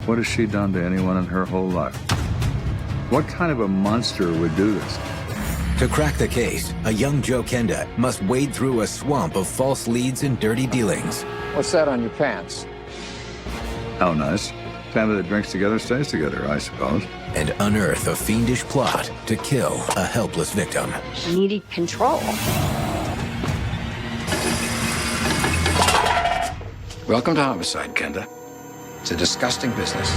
What has she done to anyone in her whole life? What kind of a monster would do this? To crack the case, a young Joe Kenda must wade through a swamp of false leads and dirty dealings. What's that on your pants? How nice. Family that drinks together stays together, I suppose. And unearth a fiendish plot to kill a helpless victim. She needed control. Welcome to homicide, Kenda. It's a disgusting business.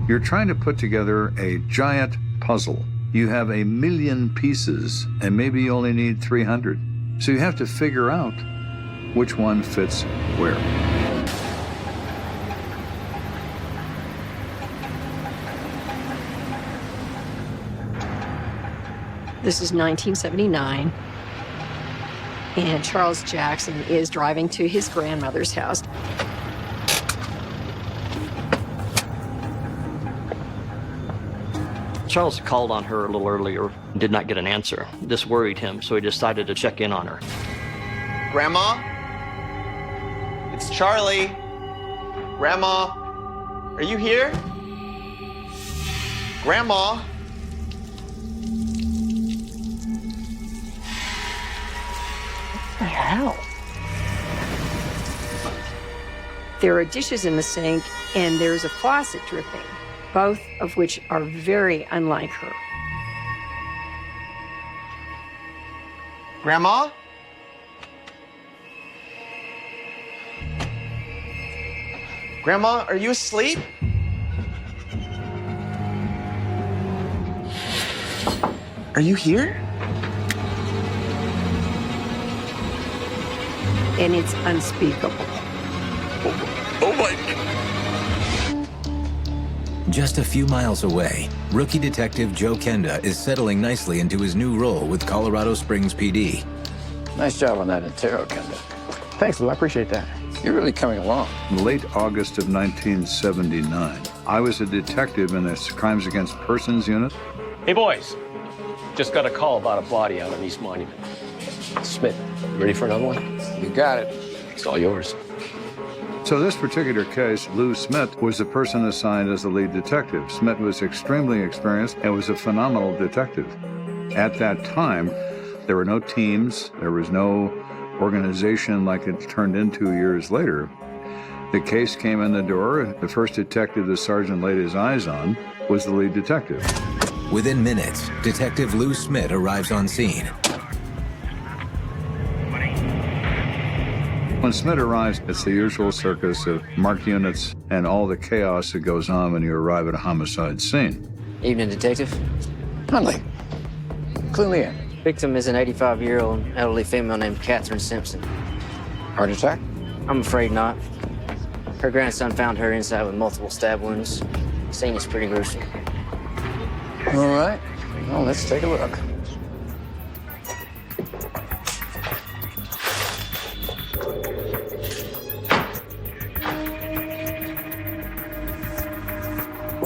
You're trying to put together a giant puzzle. You have 1 million pieces, and maybe you only need 300. So you have to figure out which one fits where. This is 1979, and Charles Jackson is driving to his grandmother's house. Charles called on her a little earlier and did not get an answer. This worried him, so he decided to check in on her. Grandma? It's Charlie. Grandma? Are you here? Grandma? What the hell? There are dishes in the sink, and there's a faucet dripping, both of which are very unlike her. Grandma? Grandma, are you asleep? Are you here? And it's unspeakable. Oh my... Just a few miles away, rookie detective Joe Kenda is settling nicely into his new role with Colorado Springs PD. Nice job on that Intero, Kenda. Thanks, Lou. I appreciate that. You're really coming along. In late August of 1979, I was a detective in the Crimes Against Persons unit. Hey, boys. Just got a call about a body out on East Monument. Smith, you ready for another one? You got it. It's all yours. So this particular case, Lou Smith was the person assigned as the lead detective. Smith was extremely experienced and was a phenomenal detective. At that time, there were no teams, there was no organization like it turned into years later. The case came in the door. The first detective the sergeant laid his eyes on was the lead detective. Within minutes, Detective Lou Smith arrives on scene. When Smith arrives, it's the usual circus of marked units and all the chaos that goes on when you arrive at a homicide scene. Evening, Detective. Hunley, clue me in. Victim is an 85-year-old elderly female named Catherine Simpson. Heart attack? I'm afraid not. Her grandson found her inside with multiple stab wounds. The scene is pretty gruesome. All right. Well, let's take a look.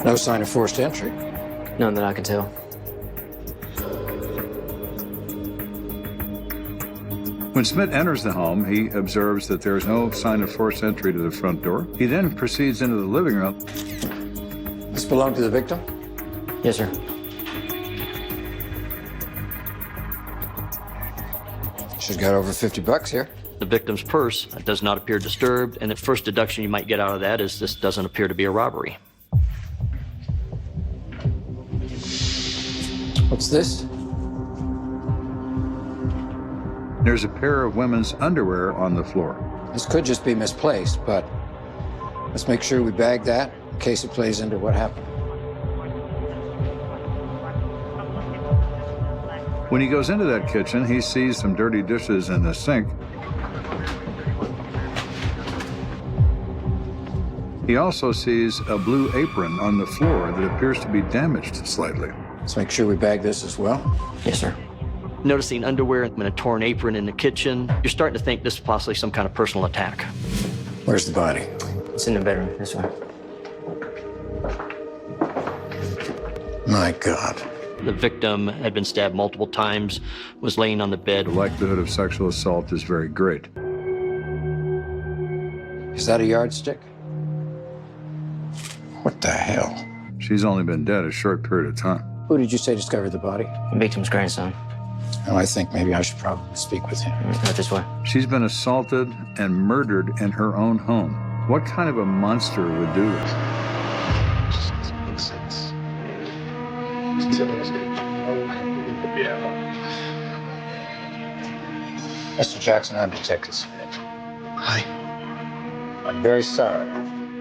No sign of forced entry. None that I can tell. When Smith enters the home, he observes that there is no sign of forced entry to the front door. He then proceeds into the living room. This belonged to the victim? Yes, sir. She's got over $50 here. The victim's purse does not appear disturbed, and the first deduction you might get out of that is this doesn't appear to be a robbery. What's this? There's a pair of women's underwear on the floor. This could just be misplaced, but let's make sure we bag that in case it plays into what happened. When he goes into that kitchen, he sees some dirty dishes in the sink. He also sees a blue apron on the floor that appears to be damaged slightly. Let's make sure we bag this as well. Yes, sir. Noticing underwear and a torn apron in the kitchen, you're starting to think this is possibly some kind of personal attack. Where's the body? It's in the bedroom, this way. My God. The victim had been stabbed multiple times, was laying on the bed. The likelihood of sexual assault is very great. Is that a yardstick? What the hell? She's only been dead a short period of time. Who did you say discovered the body? The victim's grandson. Oh, I think maybe I should probably speak with him. Not this way. She's been assaulted and murdered in her own home. What kind of a monster would do this? Mr. Jackson, I'm Detective Smith. Hi. I'm very sorry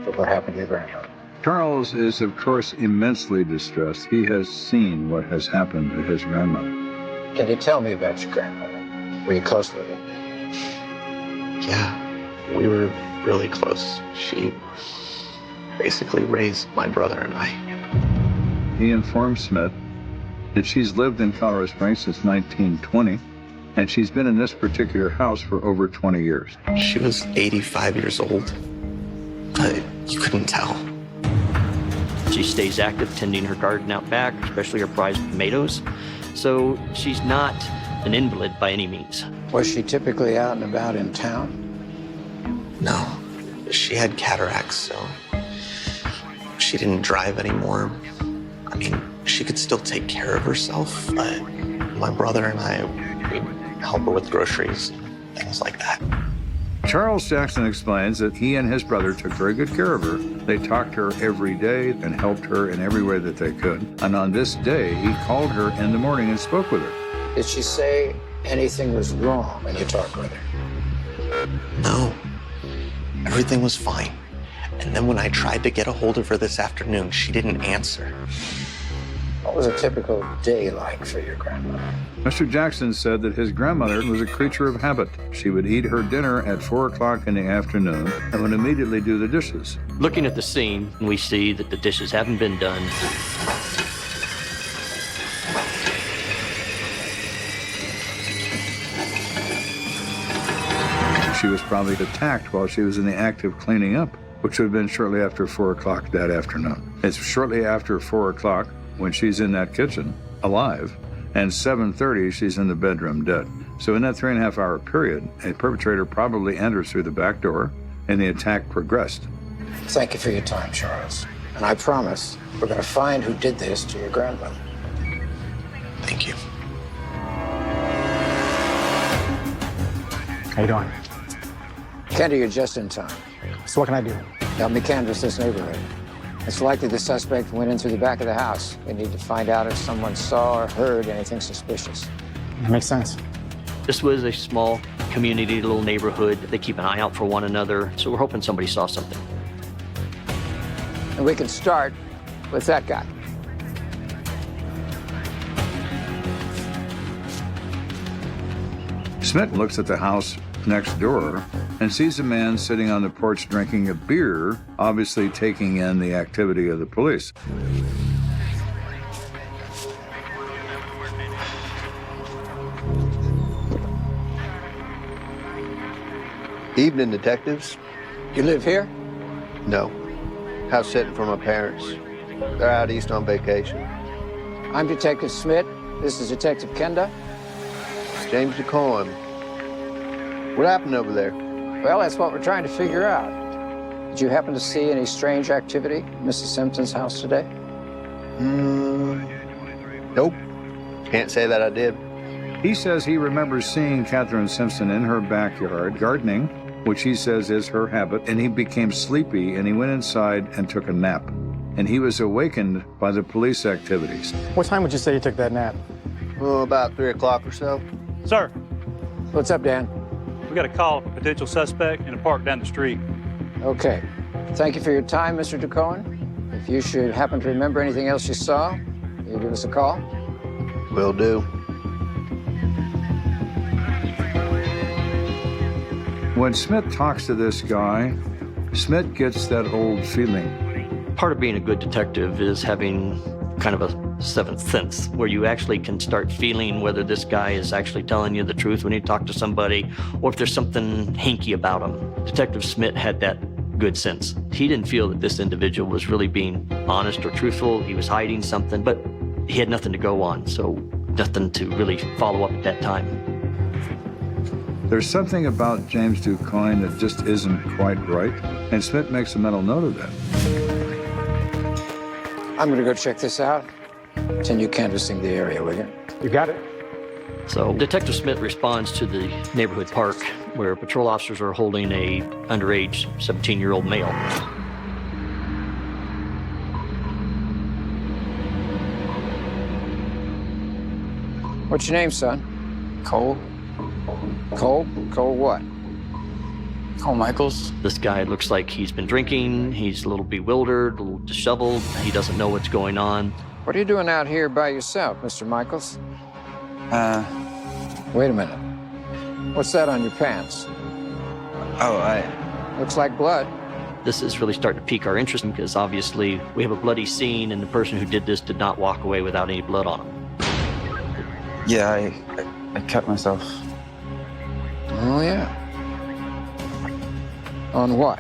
for what happened to your grandmother. Charles is, of course, immensely distressed. He has seen what has happened to his grandmother. Can you tell me about your grandmother? Were you close with her? Yeah, we were really close. She basically raised my brother and I. He informed Smith that she's lived in Colorado Springs since 1920, and she's been in this particular house for over 20 years. She was 85 years old, but you couldn't tell. She stays active tending her garden out back, especially her prized tomatoes. So she's not an invalid by any means. Was she typically out and about in town? No, she had cataracts, so she didn't drive anymore. I mean, she could still take care of herself, but my brother and I, we'd help her with groceries, things like that. Charles Jackson explains that he and his brother took very good care of her. They talked to her every day and helped her in every way that they could. And on this day, he called her in the morning and spoke with her. Did she say anything was wrong when you talked with her? No, everything was fine. And then when I tried to get a hold of her this afternoon, she didn't answer. What was a typical day like for your grandmother? Mr. Jackson said that his grandmother was a creature of habit. She would eat her dinner at 4 o'clock in the afternoon and would immediately do the dishes. Looking at the scene, we see that the dishes haven't been done. She was probably attacked while she was in the act of cleaning up, which would have been shortly after 4 o'clock that afternoon. It's shortly after 4 o'clock when she's in that kitchen, alive, and 7:30 she's in the bedroom dead. So in that 3.5-hour period, a perpetrator probably enters through the back door, and the attack progressed. Thank you for your time, Charles. And I promise we're going to find who did this to your grandmother. Thank you. How you doing? Kenda, you're just in time. So what can I do? Help me canvass this neighborhood. It's likely the suspect went in through the back of the house. We need to find out if someone saw or heard anything suspicious. That makes sense. This was a small community, little neighborhood. They keep an eye out for one another, so we're hoping somebody saw something. And we can start with that guy. Smith looks at the house next door and sees a man sitting on the porch drinking a beer, obviously taking in the activity of the police. Evening, detectives. You live here? No. House sitting for my parents. They're out east on vacation. I'm Detective Smith. This is Detective Kenda. James DeCohen. What happened over there? Well, that's what we're trying to figure out. Did you happen to see any strange activity at Mrs. Simpson's house today? Nope. Can't say that I did. He says he remembers seeing Catherine Simpson in her backyard gardening, which he says is her habit, and he became sleepy and he went inside and took a nap. And he was awakened by the police activities. What time would you say you took that nap? Oh, about 3 o'clock or so. Sir, What's up, Dan? we got a call of a potential suspect in a park down the street. Okay. Thank you for your time, Mr. DeCohen. If you should happen to remember anything else you saw, you give us a call. Will do. When Smith talks to this guy, Smith gets that old feeling. Part of being a good detective is having kind of a seventh sense where you actually can start feeling whether this guy is actually telling you the truth when you talk to somebody or if there's something hinky about him. Detective Smith had that good sense. He didn't feel that this individual was really being honest or truthful. He was hiding something, but he had nothing to go on, so nothing to really follow up at that time. There's something about James DuCoin that just isn't quite right, and Smith makes a mental note of that. I'm gonna go check this out. Continue canvassing the area, will you? You got it. So Detective Smith responds to the neighborhood park where patrol officers are holding a underage 17-year-old male. What's your name, son? Cole? Cole? Cole what? Cole Michaels? This guy looks like he's been drinking. He's a little bewildered, a little disheveled. He doesn't know what's going on. What are you doing out here by yourself, Mr. Michaels? Wait a minute. What's that on your pants? Looks like blood. This is really starting to pique our interest because obviously we have a bloody scene and the person who did this did not walk away without any blood on him. Yeah, I cut myself. Oh, yeah. On what?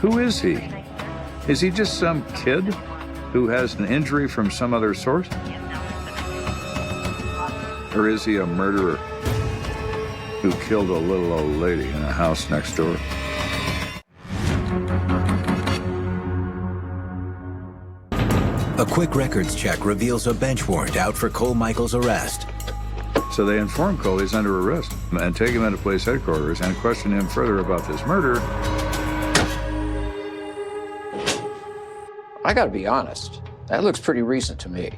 Who is he? Is he just some kid who has an injury from some other source? Or is he a murderer who killed a little old lady in a house next door? A quick records check reveals a bench warrant out for Cole Michaels' arrest. So they inform Cole he's under arrest and take him into police headquarters and question him further about this murder. I gotta be honest. That looks pretty recent to me.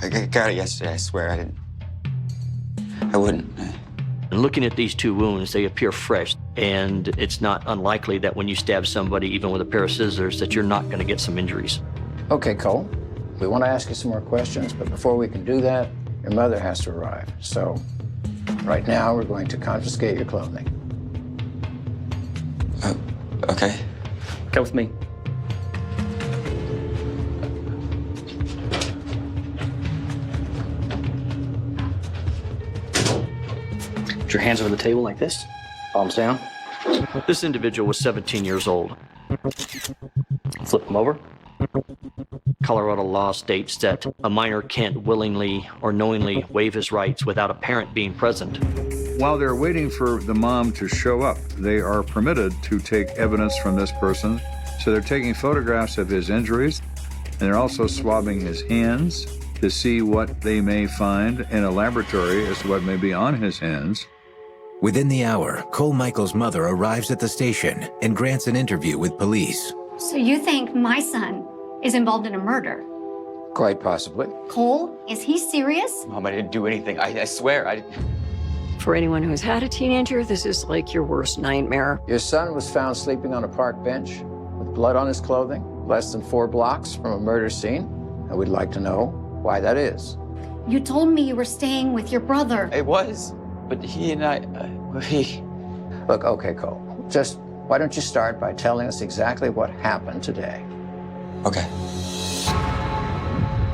I got it yesterday, I swear. I wouldn't. And looking at these two wounds, they appear fresh, and it's not unlikely that when you stab somebody, even with a pair of scissors, that you're not going to get some injuries. Okay, Cole. We want to ask you some more questions, but before we can do that, your mother has to arrive. So, right now, we're going to confiscate your clothing. Okay. Come with me. Put your hands over the table like this. Palms down. This individual was 17 years old. Flip him over. Colorado law states that a minor can't willingly or knowingly waive his rights without a parent being present. While they're waiting for the mom to show up, they are permitted to take evidence from this person. So they're taking photographs of his injuries, and they're also swabbing his hands to see what they may find in a laboratory as to what may be on his hands. Within the hour, Cole Michaels' mother arrives at the station and grants an interview with police. So you think my son is involved in a murder? Quite possibly. Cole, is he serious? Mom, I didn't do anything. I swear. For anyone who's had a teenager, this is like your worst nightmare. Your son was found sleeping on a park bench with blood on his clothing, less than 4 blocks from a murder scene, and we'd like to know why that is. You told me you were staying with your brother. It was, but he and I, Look, okay, Cole, just why don't you start by telling us exactly what happened today? Okay.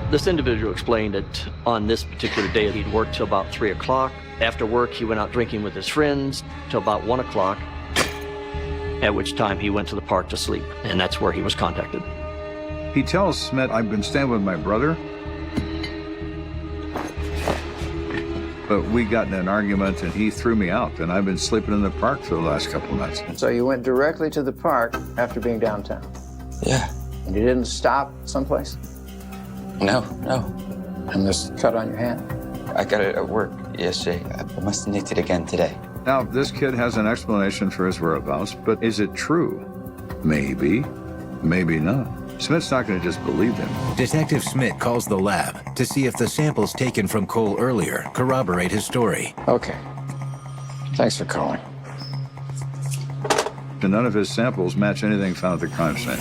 This individual explained that on this particular day, he'd worked till about 3 o'clock. After work, he went out drinking with his friends till about 1 o'clock, at which time he went to the park to sleep, and that's where he was contacted. He tells Smith, I've been staying with my brother, but we got in an argument and he threw me out, and I've been sleeping in the park for the last couple of nights. So you went directly to the park after being downtown? Yeah. And you didn't stop someplace? No. And this cut on your hand? I got it at work yesterday. I must have nicked it again today. Now, this kid has an explanation for his whereabouts, but is it true? Maybe, maybe not. Smith's not going to just believe him. Detective Smith calls the lab to see if the samples taken from Cole earlier corroborate his story. Okay. Thanks for calling. And none of his samples match anything found at the crime scene.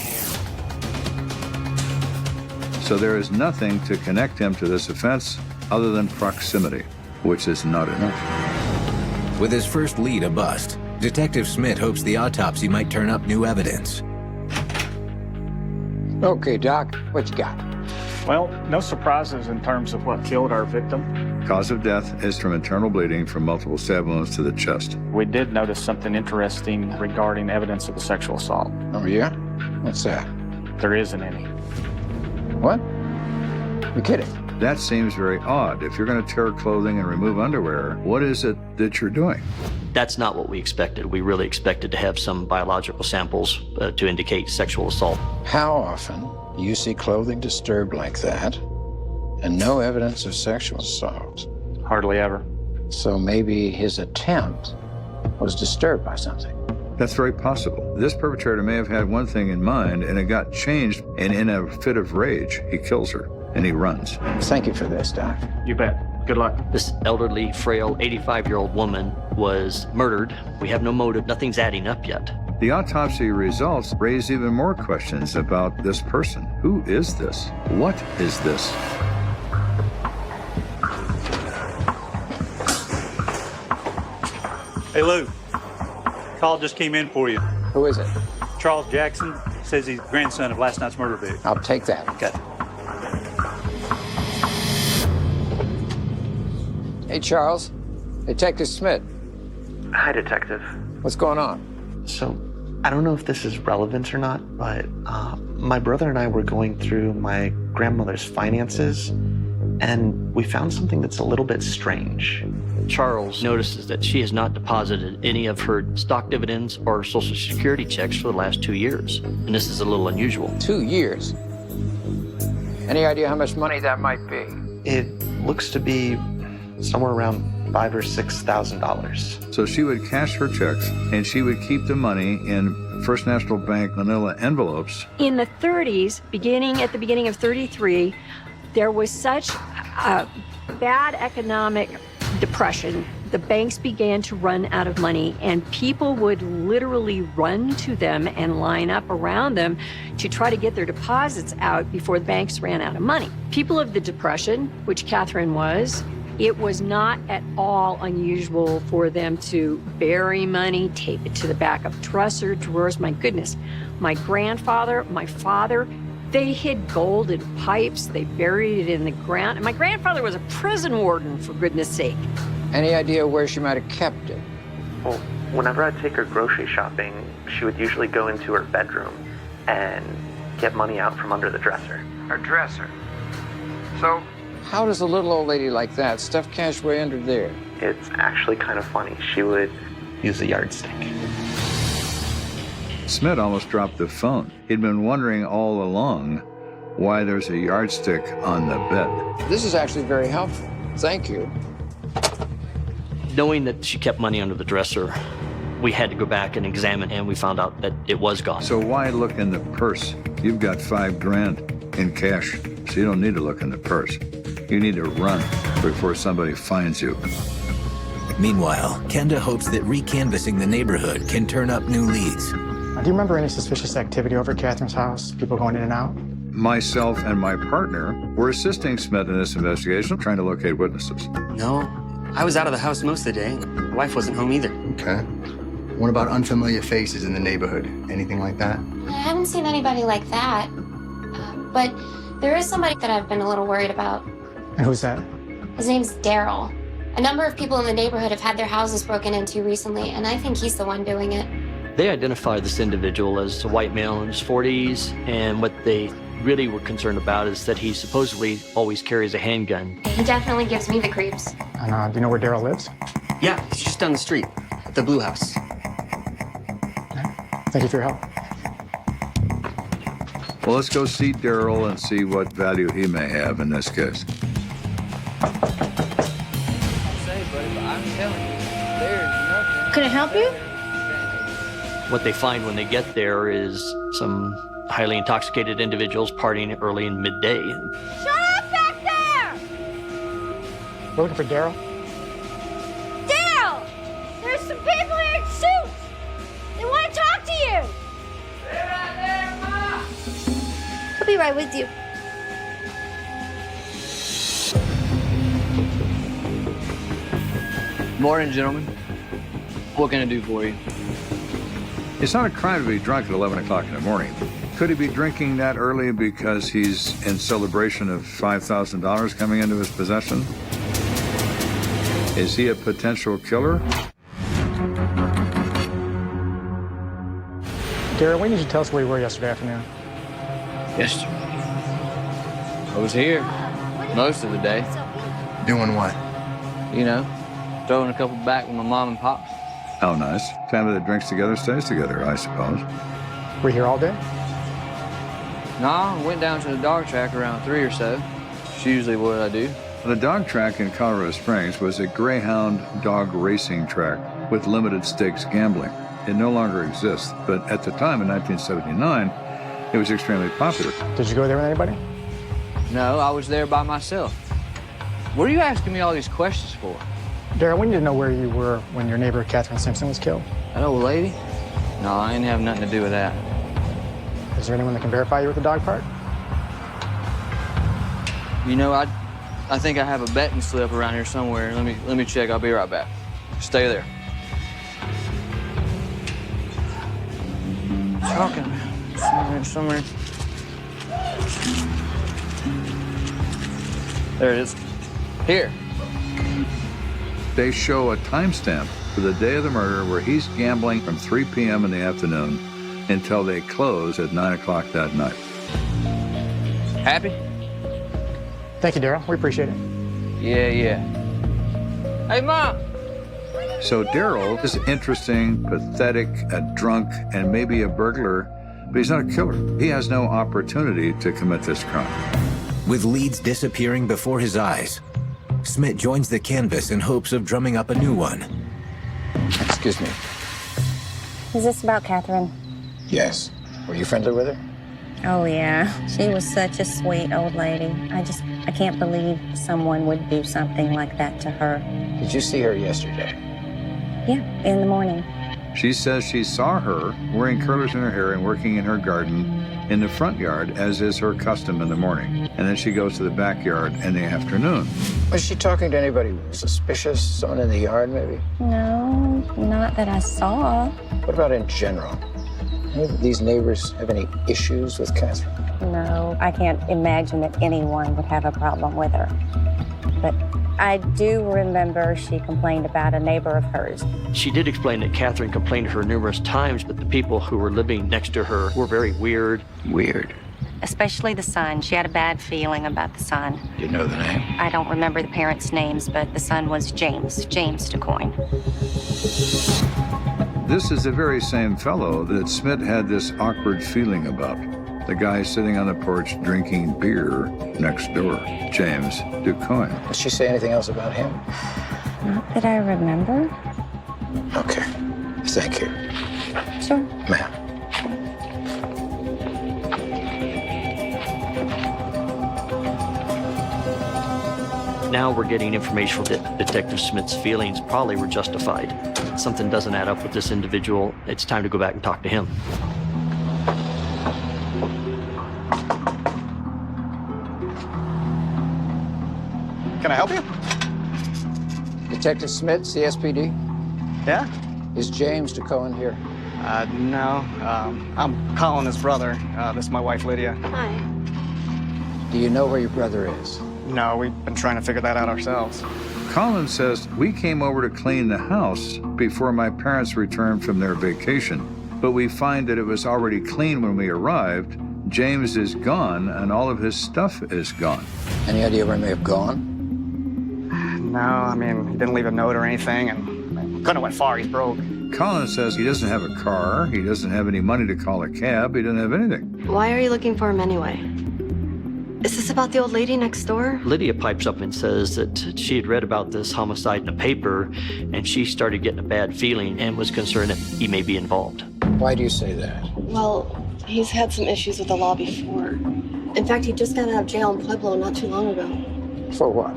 So there is nothing to connect him to this offense other than proximity, which is not enough. With his first lead a bust, Detective Smith hopes the autopsy might turn up new evidence. Okay, Doc, what you got? Well, no surprises in terms of what killed our victim. Cause of death is from internal bleeding from multiple stab wounds to the chest. We did notice something interesting regarding evidence of a sexual assault. Oh, yeah? What's that? There isn't any. What? You're kidding. That seems very odd. If you're going to tear clothing and remove underwear, what is it that you're doing? That's not what we expected. We really expected to have some biological samples to indicate sexual assault. How often do you see clothing disturbed like that and no evidence of sexual assault? Hardly ever. So maybe his attempt was disturbed by something. That's very possible. This perpetrator may have had one thing in mind, and it got changed, and in a fit of rage, he kills her, and he runs. Thank you for this, Doc. You bet. Good luck. This elderly, frail, 85-year-old woman was murdered. We have no motive. Nothing's adding up yet. The autopsy results raise even more questions about this person. Who is this? What is this? Hey, Lou. Call just came in for you. Who is it? Charles Jackson says he's grandson of last night's murder victim. I'll take that. Okay. Hey, Charles. Detective Smith. Hi, Detective. What's going on? So, I don't know if this is relevant or not, but my brother and I were going through my grandmother's finances, and we found something that's a little bit strange. Charles notices that she has not deposited any of her stock dividends or Social Security checks for the last 2 years. And this is a little unusual. 2 years? Any idea how much money that might be? It looks to be somewhere around $5,000 or $6,000. So she would cash her checks, and she would keep the money in First National Bank manila envelopes. In the 30s, at the beginning of 33, there was such a bad economic depression. The banks began to run out of money, and people would literally run to them and line up around them to try to get their deposits out before the banks ran out of money. People of the Depression, which Catherine was, it was not at all unusual for them to bury money, tape it to the back of dresser drawers. My goodness, my grandfather, my father, they hid gold in pipes, they buried it in the ground. And my grandfather was a prison warden, for goodness sake. Any idea where she might have kept it? Well, whenever I'd take her grocery shopping, she would usually go into her bedroom and get money out from under the dresser. Her dresser. So, how does a little old lady like that stuff cash way under there? It's actually kind of funny. She would use a yardstick. Smith almost dropped the phone. He'd been wondering all along why there's a yardstick on the bed. This is actually very helpful. Thank you. Knowing that she kept money under the dresser, we had to go back and examine, and we found out that it was gone. So why look in the purse? You've got $5,000 in cash, so you don't need to look in the purse. You need to run before somebody finds you. Meanwhile, Kenda hopes that recanvassing the neighborhood can turn up new leads. Do you remember any suspicious activity over at Catherine's house? People going in and out? Myself and my partner were assisting Smith in this investigation, trying to locate witnesses. No, I was out of the house most of the day. My wife wasn't home either. Okay. What about unfamiliar faces in the neighborhood? Anything like that? I haven't seen anybody like that. But there is somebody that I've been a little worried about. And who's that? His name's Daryl. A number of people in the neighborhood have had their houses broken into recently, and I think he's the one doing it. They identified this individual as a white male in his 40s, and what they really were concerned about is that he supposedly always carries a handgun. He definitely gives me the creeps. And do you know where Daryl lives? Yeah, he's just down the street at the Blue House. Thank you for your help. Well, let's go see Daryl and see what value he may have in this case. Can I help you? What they find when they get there is some highly intoxicated individuals partying early in midday. Shut up back there! We're looking for Daryl. Daryl! There's some people here in suits! They want to talk to you! Stay right there, Ma! I'll be right with you. Morning, gentlemen. What can I do for you? It's not a crime to be drunk at 11 o'clock in the morning. Could he be drinking that early because he's in celebration of $5,000 coming into his possession? Is he a potential killer? Daryl, we need you to tell us where you were yesterday afternoon. Yes, sir. I was here. What Most of the day. Doing what? You know, throwing a couple back with my mom and pop. How nice. Family that drinks together stays together, I suppose. We're here all day? Nah, I went down to the dog track around 3 or so. It's usually what I do. The dog track in Colorado Springs was a greyhound dog racing track with limited stakes gambling. It no longer exists, but at the time in 1979, it was extremely popular. Did you go there with anybody? No, I was there by myself. What are you asking me all these questions for? Daryl, we need to know where you were when your neighbor, Catherine Simpson, was killed. That old lady? No, I ain't have nothing to do with that. Is there anyone that can verify you with the dog park? You know, I think I have a betting slip around here somewhere. Let me check. I'll be right back. Stay there. Talking. Somewhere. There it is. Here. They show a timestamp for the day of the murder where he's gambling from 3 p.m. in the afternoon until they close at 9 o'clock that night. Happy? Thank you, Daryl. We appreciate it. Yeah. Hey, Mom! So Daryl is interesting, pathetic, a drunk, and maybe a burglar, but he's not a killer. He has no opportunity to commit this crime. With leads disappearing before his eyes, Smith joins the canvas in hopes of drumming up a new one. Excuse me. Is this about Catherine? Yes. Were you friendly with her? Oh, yeah. She was such a sweet old lady. I can't believe someone would do something like that to her. Did you see her yesterday? Yeah, in the morning. She says she saw her wearing curlers in her hair and working in her garden in the front yard, as is her custom in the morning. And then she goes to the backyard in the afternoon. Was she talking to anybody suspicious? Someone in the yard, maybe? No, not that I saw. What about in general? Any of these neighbors have any issues with Catherine? No, I can't imagine that anyone would have a problem with her. But I do remember she complained about a neighbor of hers. She did explain that Catherine complained to her numerous times, but the people who were living next to her were very weird. Weird. Especially the son. She had a bad feeling about the son. Do you know the name? I don't remember the parents' names, but the son was James DuCoin. This is the very same fellow that Smith had this awkward feeling about. The guy sitting on the porch drinking beer next door, James DuCoin. Did she say anything else about him? Not that I remember. Okay. Thank you. Sure. Ma'am. Now we're getting information that Detective Smith's feelings probably were justified. Something doesn't add up with this individual. It's time to go back and talk to him. Can I help you? Detective Smith, CSPD? Yeah? Is James DuCoin here? No. I'm calling his brother. This is my wife, Lydia. Hi. Do you know where your brother is? No, we've been trying to figure that out ourselves. Colin says, we came over to clean the house before my parents returned from their vacation, but we find that it was already clean when we arrived. James is gone, and all of his stuff is gone. Any idea where he may have gone? No, I mean, he didn't leave a note or anything, and couldn't have went far. He's broke. Colin says he doesn't have a car, he doesn't have any money to call a cab, he doesn't have anything. Why are you looking for him anyway? Is this about the old lady next door? Lydia pipes up and says that she had read about this homicide in the paper, and she started getting a bad feeling and was concerned that he may be involved. Why do you say that? Well, he's had some issues with the law before. In fact, he just got out of jail in Pueblo not too long ago. For what?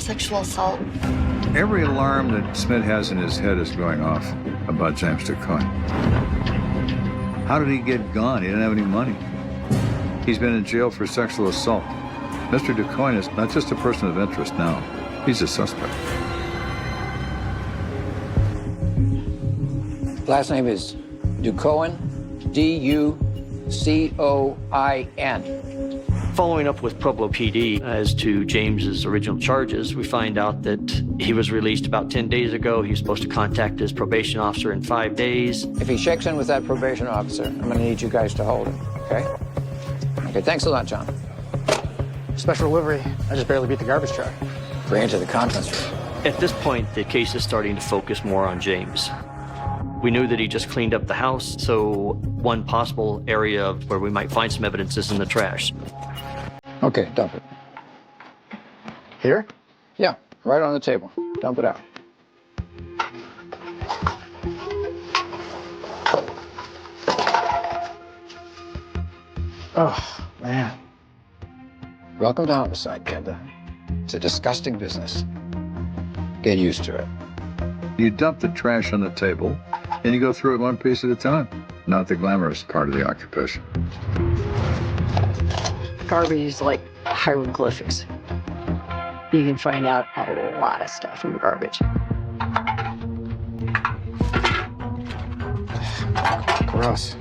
Sexual assault. Every alarm that Smith has in his head is going off about James DuCoin. How did he get gone? He didn't have any money. He's been in jail for sexual assault. Mr. DuCoin is not just a person of interest now, he's a suspect. Last name is DuCoin, D-U-C-O-I-N. Following up with Pueblo PD as to James's original charges, we find out that he was released about 10 days ago. He was supposed to contact his probation officer in 5 days. If he checks in with that probation officer, I'm going to need you guys to hold him, okay? Okay, thanks a lot, John. Special delivery. I just barely beat the garbage truck. Bring it to the conference room. At this point, the case is starting to focus more on James. We knew that he just cleaned up the house, so one possible area where we might find some evidence is in the trash. Okay, dump it. Here? Yeah, right on the table. Dump it out. Oh, man. Welcome to homicide, Kenda. It's a disgusting business. Get used to it. You dump the trash on the table, and you go through it one piece at a time. Not the glamorous part of the occupation. Garbage is like hieroglyphics. You can find out a lot of stuff from garbage. Gross.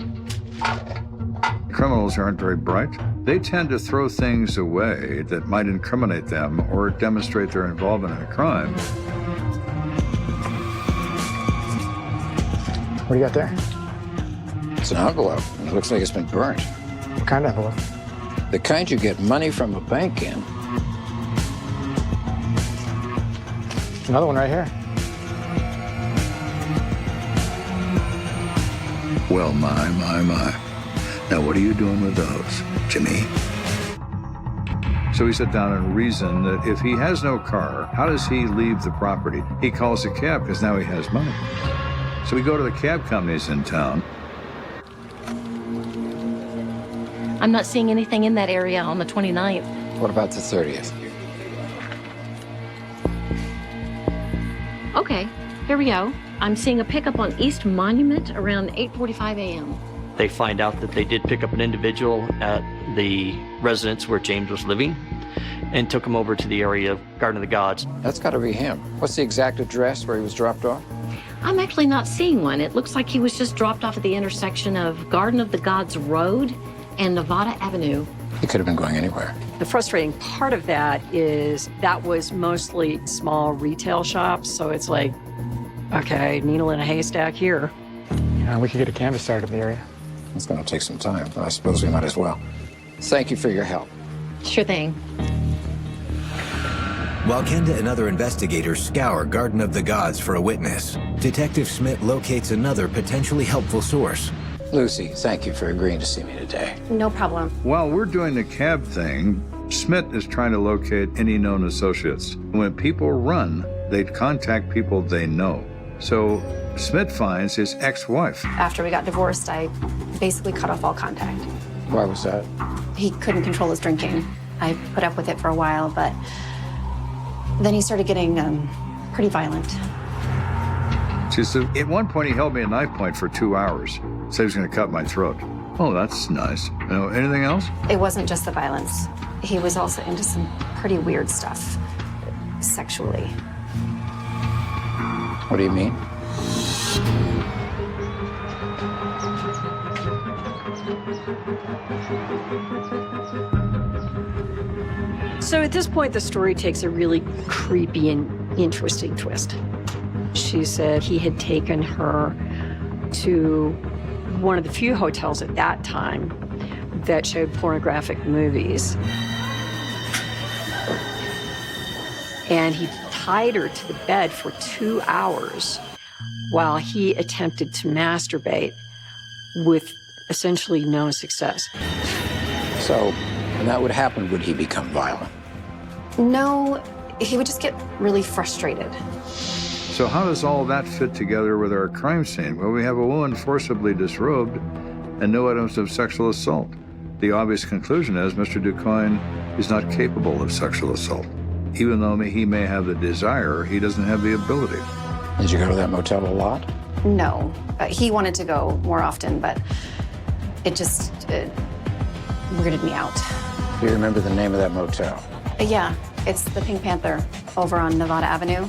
Criminals aren't very bright. They tend to throw things away that might incriminate them or demonstrate their involvement in a crime. What do you got there? It's an envelope. It looks like it's been burnt. What kind of envelope? The kind you get money from a bank in. Another one right here. Well, my. Now, what are you doing with those, Jimmy? So we sit down and reason that if he has no car, how does he leave the property? He calls a cab because now he has money. So we go to the cab companies in town. I'm not seeing anything in that area on the 29th. What about the 30th? Okay, here we go. I'm seeing a pickup on East Monument around 8:45 a.m. They find out that they did pick up an individual at the residence where James was living and took him over to the area of Garden of the Gods. That's got to be him. What's the exact address where he was dropped off? I'm actually not seeing one. It looks like he was just dropped off at the intersection of Garden of the Gods Road and Nevada Avenue. He could have been going anywhere. The frustrating part of that is that was mostly small retail shops, so it's like, okay, needle in a haystack here. Yeah, we could get a canvas started in the area. It's going to take some time, but I suppose we might as well. Thank you for your help. Sure thing. While Kenda and other investigators scour Garden of the Gods for a witness, Detective Smith locates another potentially helpful source. Lucy, thank you for agreeing to see me today. No problem. While we're doing the cab thing, Smith is trying to locate any known associates. When people run, they contact people they know. So Smith finds his ex-wife. After we got divorced, I basically cut off all contact. Why was that? He couldn't control his drinking. I put up with it for a while, but then he started getting pretty violent. She said, at one point he held me at knife point for 2 hours. Said he was going to cut my throat. Oh, that's nice. Anything else? It wasn't just the violence. He was also into some pretty weird stuff, sexually. What do you mean? So at this point, the story takes a really creepy and interesting twist. She said he had taken her to one of the few hotels at that time that showed pornographic movies. And he tied her to the bed for 2 hours while he attempted to masturbate with essentially no success. So, when that would happen, would he become violent? No, he would just get really frustrated. So how does all that fit together with our crime scene? Well, we have a woman forcibly disrobed and no evidence of sexual assault. The obvious conclusion is Mr. DuCoin is not capable of sexual assault. Even though he may have the desire, he doesn't have the ability. Did you go to that motel a lot? No, he wanted to go more often, but it just weirded me out. Do you remember the name of that motel? Yeah, it's the Pink Panther over on Nevada Avenue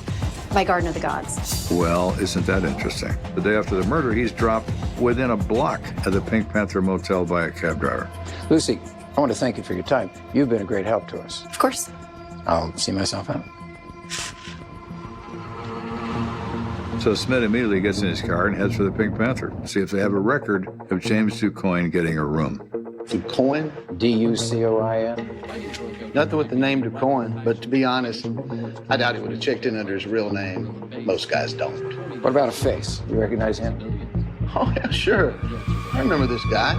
by Garden of the Gods. Well, isn't that interesting? The day after the murder, he's dropped within a block of the Pink Panther motel by a cab driver. Lucy, I want to thank you for your time. You've been a great help to us. Of course. I'll see myself out. So Smith immediately gets in his car and heads for the Pink Panther to see if they have a record of James DuCoin getting a room. DuCoin? D-U-C-O-I-N? Nothing with the name DuCoin, but to be honest, I doubt he would have checked in under his real name. Most guys don't. What about a face? You recognize him? Oh, yeah, sure. I remember this guy.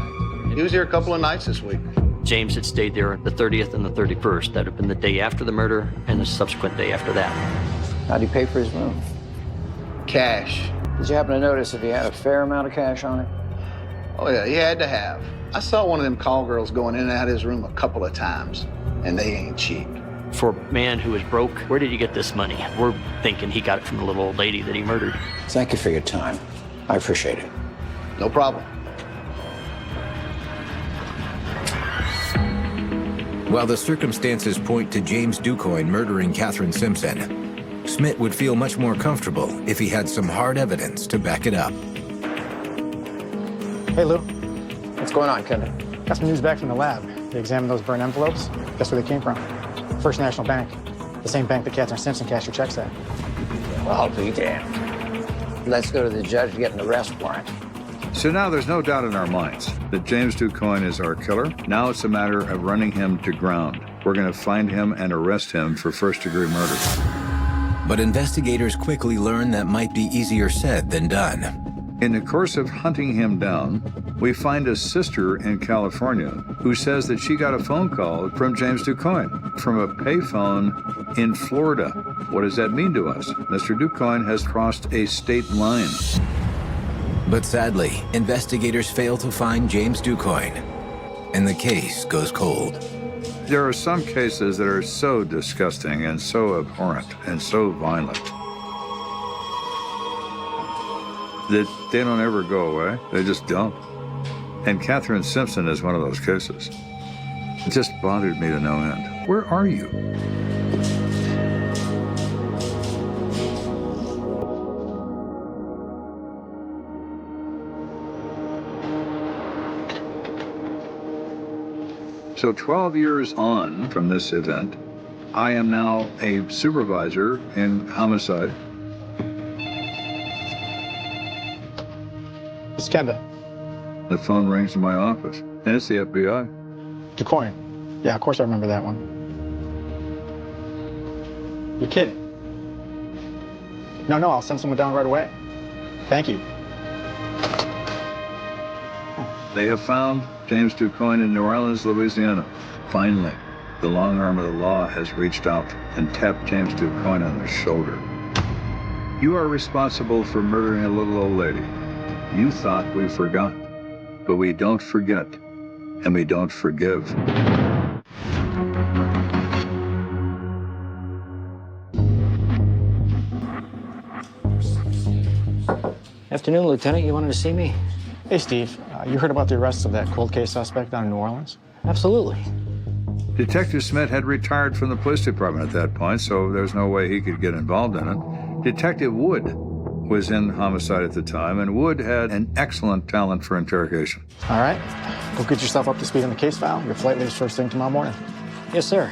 He was here a couple of nights this week. James had stayed there the 30th and the 31st. That had been the day after the murder and the subsequent day after that. How'd he pay for his room? Cash. Did you happen to notice if he had a fair amount of cash on it? Oh, yeah, he had to have. I saw one of them call girls going in and out of his room a couple of times, and they ain't cheap. For a man who is broke, where did he get this money? We're thinking he got it from the little old lady that he murdered. Thank you for your time. I appreciate it. No problem. While the circumstances point to James DuCoin murdering Catherine Simpson, Smith would feel much more comfortable if he had some hard evidence to back it up. Hey, Lou. What's going on, Kenda? Got some news back from the lab. They examined those burned envelopes. Guess where they came from? First National Bank. The same bank that Catherine Simpson cashed her checks at. Well, I'll be damned. Let's go to the judge and get an arrest warrant. So now there's no doubt in our minds that James DuCoin is our killer. Now it's a matter of running him to ground. We're going to find him and arrest him for first-degree murder. But investigators quickly learn that might be easier said than done. In the course of hunting him down, we find a sister in California who says that she got a phone call from James DuCoin from a payphone in Florida. What does that mean to us? Mr. DuCoin has crossed a state line. But sadly, investigators fail to find James DuCoin, and the case goes cold. There are some cases that are so disgusting and so abhorrent and so violent that they don't ever go away. They just don't. And Catherine Simpson is one of those cases. It just bothered me to no end. Where are you? So 12 years on from this event, I am now a supervisor in homicide. It's Kenda. The phone rings in my office, and it's the FBI. DuCoin. Yeah, of course I remember that one. You're kidding. No, I'll send someone down right away. Thank you. They have found James DuCoin in New Orleans, Louisiana. Finally, the long arm of the law has reached out and tapped James DuCoin on the shoulder. You are responsible for murdering a little old lady. You thought we forgot, but we don't forget, and we don't forgive. Afternoon, Lieutenant. You wanted to see me? Hey, Steve. You heard about the arrest of that cold case suspect down in New Orleans? Absolutely. Detective Smith had retired from the police department at that point, so there's no way he could get involved in it. Detective Wood was in homicide at the time, and Wood had an excellent talent for interrogation. All right. Go get yourself up to speed on the case file. Your flight leaves first thing tomorrow morning. Yes, sir.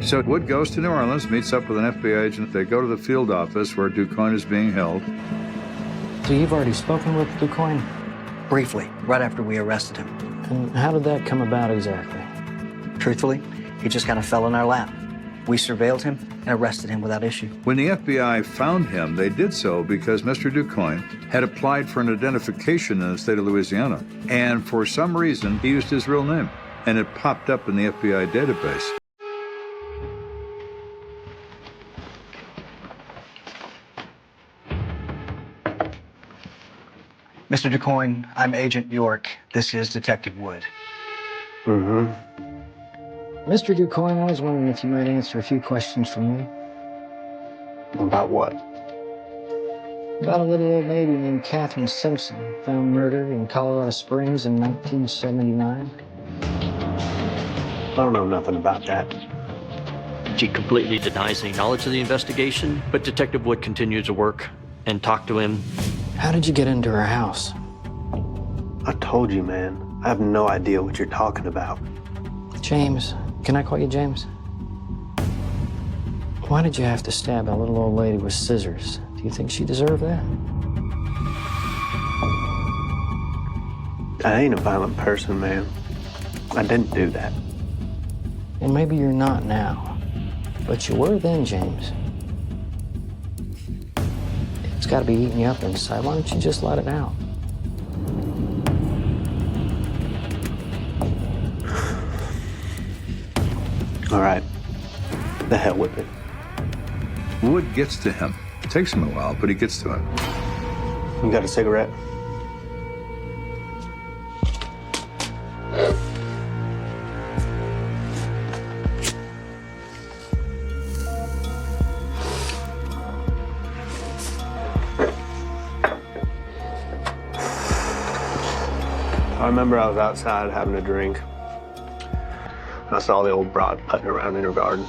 So Wood goes to New Orleans, meets up with an FBI agent. They go to the field office where DuCoin is being held. So you've already spoken with DuCoin? Briefly, right after we arrested him. And how did that come about exactly? Truthfully, he just kind of fell in our lap. We surveilled him and arrested him without issue. When the FBI found him, they did so because Mr. DuCoin had applied for an identification in the state of Louisiana. And for some reason, he used his real name, and it popped up in the FBI database. Mr. DuCoin, I'm Agent York. This is Detective Wood. Mm-hmm. Mr. DuCoin, I was wondering if you might answer a few questions for me. About what? About a little old lady named Catherine Simpson, found murdered in Colorado Springs in 1979. I don't know nothing about that. She completely denies any knowledge of the investigation, but Detective Wood continues to work and talk to him. How did you get into her house? I told you, man. I have no idea what you're talking about. James. Can I call you James? Why did you have to stab a little old lady with scissors? Do you think she deserved that? I ain't a violent person, man. I didn't do that. Well, maybe you're not now, but you were then, James. It's got to be eating you up inside. Why don't you just let it out? All right. The hell with it. Wood gets to him. It takes him a while, but he gets to it. You got a cigarette? I remember I was outside having a drink. I saw the old broad putting around in her garden.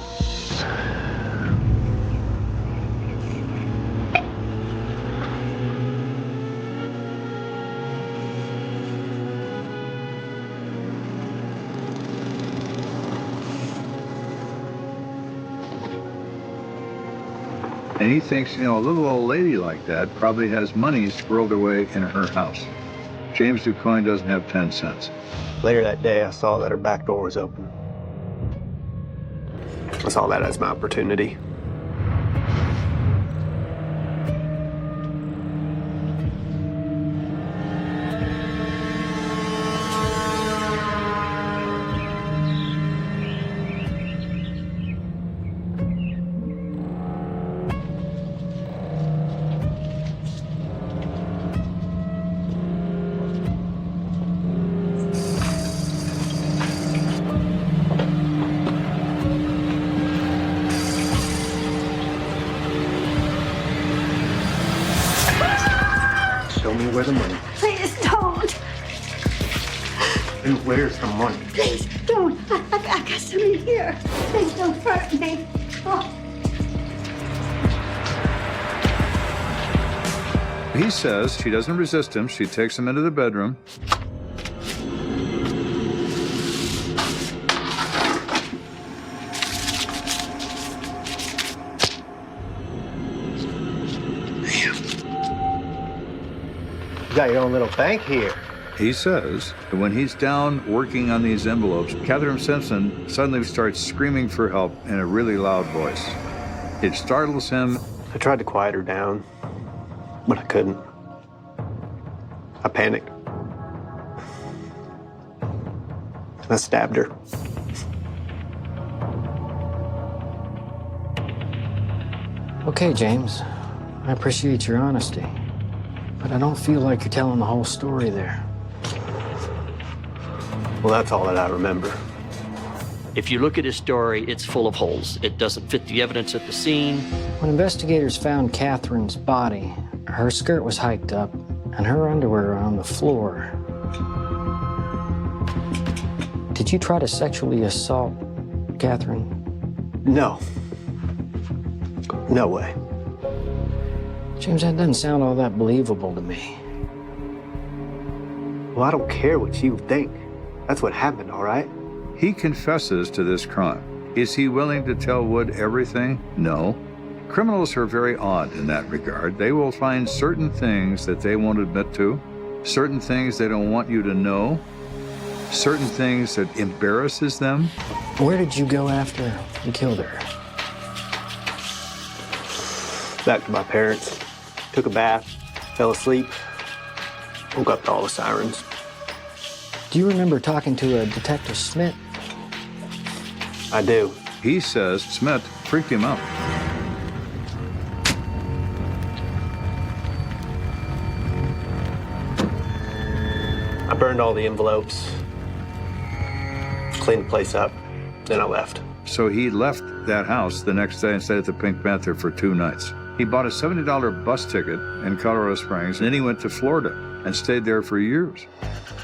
And he thinks, a little old lady like that probably has money squirreled away in her house. James DuCoin doesn't have 10 cents. Later that day, I saw that her back door was open. I saw that as my opportunity. Show me where the money. Please don't. And where's the money? Please don't. I got some in here. Please don't hurt me. Oh. He says she doesn't resist him. She takes him into the bedroom. You got your own little bank here. He says that when he's down working on these envelopes, Catherine Simpson suddenly starts screaming for help in a really loud voice. It startles him. I tried to quiet her down, but I couldn't. I panicked. I stabbed her. Okay, James. I appreciate your honesty, but I don't feel like you're telling the whole story there. Well, that's all that I remember. If you look at his story, it's full of holes. It doesn't fit the evidence at the scene. When investigators found Catherine's body, her skirt was hiked up and her underwear on the floor. Did you try to sexually assault Catherine? No. No way. James, that doesn't sound all that believable to me. Well, I don't care what you think. That's what happened, all right? He confesses to this crime. Is he willing to tell Wood everything? No. Criminals are very odd in that regard. They will find certain things that they won't admit to, certain things they don't want you to know, certain things that embarrasses them. Where did you go after you killed her? Back to my parents. Took a bath, fell asleep, woke up to all the sirens. Do you remember talking to a Detective Smith? I do. He says Smith freaked him out. I burned all the envelopes, cleaned the place up, then I left. So he left that house the next day and stayed at the Pink Panther for 2 nights. He bought a $70 bus ticket in Colorado Springs, and then he went to Florida and stayed there for years.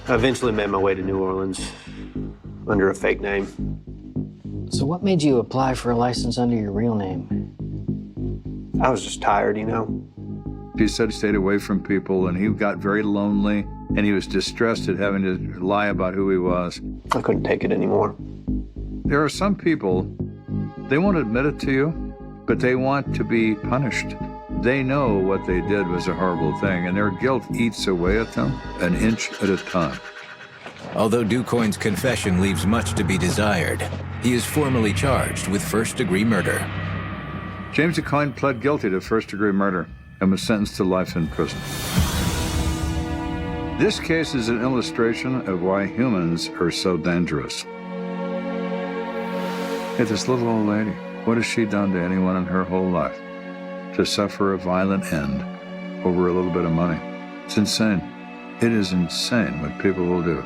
I eventually made my way to New Orleans under a fake name. So what made you apply for a license under your real name? I was just tired, you know. He said he stayed away from people, and he got very lonely, and he was distressed at having to lie about who he was. I couldn't take it anymore. There are some people, they won't admit it to you, but they want to be punished. They know what they did was a horrible thing, and their guilt eats away at them an inch at a time. Although Ducoin's confession leaves much to be desired, he is formally charged with first-degree murder. James Ducoin pled guilty to first-degree murder and was sentenced to life in prison. This case is an illustration of why humans are so dangerous. Hey, this little old lady, what has she done to anyone in her whole life to suffer a violent end over a little bit of money? It's insane. It is insane what people will do.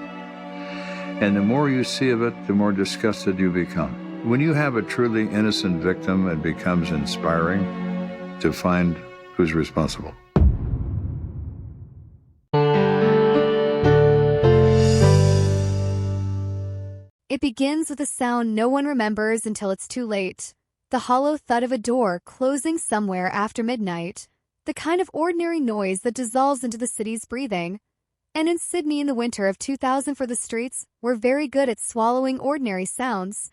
And the more you see of it, the more disgusted you become. When you have a truly innocent victim, it becomes inspiring to find who's responsible. It begins with a sound no one remembers until it's too late. The hollow thud of a door closing somewhere after midnight. The kind of ordinary noise that dissolves into the city's breathing. And in Sydney in the winter of 2004, the streets were very good at swallowing ordinary sounds.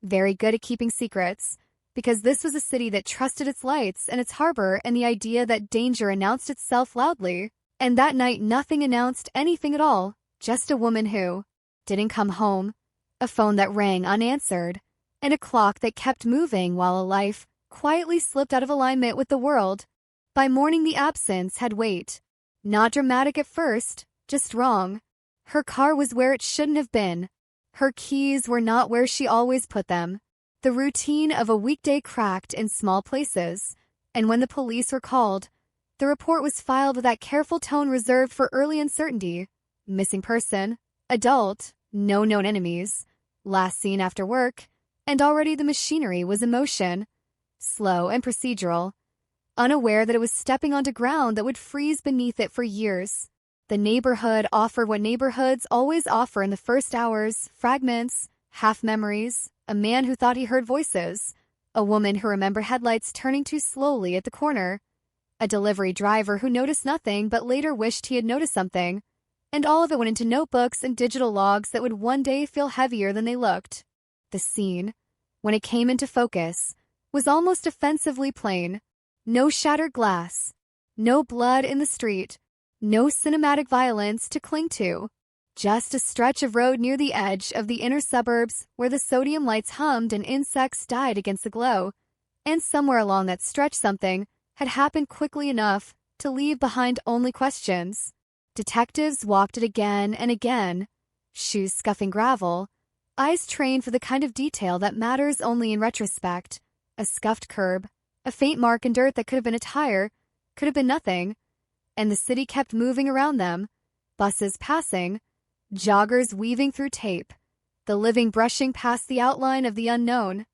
Very good at keeping secrets. Because this was a city that trusted its lights and its harbor and the idea that danger announced itself loudly. And that night nothing announced anything at all. Just a woman who didn't come home. A phone that rang unanswered, and a clock that kept moving while a life quietly slipped out of alignment with the world. By morning, the absence had weight. Not dramatic at first, just wrong. Her car was where it shouldn't have been. Her keys were not where she always put them. The routine of a weekday cracked in small places, and when the police were called, the report was filed with that careful tone reserved for early uncertainty. Missing person, adult, no known enemies. Last seen after work, and already the machinery was in motion, slow and procedural, unaware that it was stepping onto ground that would freeze beneath it for years. The neighborhood offered what neighborhoods always offer in the first hours: fragments, half-memories, a man who thought he heard voices, a woman who remembered headlights turning too slowly at the corner, a delivery driver who noticed nothing but later wished he had noticed something. And all of it went into notebooks and digital logs that would one day feel heavier than they looked. The scene, when it came into focus, was almost offensively plain. No shattered glass, no blood in the street, no cinematic violence to cling to. Just a stretch of road near the edge of the inner suburbs where the sodium lights hummed and insects died against the glow. And somewhere along that stretch something had happened quickly enough to leave behind only questions. Detectives walked it again and again, shoes scuffing gravel, eyes trained for the kind of detail that matters only in retrospect. A scuffed curb, a faint mark in dirt that could have been a tire, could have been nothing. And the city kept moving around them, buses passing, joggers weaving through tape, the living brushing past the outline of the unknown.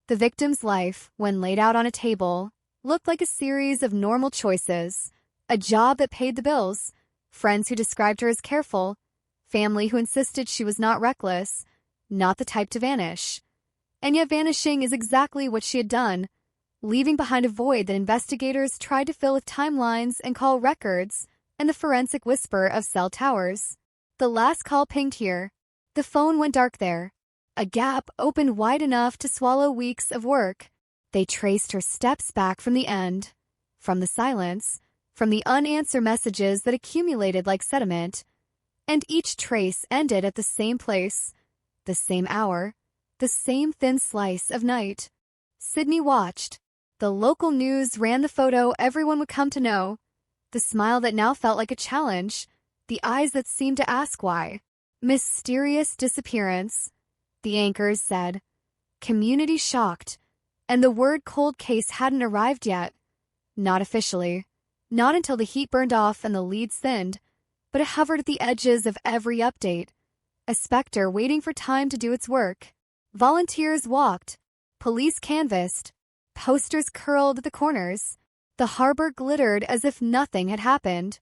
The victim's life, when laid out on a table, looked like a series of normal choices, a job that paid the bills, friends who described her as careful, family who insisted she was not reckless, not the type to vanish. And yet vanishing is exactly what she had done, leaving behind a void that investigators tried to fill with timelines and call records and the forensic whisper of cell towers. The last call pinged here. The phone went dark there. A gap opened wide enough to swallow weeks of work. They traced her steps back from the end, from the silence, from the unanswered messages that accumulated like sediment, and each trace ended at the same place, the same hour, the same thin slice of night. Sydney watched. The local news ran the photo everyone would come to know, the smile that now felt like a challenge, the eyes that seemed to ask why. Mysterious disappearance. The anchors said. Community shocked, and the word cold case hadn't arrived yet. Not officially. Not until the heat burned off and the leads thinned, but it hovered at the edges of every update, a specter waiting for time to do its work. Volunteers walked, police canvassed, posters curled at the corners. The harbor glittered as if nothing had happened.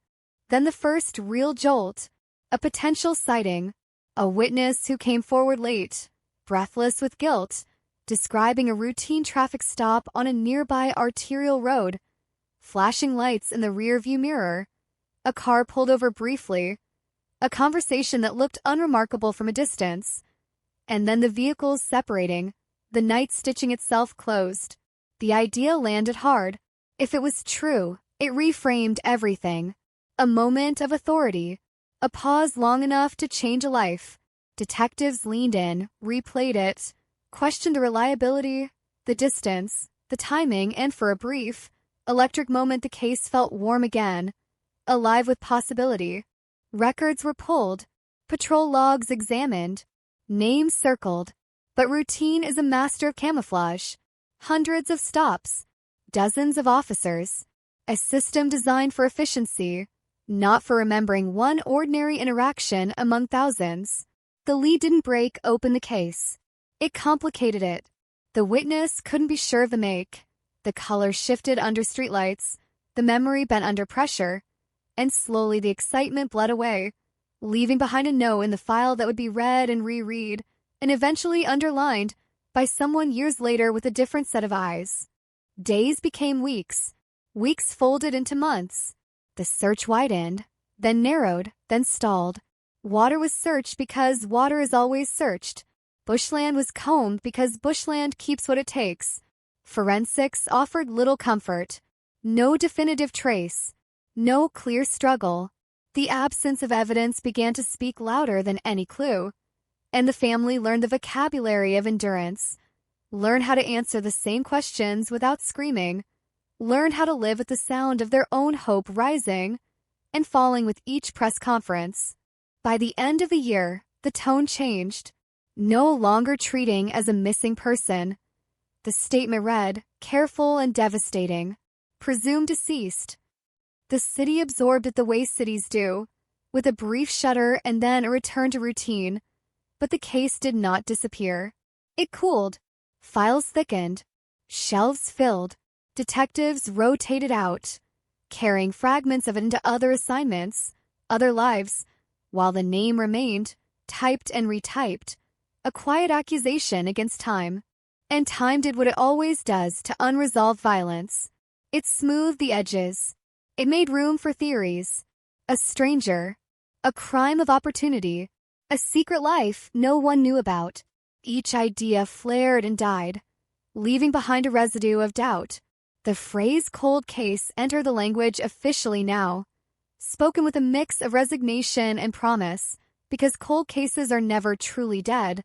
Then the first real jolt, a potential sighting, a witness who came forward late, breathless with guilt, describing a routine traffic stop on a nearby arterial road. Flashing lights in the rearview mirror, a car pulled over briefly, a conversation that looked unremarkable from a distance, and then the vehicles separating, the night stitching itself closed. The idea landed hard. If it was true, it reframed everything. A moment of authority, a pause long enough to change a life. Detectives leaned in, replayed it, questioned the reliability, the distance, the timing, and for a brief, electric moment the case felt warm again, alive with possibility. Records were pulled, patrol logs examined, names circled, but routine is a master of camouflage. Hundreds of stops, dozens of officers, a system designed for efficiency, not for remembering one ordinary interaction among thousands. The lead didn't break open the case. It complicated it. The witness couldn't be sure of the make. The color shifted under streetlights, the memory bent under pressure, and slowly the excitement bled away, leaving behind a note in the file that would be read and reread, and eventually underlined by someone years later with a different set of eyes. Days became weeks. Weeks folded into months. The search widened, then narrowed, then stalled. Water was searched because water is always searched. Bushland was combed because bushland keeps what it takes. Forensics offered little comfort. No definitive trace. No clear struggle. The absence of evidence began to speak louder than any clue. And the family learned the vocabulary of endurance. Learned how to answer the same questions without screaming. Learned how to live with the sound of their own hope rising and falling with each press conference. By the end of the year, the tone changed. No longer treating as a missing person. The statement read, careful and devastating. Presumed deceased. The city absorbed it the way cities do, with a brief shudder and then a return to routine. But the case did not disappear. It cooled. Files thickened. Shelves filled. Detectives rotated out, carrying fragments of it into other assignments, other lives, while the name remained, typed and retyped, a quiet accusation against time. And time did what it always does to unresolved violence. It smoothed the edges. It made room for theories. A stranger. A crime of opportunity. A secret life no one knew about. Each idea flared and died, leaving behind a residue of doubt. The phrase cold case entered the language officially now, spoken with a mix of resignation and promise, because cold cases are never truly dead.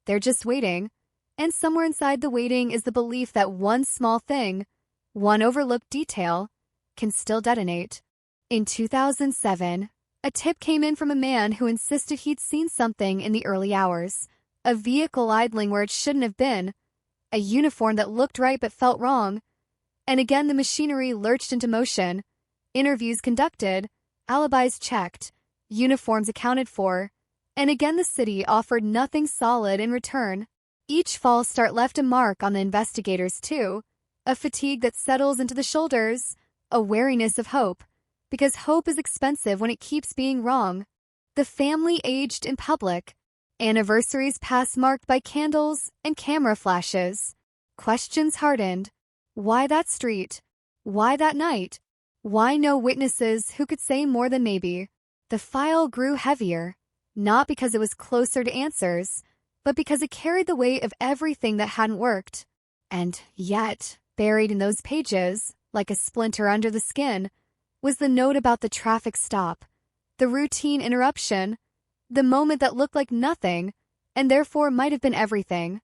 They're just waiting, and somewhere inside the waiting is the belief that one small thing, one overlooked detail, can still detonate. In 2007, a tip came in from a man who insisted he'd seen something in the early hours, a vehicle idling where it shouldn't have been, a uniform that looked right but felt wrong. And again the machinery lurched into motion, interviews conducted, alibis checked, uniforms accounted for, and again the city offered nothing solid in return. Each false start left a mark on the investigators too, a fatigue that settles into the shoulders, a wariness of hope, because hope is expensive when it keeps being wrong. The family aged in public, anniversaries passed marked by candles and camera flashes, questions hardened. Why that street? Why that night? Why no witnesses who could say more than maybe? The file grew heavier, not because it was closer to answers, but because it carried the weight of everything that hadn't worked. And yet, buried in those pages, like a splinter under the skin, was the note about the traffic stop, the routine interruption, the moment that looked like nothing, and therefore might have been everything.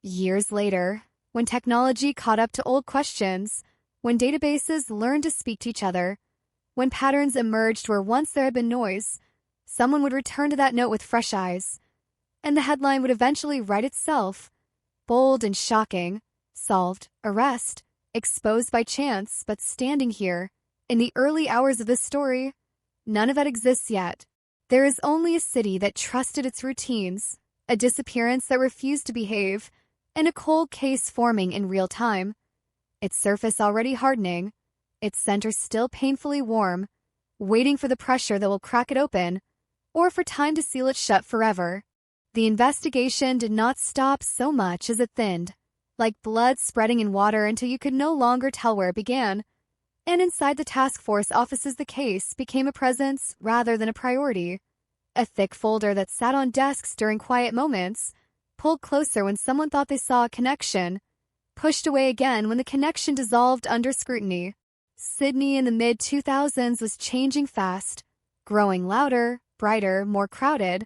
Years later, when technology caught up to old questions, when databases learned to speak to each other, when patterns emerged where once there had been noise, someone would return to that note with fresh eyes, and the headline would eventually write itself, bold and shocking, solved, arrest, exposed by chance, but standing here, in the early hours of this story, none of that exists yet. There is only a city that trusted its routines, a disappearance that refused to behave, and a cold case forming in real time, its surface already hardening, its center still painfully warm, waiting for the pressure that will crack it open, or for time to seal it shut forever. The investigation did not stop so much as it thinned, like blood spreading in water until you could no longer tell where it began, and inside the task force offices the case became a presence rather than a priority, a thick folder that sat on desks during quiet moments, pulled closer when someone thought they saw a connection, pushed away again when the connection dissolved under scrutiny. Sydney in the mid-2000s was changing fast, growing louder, brighter, more crowded,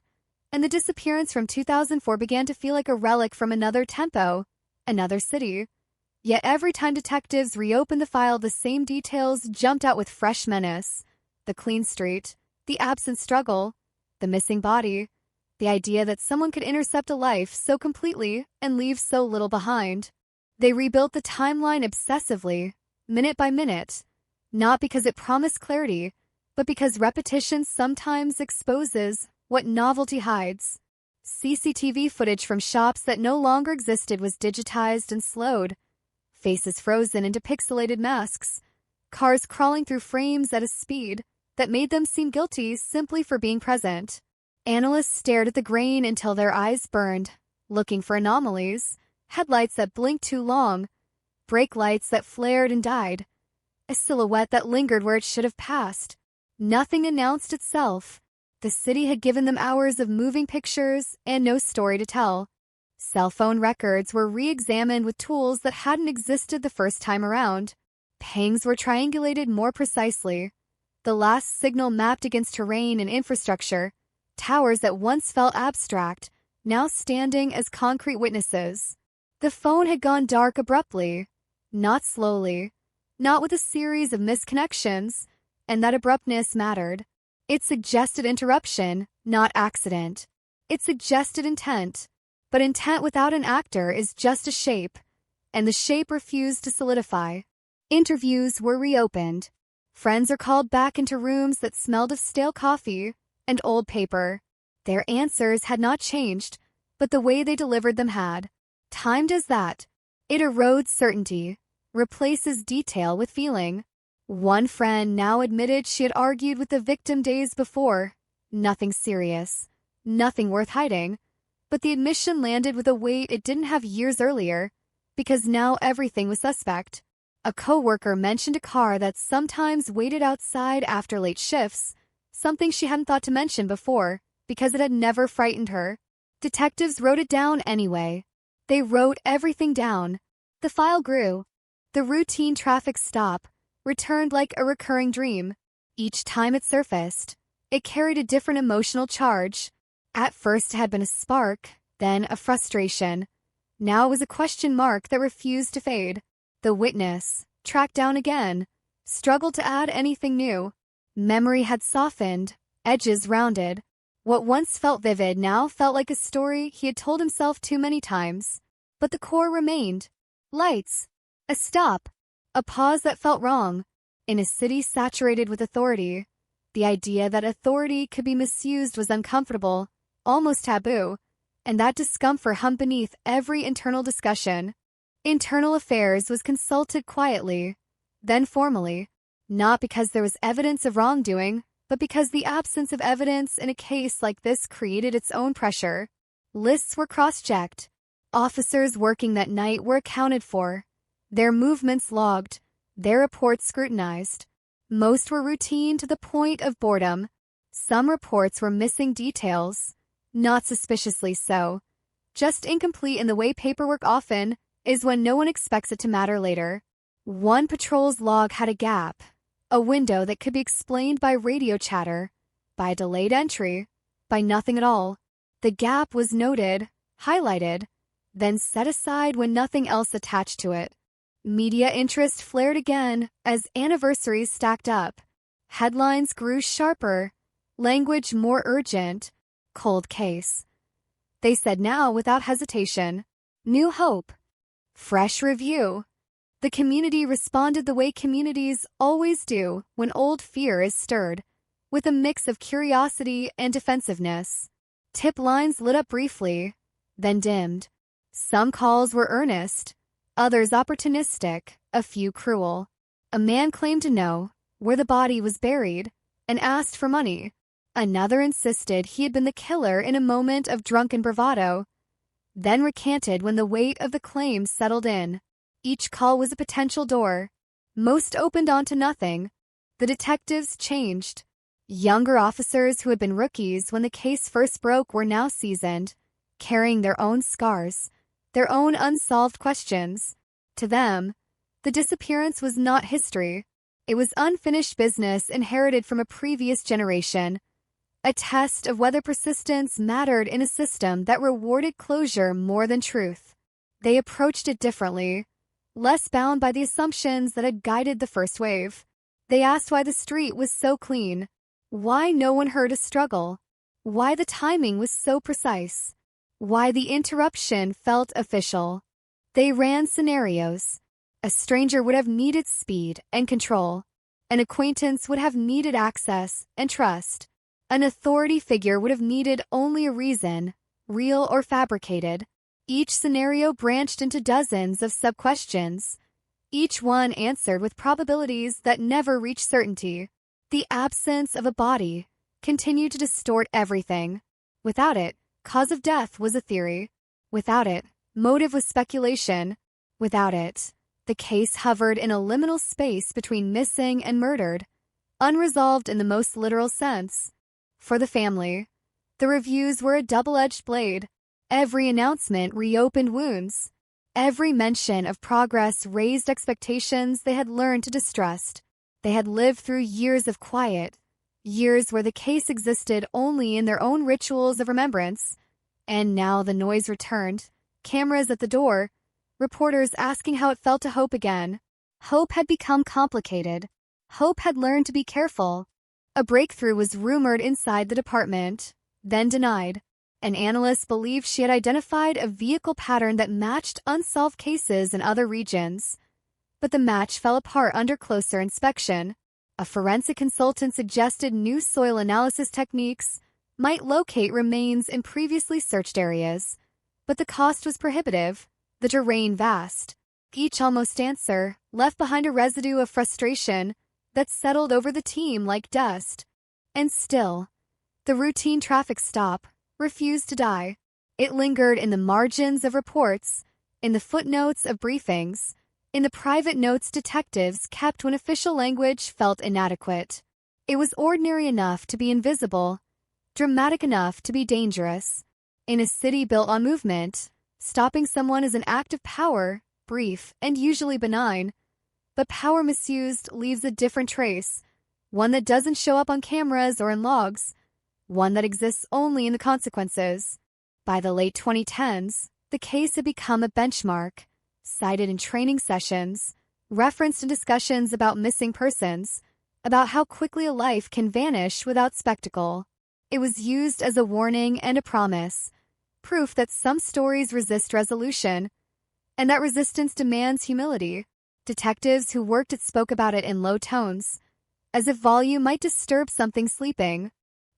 and the disappearance from 2004 began to feel like a relic from another tempo, another city. Yet every time detectives reopened the file, the same details jumped out with fresh menace. The clean street, the absent struggle, the missing body, the idea that someone could intercept a life so completely and leave so little behind. They rebuilt the timeline obsessively, minute by minute, not because it promised clarity, but because repetition sometimes exposes what novelty hides. CCTV footage from shops that no longer existed was digitized and slowed, faces frozen into pixelated masks, cars crawling through frames at a speed that made them seem guilty simply for being present. Analysts stared at the grain until their eyes burned, looking for anomalies, headlights that blinked too long, brake lights that flared and died, a silhouette that lingered where it should have passed. Nothing announced itself. The city had given them hours of moving pictures and no story to tell. Cell phone records were re-examined with tools that hadn't existed the first time around. Pangs were triangulated more precisely. The last signal mapped against terrain and infrastructure, towers that once felt abstract, now standing as concrete witnesses. The phone had gone dark abruptly, not slowly, not with a series of misconnections, and that abruptness mattered. It suggested interruption, not accident. It suggested intent. But intent without an actor is just a shape, and the shape refused to solidify. Interviews were reopened. Friends are called back into rooms that smelled of stale coffee and old paper. Their answers had not changed, but the way they delivered them had. Time does that. It erodes certainty, replaces detail with feeling. One friend now admitted she had argued with the victim days before. Nothing serious, nothing worth hiding. But the admission landed with a weight it didn't have years earlier, because now everything was suspect. A coworker mentioned a car that sometimes waited outside after late shifts, something she hadn't thought to mention before, because it had never frightened her. Detectives wrote it down anyway. They wrote everything down. The file grew. The routine traffic stop returned like a recurring dream. Each time it surfaced, it carried a different emotional charge. At first it had been a spark, then a frustration. Now it was a question mark that refused to fade. The witness, tracked down again, struggled to add anything new. Memory had softened, edges rounded. What once felt vivid now felt like a story he had told himself too many times. But the core remained. Lights. A stop. A pause that felt wrong. In a city saturated with authority, the idea that authority could be misused was uncomfortable, almost taboo, and that discomfort hung beneath every internal discussion. Internal Affairs was consulted quietly, then formally, not because there was evidence of wrongdoing, but because the absence of evidence in a case like this created its own pressure. Lists were cross-checked. Officers working that night were accounted for, their movements logged, their reports scrutinized. Most were routine to the point of boredom. Some reports were missing details, not suspiciously so, just incomplete in the way paperwork often is when no one expects it to matter later. One patrol's log had a gap, a window that could be explained by radio chatter, by a delayed entry, by nothing at all. The gap was noted, highlighted, then set aside when nothing else attached to it. Media interest flared again as anniversaries stacked up. Headlines grew sharper, language more urgent. Cold case. They said now without hesitation. New hope. Fresh review. The community responded the way communities always do when old fear is stirred, with a mix of curiosity and defensiveness. Tip lines lit up briefly, then dimmed. Some calls were earnest, others opportunistic, a few cruel. A man claimed to know where the body was buried and asked for money. Another insisted he had been the killer in a moment of drunken bravado, then recanted when the weight of the claim settled in. Each call was a potential door. Most opened onto nothing. The detectives changed. Younger officers who had been rookies when the case first broke were now seasoned, carrying their own scars, their own unsolved questions. To them, the disappearance was not history. It was unfinished business inherited from a previous generation, a test of whether persistence mattered in a system that rewarded closure more than truth. They approached it differently, less bound by the assumptions that had guided the first wave. They asked why the street was so clean, why no one heard a struggle, why the timing was so precise, why the interruption felt official. They ran scenarios. A stranger would have needed speed and control. An acquaintance would have needed access and trust. An authority figure would have needed only a reason, real or fabricated. Each scenario branched into dozens of sub-questions. Each one answered with probabilities that never reached certainty. The absence of a body continued to distort everything. Without it, cause of death was a theory. Without it, motive was speculation. Without it, the case hovered in a liminal space between missing and murdered, unresolved in the most literal sense. For the family, the reviews were a double-edged blade. Every announcement reopened wounds. Every mention of progress raised expectations they had learned to distrust. They had lived through years of quiet, years where the case existed only in their own rituals of remembrance. And now the noise returned, cameras at the door, reporters asking how it felt to hope again. Hope had become complicated. Hope had learned to be careful. A breakthrough was rumored inside the department, then denied. An analyst believed she had identified a vehicle pattern that matched unsolved cases in other regions. But the match fell apart under closer inspection. A forensic consultant suggested new soil analysis techniques might locate remains in previously searched areas. But the cost was prohibitive, the terrain vast. Each almost answer left behind a residue of frustration that settled over the team like dust. And still, the routine traffic stop refused to die. It lingered in the margins of reports, in the footnotes of briefings, in the private notes detectives kept when official language felt inadequate. It was ordinary enough to be invisible, dramatic enough to be dangerous. In a city built on movement, stopping someone is an act of power, brief and usually benign. But power misused leaves a different trace, one that doesn't show up on cameras or in logs, one that exists only in the consequences. By the late 2010s, the case had become a benchmark, cited in training sessions, referenced in discussions about missing persons, about how quickly a life can vanish without spectacle. It was used as a warning and a promise, proof that some stories resist resolution, and that resistance demands humility. Detectives who worked it spoke about it in low tones, as if volume might disturb something sleeping.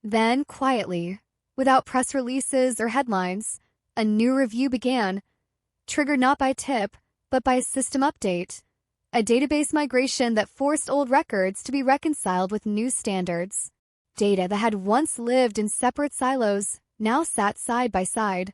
Then, quietly, without press releases or headlines, a new review began, triggered not by a tip, but by a system update, a database migration that forced old records to be reconciled with new standards. Data that had once lived in separate silos now sat side by side,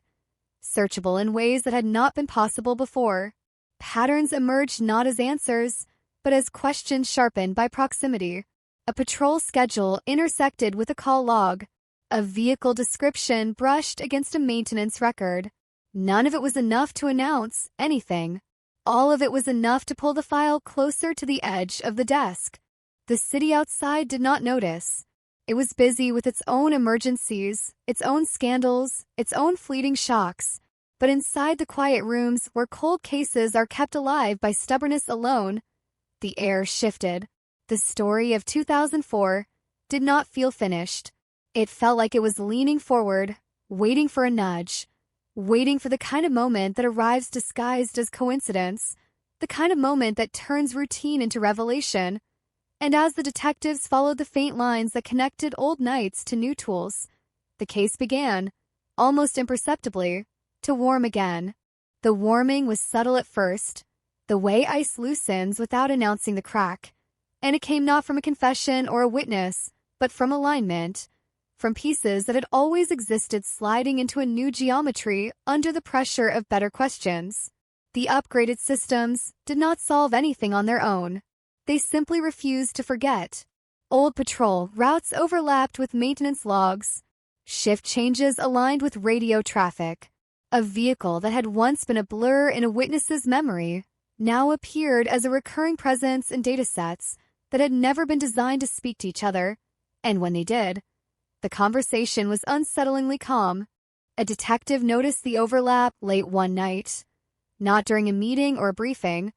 searchable in ways that had not been possible before. Patterns emerged not as answers, but as questions sharpened by proximity. A patrol schedule intersected with a call log. A vehicle description brushed against a maintenance record. None of it was enough to announce anything. All of it was enough to pull the file closer to the edge of the desk. The city outside did not notice. It was busy with its own emergencies, its own scandals, its own fleeting shocks. But inside the quiet rooms where cold cases are kept alive by stubbornness alone, the air shifted. The story of 2004 did not feel finished. It felt like it was leaning forward, waiting for a nudge, waiting for the kind of moment that arrives disguised as coincidence, the kind of moment that turns routine into revelation. And as the detectives followed the faint lines that connected old nights to new tools, the case began, almost imperceptibly, to warm again. The warming was subtle at first, the way ice loosens without announcing the crack. And it came not from a confession or a witness, but from alignment, from pieces that had always existed sliding into a new geometry under the pressure of better questions. The upgraded systems did not solve anything on their own. They simply refused to forget. Old patrol routes overlapped with maintenance logs. Shift changes aligned with radio traffic. A vehicle that had once been a blur in a witness's memory now appeared as a recurring presence in datasets that had never been designed to speak to each other. And when they did, The conversation was unsettlingly calm. A detective noticed the overlap late one night, not during a meeting or a briefing,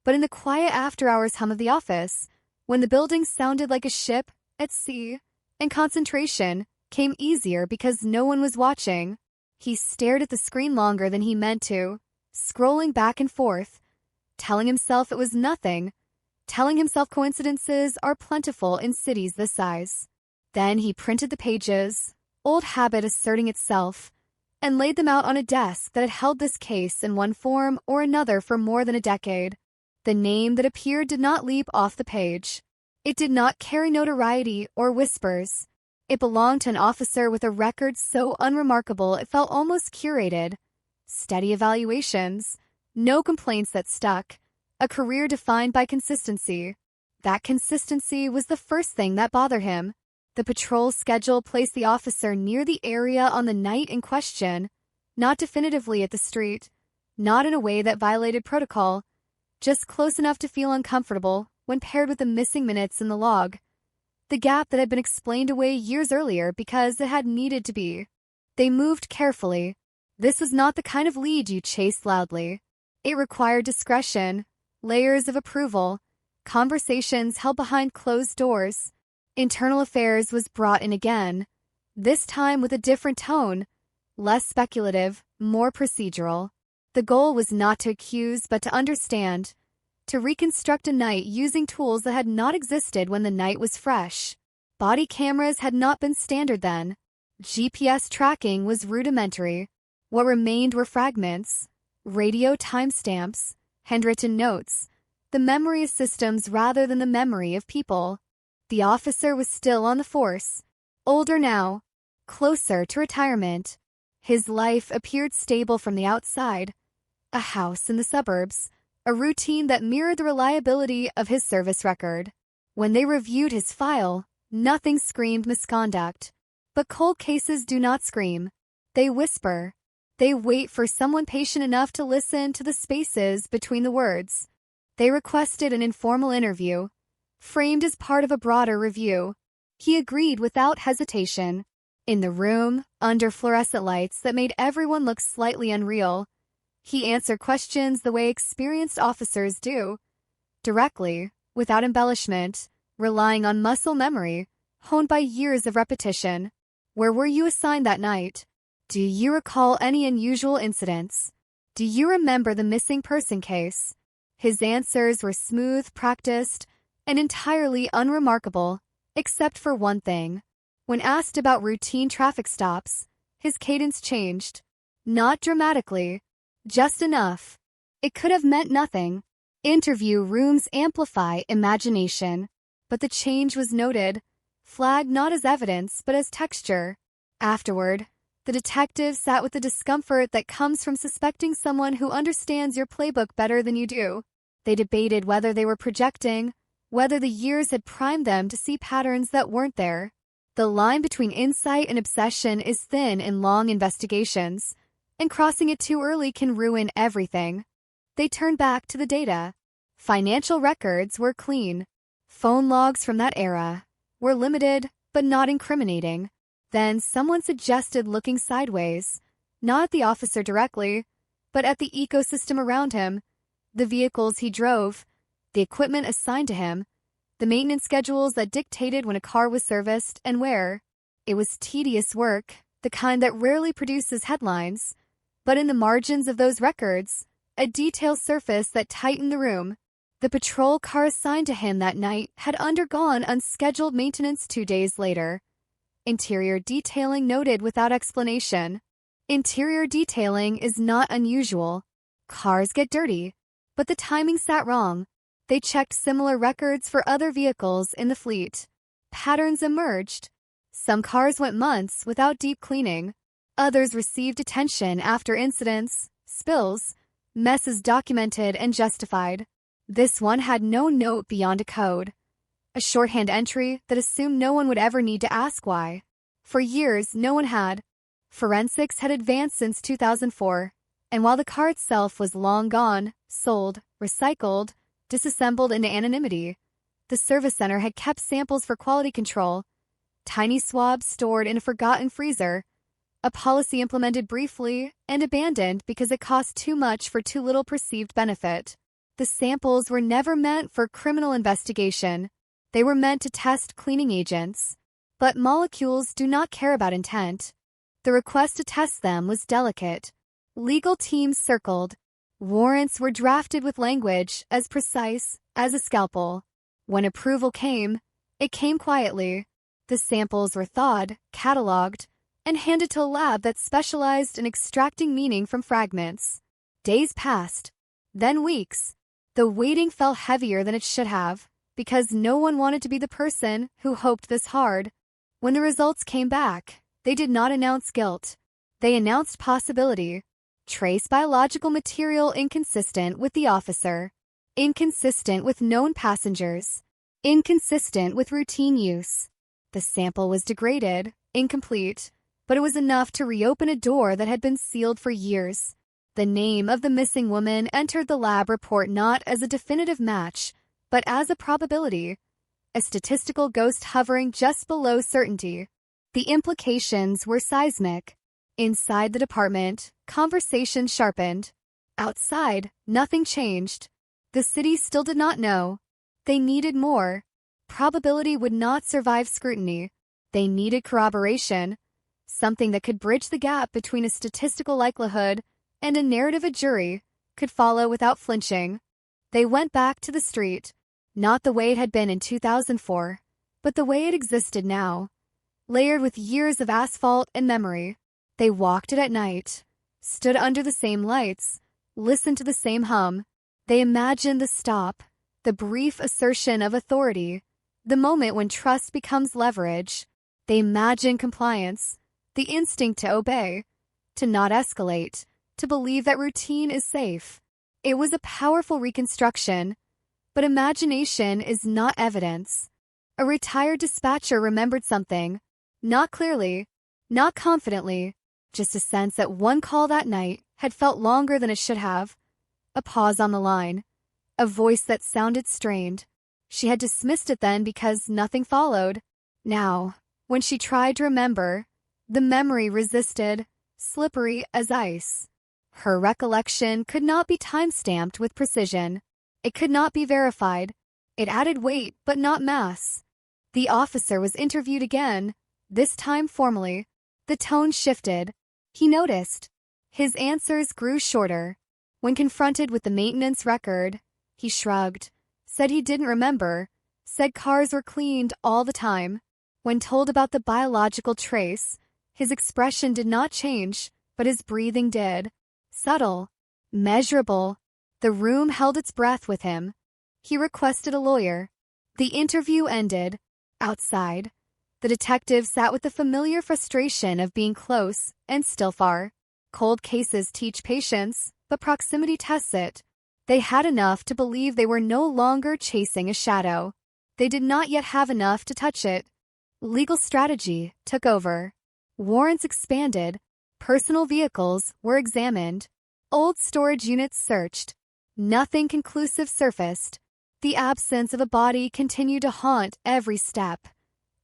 but in the quiet after-hours hum of the office, when the building sounded like a ship at sea, and concentration came easier because no one was watching. He stared at the screen longer than he meant to, scrolling back and forth, telling himself it was nothing, telling himself coincidences are plentiful in cities this size. Then he printed the pages, old habit asserting itself, and laid them out on a desk that had held this case in one form or another for more than a decade. The name that appeared did not leap off the page. It did not carry notoriety or whispers. It belonged to an officer with a record so unremarkable it felt almost curated. Steady evaluations, no complaints that stuck, a career defined by consistency. That consistency was the first thing that bothered him. The patrol schedule placed the officer near the area on the night in question, not definitively at the street, not in a way that violated protocol, just close enough to feel uncomfortable when paired with the missing minutes in the log. The gap that had been explained away years earlier because it had needed to be. They moved carefully. This was not the kind of lead you chased loudly. It required discretion, layers of approval, conversations held behind closed doors. Internal Affairs was brought in again, this time with a different tone, less speculative, more procedural. The goal was not to accuse but to understand, to reconstruct a night using tools that had not existed when the night was fresh. Body cameras had not been standard then. GPS tracking was rudimentary. What remained were fragments, radio timestamps, handwritten notes, the memory of systems rather than the memory of people. The officer was still on the force, older now, closer to retirement. His life appeared stable from the outside. A house in the suburbs, a routine that mirrored the reliability of his service record. When they reviewed his file, nothing screamed misconduct. But cold cases do not scream. They whisper. They wait for someone patient enough to listen to the spaces between the words. They requested an informal interview, framed as part of a broader review. He agreed without hesitation. In the room, under fluorescent lights that made everyone look slightly unreal, he answered questions the way experienced officers do, directly, without embellishment, relying on muscle memory, honed by years of repetition. Where were you assigned that night? Do you recall any unusual incidents? Do you remember the missing person case? His answers were smooth, practiced, and entirely unremarkable, except for one thing. When asked about routine traffic stops, his cadence changed. Not dramatically, just enough. It could have meant nothing. Interview rooms amplify imagination, but the change was noted, flagged not as evidence but as texture. Afterward, the detective sat with the discomfort that comes from suspecting someone who understands your playbook better than you do. They debated whether they were projecting, whether the years had primed them to see patterns that weren't there. The line between insight and obsession is thin in long investigations, and crossing it too early can ruin everything. They turned back to the data. Financial records were clean. Phone logs from that era were limited but not incriminating. Then someone suggested looking sideways, not at the officer directly, but at the ecosystem around him, the vehicles he drove, the equipment assigned to him, the maintenance schedules that dictated when a car was serviced and where. It was tedious work, the kind that rarely produces headlines, but in the margins of those records, a detail surfaced that tightened the room. The patrol car assigned to him that night had undergone unscheduled maintenance 2 days later. Interior detailing noted without explanation. Interior detailing is not unusual. Cars get dirty, but the timing sat wrong. They checked similar records for other vehicles in the fleet. Patterns emerged. Some cars went months without deep cleaning. Others received attention after incidents, spills, messes documented and justified. This one had no note beyond a code. A shorthand entry that assumed no one would ever need to ask why. For years, no one had. Forensics had advanced since 2004, and while the car itself was long gone, sold, recycled, disassembled into anonymity, the service center had kept samples for quality control. tiny swabs stored in a forgotten freezer, a policy implemented briefly and abandoned because it cost too much for too little perceived benefit. The samples were never meant for criminal investigation. They were meant to test cleaning agents. But molecules do not care about intent. The request to test them was delicate. Legal teams circled. Warrants were drafted with language as precise as a scalpel. When approval came, it came quietly. The samples were thawed, cataloged, and handed to a lab that specialized in extracting meaning from fragments. Days passed, then weeks. The waiting fell heavier than it should have, because no one wanted to be the person who hoped this hard. When the results came back, they did not announce guilt. They announced possibility. Trace biological material inconsistent with the officer. Inconsistent with known passengers. Inconsistent with routine use. The sample was degraded, incomplete, but it was enough to reopen a door that had been sealed for years. The name of the missing woman entered the lab report not as a definitive match, but as a probability, a statistical ghost hovering just below certainty. The implications were seismic. Inside the department, conversation sharpened. Outside, nothing changed. The city still did not know. They needed more. Probability would not survive scrutiny. They needed corroboration, something that could bridge the gap between a statistical likelihood and a narrative a jury could follow without flinching. They went back to the street, not the way it had been in 2004, but the way it existed now, layered with years of asphalt and memory. They walked it at night, stood under the same lights, listened to the same hum. They imagined the stop, the brief assertion of authority, the moment when trust becomes leverage. They imagined compliance, the instinct to obey, to not escalate, to believe that routine is safe. It was a powerful reconstruction, but imagination is not evidence. A retired dispatcher remembered something, not clearly, not confidently, just a sense that one call that night had felt longer than it should have. A pause on the line, a voice that sounded strained. She had dismissed it then because nothing followed. Now, when she tried to remember, the memory resisted, slippery as ice. Her recollection could not be time-stamped with precision. It could not be verified. It added weight, but not mass. The officer was interviewed again, this time formally. The tone shifted. He noticed. His answers grew shorter. When confronted with the maintenance record, he shrugged, said he didn't remember, said cars were cleaned all the time. When told about the biological trace, his expression did not change, but his breathing did. Subtle, measurable. The room held its breath with him. He requested a lawyer. The interview ended. Outside, the detective sat with the familiar frustration of being close and still far. Cold cases teach patience, but proximity tests it. They had enough to believe they were no longer chasing a shadow. They did not yet have enough to touch it. Legal strategy took over. Warrants expanded. Personal vehicles were examined. Old storage units searched. Nothing conclusive surfaced. The absence of a body continued to haunt every step.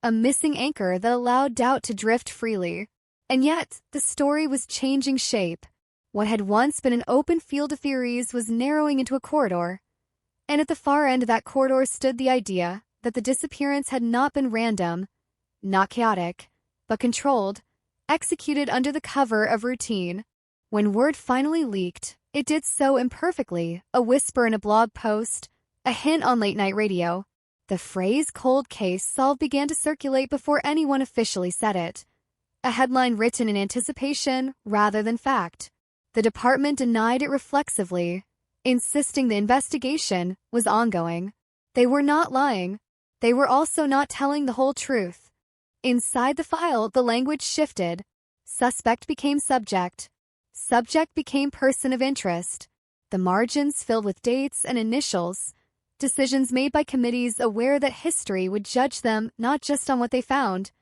A missing anchor that allowed doubt to drift freely. And yet, the story was changing shape. What had once been an open field of theories was narrowing into a corridor. And at the far end of that corridor stood the idea that the disappearance had not been random, not chaotic, but controlled, executed under the cover of routine. When word finally leaked, it did so imperfectly, a whisper in a blog post, a hint on late-night radio. The phrase cold case solved began to circulate before anyone officially said it. A headline written in anticipation rather than fact. The department denied it reflexively, insisting the investigation was ongoing. They were not lying. They were also not telling the whole truth. Inside the file, the language shifted. Suspect became subject. Subject became person of interest. The margins filled with dates and initials. Decisions made by committees aware that history would judge them not just on what they found,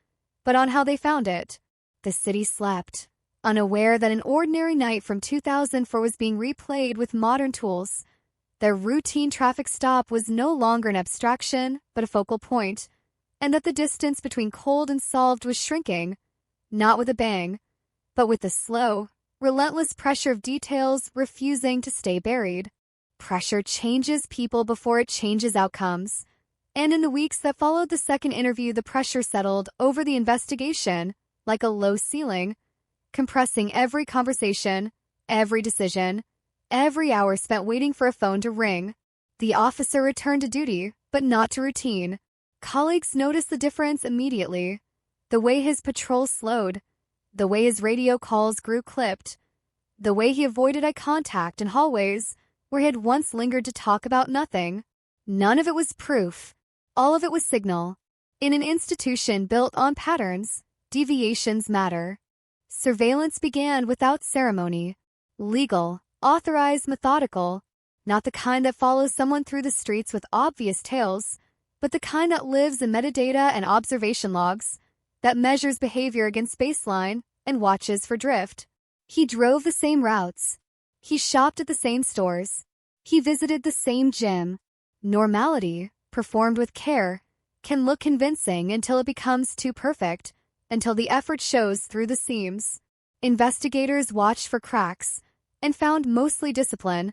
but on how they found it. The city slept, unaware that an ordinary night from 2004 was being replayed with modern tools. Their routine traffic stop was no longer an abstraction, but a focal point. and that the distance between cold and solved was shrinking, not with a bang, but with the slow, relentless pressure of details refusing to stay buried. Pressure changes people before it changes outcomes. And in the weeks that followed the second interview, the pressure settled over the investigation like a low ceiling, compressing every conversation, every decision, every hour spent waiting for a phone to ring. The officer returned to duty, but not to routine. Colleagues noticed the difference immediately. The way his patrol slowed, the way his radio calls grew clipped, the way he avoided eye contact in hallways where he had once lingered to talk about nothing. None of it was proof. All of it was signal. In an institution built on patterns, deviations matter. Surveillance began without ceremony. Legal, authorized, methodical. Not the kind that follows someone through the streets with obvious tails, but the kind that lives in metadata and observation logs, that measures behavior against baseline and watches for drift. He drove the same routes. He shopped at the same stores. He visited the same gym. Normality, performed with care, can look convincing until it becomes too perfect, until the effort shows through the seams. Investigators watched for cracks and found mostly discipline,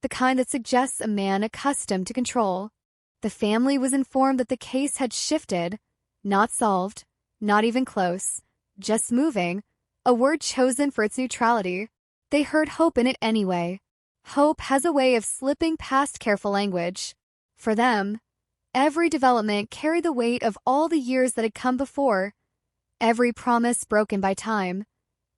the kind that suggests a man accustomed to control. The family was informed that the case had shifted, not solved, not even close, just moving, a word chosen for its neutrality. They heard hope in it anyway. Hope has a way of slipping past careful language. For them, every development carried the weight of all the years that had come before, every promise broken by time,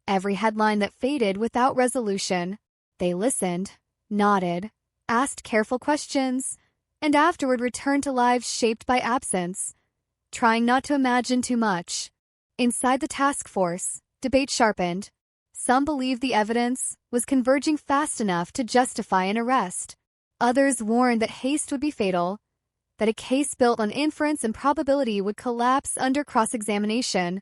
every headline that faded without resolution. They listened, nodded, asked careful questions, and afterward returned to lives shaped by absence, trying not to imagine too much. Inside the task force, debate sharpened. Some believed the evidence was converging fast enough to justify an arrest. Others warned that haste would be fatal, that a case built on inference and probability would collapse under cross-examination,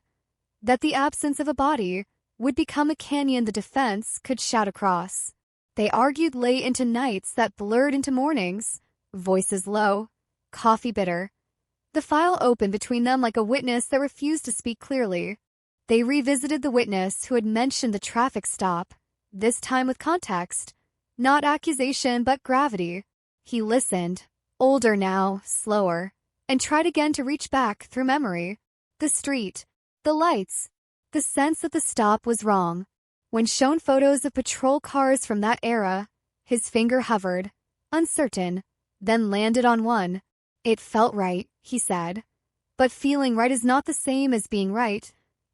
that the absence of a body would become a canyon the defense could shout across. They argued late into nights that blurred into mornings, voices low, coffee bitter. The file opened between them like a witness that refused to speak clearly. They revisited the witness who had mentioned the traffic stop, this time with context, not accusation but gravity. He listened, older now, slower, and tried again to reach back through memory. The street, the lights, the sense that the stop was wrong. When shown photos of patrol cars from that era, his finger hovered, uncertain, then landed on one. It felt right, he said. But feeling right is not the same as being right,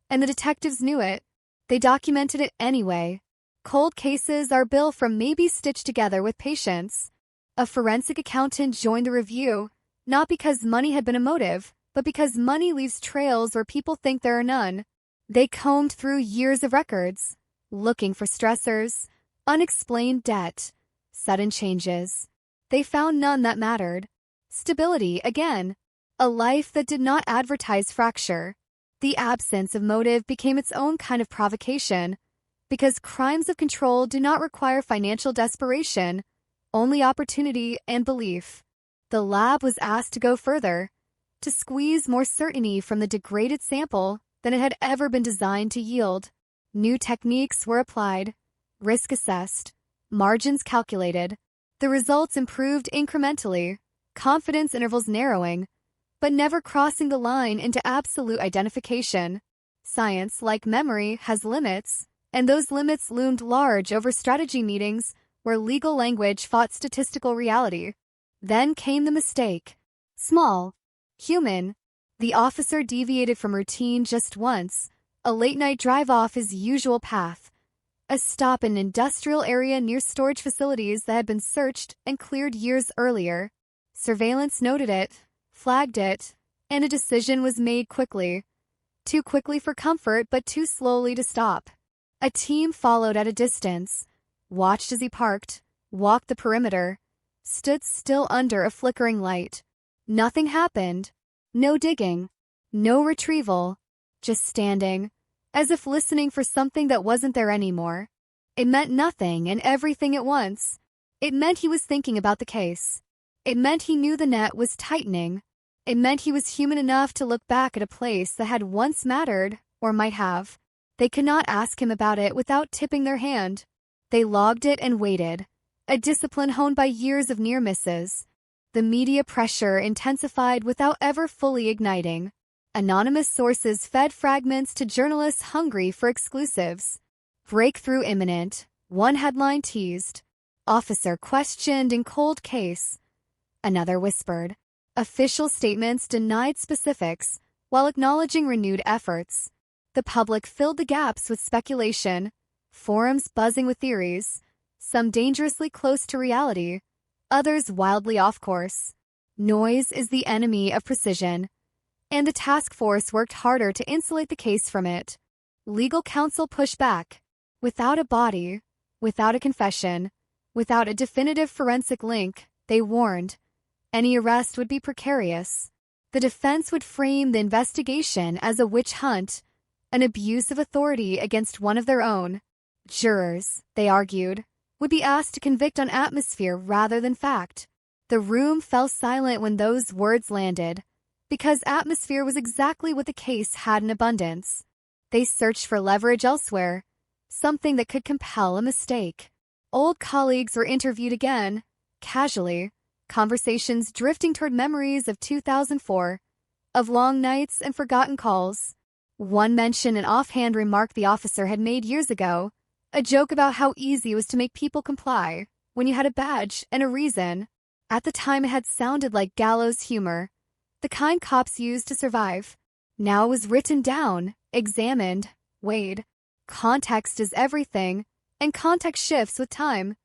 and the detectives knew it. They documented it anyway. Cold cases are built from maybe stitched together with patience. A forensic accountant joined the review, not because money had been a motive, but because money leaves trails where people think there are none. They combed through years of records, looking for stressors, unexplained debt, sudden changes. They found none that mattered. Stability, again. A life that did not advertise fracture. The absence of motive became its own kind of provocation, because crimes of control do not require financial desperation, only opportunity and belief. The lab was asked to go further, to squeeze more certainty from the degraded sample than it had ever been designed to yield. New techniques were applied, risk assessed, margins calculated. The results improved incrementally, confidence intervals narrowing, but never crossing the line into absolute identification. Science, like memory, has limits, and those limits loomed large over strategy meetings where legal language fought statistical reality. Then came the mistake. Small, human. The officer deviated from routine just once, a late-night drive off his usual path, a stop in an industrial area near storage facilities that had been searched and cleared years earlier. Surveillance noted it, flagged it, and a decision was made quickly. Too quickly for comfort, but too slowly to stop. A team followed at a distance, watched as he parked, walked the perimeter, stood still under a flickering light. Nothing happened. No digging. No retrieval. Just standing, as if listening for something that wasn't there anymore. It meant nothing and everything at once. It meant he was thinking about the case. It meant he knew the net was tightening. It meant he was human enough to look back at a place that had once mattered, or might have. They could not ask him about it without tipping their hand. They logged it and waited, a discipline honed by years of near misses. The media pressure intensified without ever fully igniting. Anonymous sources fed fragments to journalists hungry for exclusives. Breakthrough imminent, one headline teased. Officer questioned in cold case. Another whispered. Official statements denied specifics, while acknowledging renewed efforts. The public filled the gaps with speculation, forums buzzing with theories, some dangerously close to reality, others wildly off course. Noise is the enemy of precision, and the task force worked harder to insulate the case from it. Legal counsel pushed back. Without a body, without a confession, without a definitive forensic link, they warned, any arrest would be precarious. The defense would frame the investigation as a witch hunt, an abuse of authority against one of their own. Jurors, they argued, would be asked to convict on atmosphere rather than fact. The room fell silent when those words landed, because atmosphere was exactly what the case had in abundance. They searched for leverage elsewhere, something that could compel a mistake. Old colleagues were interviewed again, casually, conversations drifting toward memories of 2004, of long nights and forgotten calls. One mentioned an offhand remark the officer had made years ago, a joke about how easy it was to make people comply when you had a badge and a reason. At the time, it had sounded like gallows humor, the kind cops used to survive. Now it was written down, examined, weighed. Context is everything, and context shifts with time.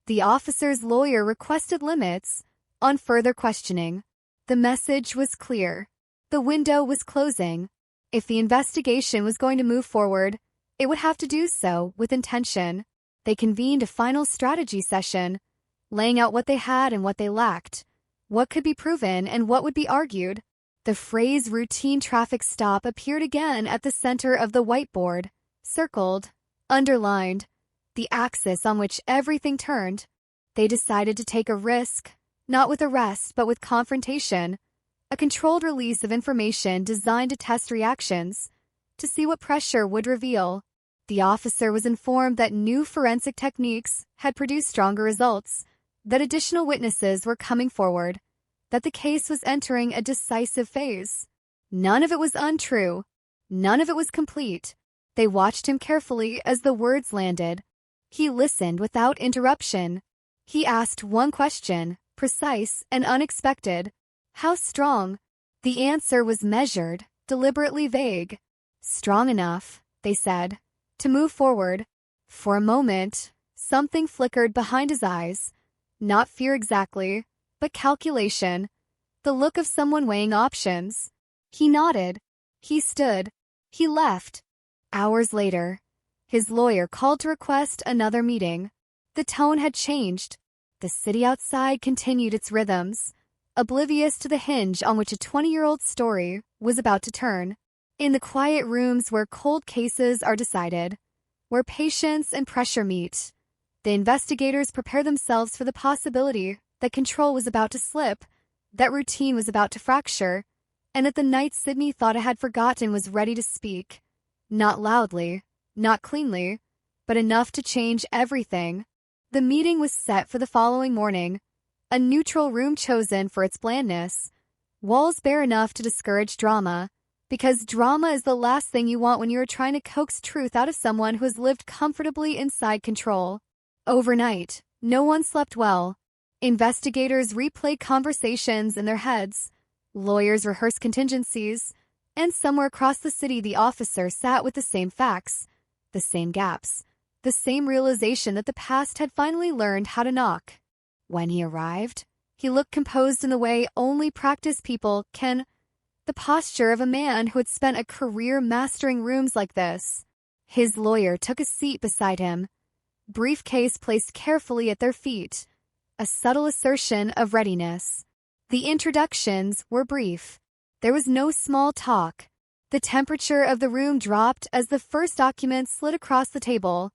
The officer's lawyer requested limits on further questioning. The message was clear. The window was closing. If the investigation was going to move forward, it would have to do so with intention. They convened a final strategy session, laying out what they had and what they lacked, what could be proven and what would be argued. The phrase routine traffic stop appeared again at the center of the whiteboard, circled, underlined, the axis on which everything turned. They decided to take a risk, not with arrest but with confrontation, a controlled release of information designed to test reactions, to see what pressure would reveal. The officer was informed that new forensic techniques had produced stronger results, that additional witnesses were coming forward, that the case was entering a decisive phase. None of it was untrue. None of it was complete. They watched him carefully as the words landed. He listened without interruption. He asked one question, precise and unexpected. How strong? The answer was measured, deliberately vague. Strong enough, they said, to move forward. For a moment, something flickered behind his eyes. Not fear exactly, but calculation. The look of someone weighing options. He nodded. He stood. He left. Hours later, his lawyer called to request another meeting. The tone had changed. The city outside continued its rhythms, oblivious to the hinge on which a 20-year-old story was about to turn. In the quiet rooms where cold cases are decided, where patience and pressure meet, the investigators prepare themselves for the possibility that control was about to slip, that routine was about to fracture, and that the night Sydney thought it had forgotten was ready to speak. Not loudly, not cleanly, but enough to change everything. The meeting was set for the following morning, a neutral room chosen for its blandness, walls bare enough to discourage drama, because drama is the last thing you want when you are trying to coax truth out of someone who has lived comfortably inside control. Overnight, no one slept well. Investigators replayed conversations in their heads, lawyers rehearsed contingencies, and somewhere across the city the officer sat with the same facts, the same gaps, the same realization that the past had finally learned how to knock. When he arrived, he looked composed in the way only practiced people can, the posture of a man who had spent a career mastering rooms like this. His lawyer took a seat beside him, briefcase placed carefully at their feet, a subtle assertion of readiness. The introductions were brief. There was no small talk. The temperature of the room dropped as the first document slid across the table.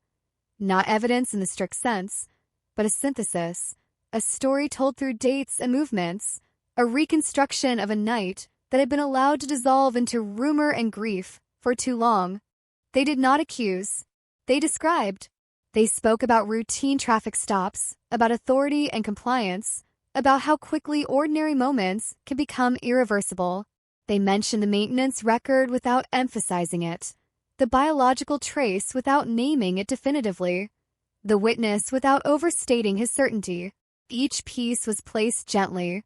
Not evidence in the strict sense, but a synthesis, a story told through dates and movements, a reconstruction of a night that had been allowed to dissolve into rumor and grief for too long. They did not accuse. They described. They spoke about routine traffic stops, about authority and compliance, about how quickly ordinary moments can become irreversible. They mentioned the maintenance record without emphasizing it, the biological trace without naming it definitively, the witness without overstating his certainty. Each piece was placed gently,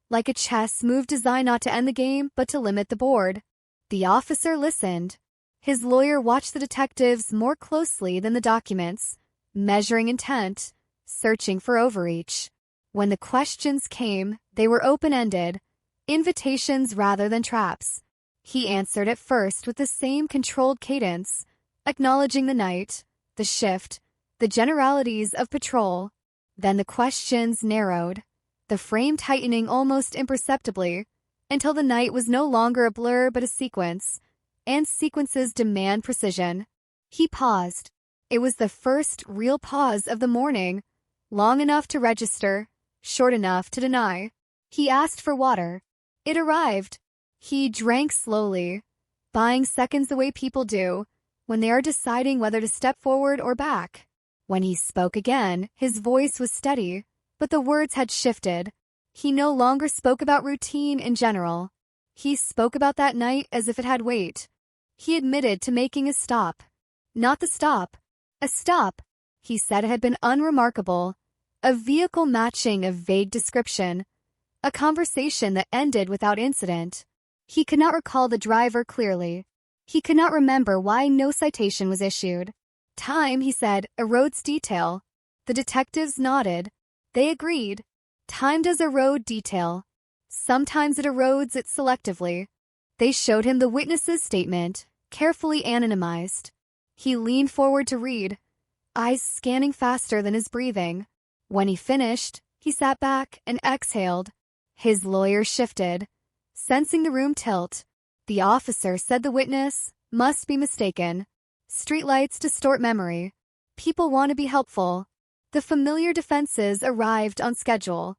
like a chess move designed not to end the game but to limit the board. The officer listened. His lawyer watched the detectives more closely than the documents, measuring intent, searching for overreach. When the questions came, they were open-ended, invitations rather than traps. He answered at first with the same controlled cadence, acknowledging the night, the shift, the generalities of patrol. Then the questions narrowed, the frame tightening almost imperceptibly, until the night was no longer a blur but a sequence, and sequences demand precision. He paused. It was the first real pause of the morning, long enough to register, short enough to deny. He asked for water. It arrived. He drank slowly, buying seconds the way people do when they are deciding whether to step forward or back. When he spoke again, his voice was steady, but the words had shifted. He no longer spoke about routine in general. He spoke about that night as if it had weight. He admitted to making a stop. Not the stop. A stop. He said it had been unremarkable. A vehicle matching a vague description. A conversation that ended without incident. He could not recall the driver clearly. He could not remember why no citation was issued. Time, he said, erodes detail. The detectives nodded. They agreed. Time does erode detail. Sometimes it erodes it selectively. They showed him the witness's statement, carefully anonymized. He leaned forward to read, eyes scanning faster than his breathing. When he finished, he sat back and exhaled. His lawyer shifted, sensing the room tilt. The officer said the witness must be mistaken. Streetlights distort memory. People want to be helpful. The familiar defenses arrived on schedule.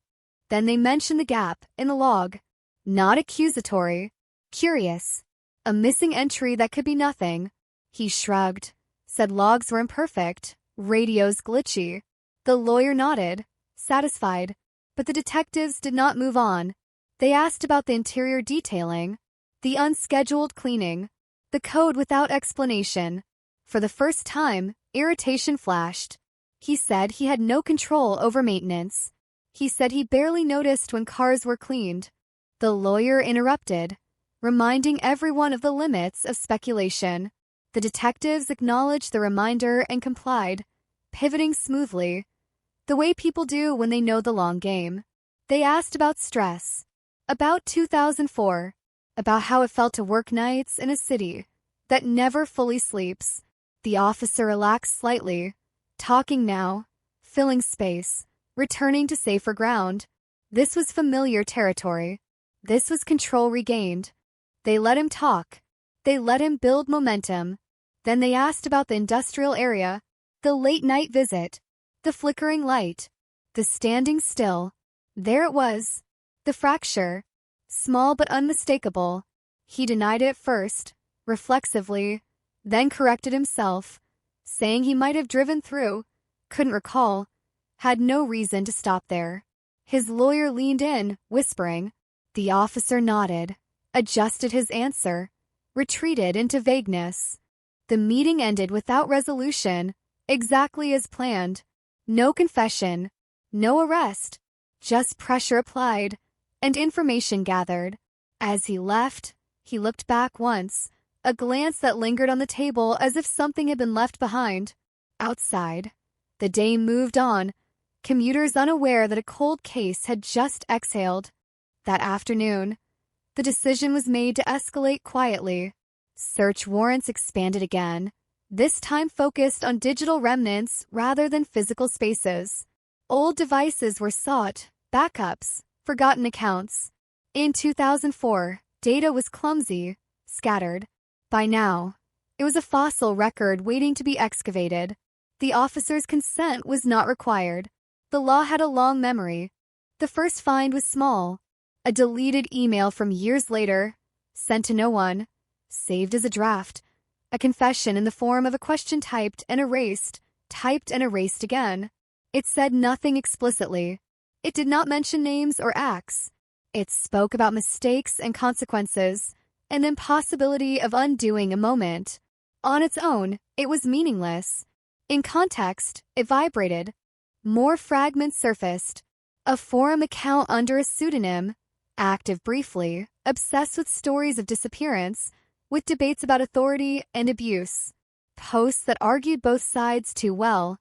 Then they mentioned the gap in the log. Not accusatory. Curious. A missing entry that could be nothing. He shrugged, said logs were imperfect, radios glitchy. The lawyer nodded, satisfied, but the detectives did not move on. They asked about the interior detailing, the unscheduled cleaning, the code without explanation. For the first time, irritation flashed. He said he had no control over maintenance. He said he barely noticed when cars were cleaned. The lawyer interrupted, reminding everyone of the limits of speculation. The detectives acknowledged the reminder and complied, pivoting smoothly, the way people do when they know the long game. They asked about stress, about 2004, about how it felt to work nights in a city that never fully sleeps. The officer relaxed slightly, talking now, filling space, returning to safer ground. This was familiar territory. This was control regained. They let him talk. They let him build momentum. Then they asked about the industrial area, the late-night visit, the flickering light, the standing still. There it was, the fracture, small but unmistakable. He denied it first, reflexively, then corrected himself, saying he might have driven through, couldn't recall, had no reason to stop there. His lawyer leaned in, whispering. The officer nodded, adjusted his answer, retreated into vagueness. The meeting ended without resolution, exactly as planned. No confession, no arrest, just pressure applied, and information gathered. As he left, he looked back once, a glance that lingered on the table as if something had been left behind. Outside, the day moved on, commuters unaware that a cold case had just exhaled. That afternoon, the decision was made to escalate quietly. Search warrants expanded again, this time focused on digital remnants rather than physical spaces. Old devices were sought, backups, forgotten accounts. In 2004, data was clumsy, scattered. By now, it was a fossil record waiting to be excavated. The officer's consent was not required. The law had a long memory. The first find was small, A deleted email from years later, sent to no one, saved as a draft. A confession in the form of a question typed and erased again. It said nothing explicitly. It did not mention names or acts. It spoke about mistakes and consequences, and the impossibility of undoing a moment. On its own, it was meaningless. In context, it vibrated. More fragments surfaced. A forum account under a pseudonym, active briefly, obsessed with stories of disappearance, with debates about authority and abuse. Posts that argued both sides too well,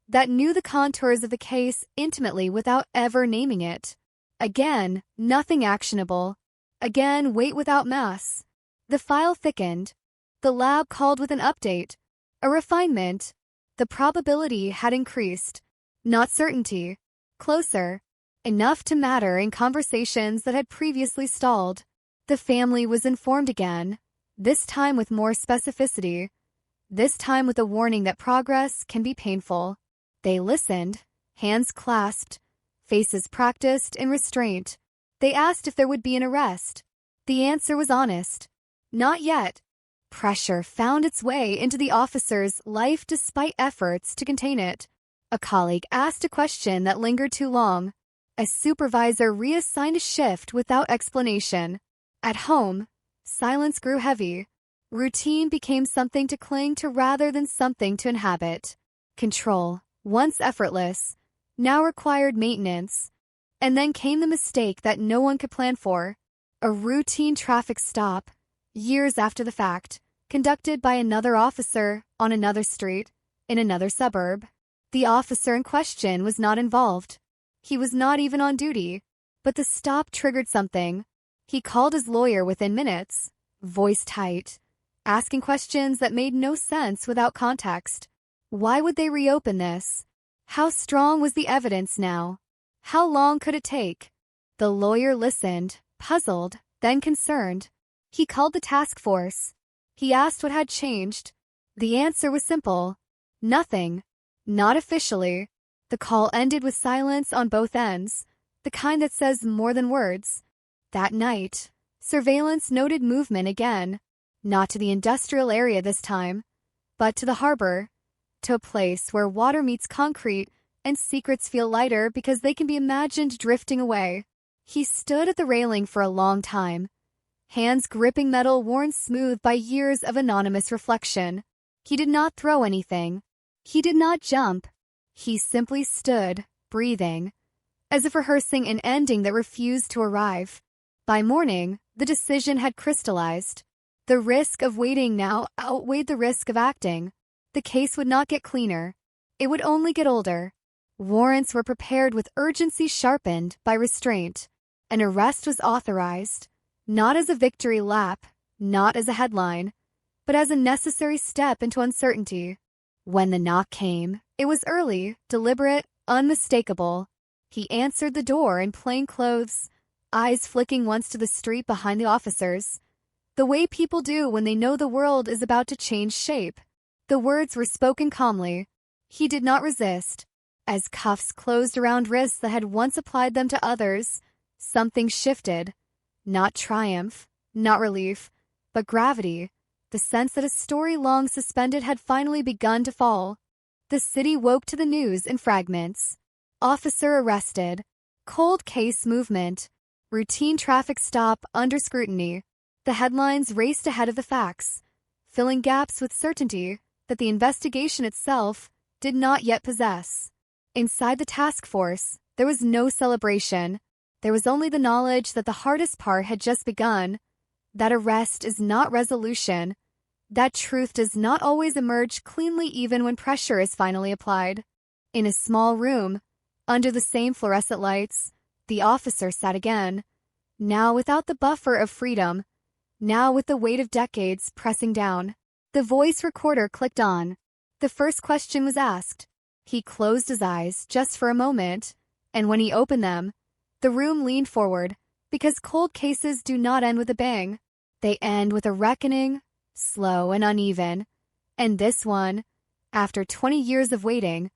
that knew the contours of the case intimately without ever naming it. Again, nothing actionable. Again, weight without mass. The file thickened. The lab called with an update, a refinement. The probability had increased. Not certainty. Closer. Enough to matter in conversations that had previously stalled. The family was informed again, this time with more specificity. This time with a warning that progress can be painful. They listened, hands clasped, faces practiced in restraint. They asked if there would be an arrest. The answer was honest. Not yet. Pressure found its way into the officer's life despite efforts to contain it. A colleague asked a question that lingered too long. A supervisor reassigned a shift without explanation. At home, silence grew heavy. Routine became something to cling to rather than something to inhabit. Control, once effortless, now required maintenance. And then came the mistake that no one could plan for. A routine traffic stop, years after the fact, conducted by another officer on another street, in another suburb. The officer in question was not involved. He was not even on duty. But the stop triggered something. He called his lawyer within minutes, voice tight, asking questions that made no sense without context. Why would they reopen this? How strong was the evidence now? How long could it take? The lawyer listened, puzzled, then concerned. He called the task force. He asked what had changed. The answer was simple. Nothing. Not officially. The call ended with silence on both ends, the kind that says more than words. That night, surveillance noted movement again, not to the industrial area this time, but to the harbor, to a place where water meets concrete and secrets feel lighter because they can be imagined drifting away. He stood at the railing for a long time, hands gripping metal worn smooth by years of anonymous reflection. He did not throw anything. He did not jump. He simply stood, breathing, as if rehearsing an ending that refused to arrive. By morning, the decision had crystallized. The risk of waiting now outweighed the risk of acting. The case would not get cleaner. It would only get older. Warrants were prepared with urgency sharpened by restraint. An arrest was authorized, not as a victory lap, not as a headline, but as a necessary step into uncertainty. When the knock came, it was early, deliberate, unmistakable. He answered the door in plain clothes, eyes flicking once to the street behind the officers. The way people do when they know the world is about to change shape. The words were spoken calmly. He did not resist. As cuffs closed around wrists that had once applied them to others, something shifted. Not triumph, not relief, but gravity. The sense that a story long suspended had finally begun to fall. The city woke to the news in fragments. Officer arrested. Cold case movement. Routine traffic stop under scrutiny. The headlines raced ahead of the facts, filling gaps with certainty that the investigation itself did not yet possess. Inside the task force, there was no celebration. There was only the knowledge that the hardest part had just begun. That arrest is not resolution. That truth does not always emerge cleanly even when pressure is finally applied. In a small room, under the same fluorescent lights, the officer sat again, now without the buffer of freedom, now with the weight of decades pressing down. The voice recorder clicked on. The first question was asked. He closed his eyes just for a moment, and when he opened them, the room leaned forward, because cold cases do not end with a bang. They end with a reckoning, slow and uneven, and this one, after 20 years of waiting,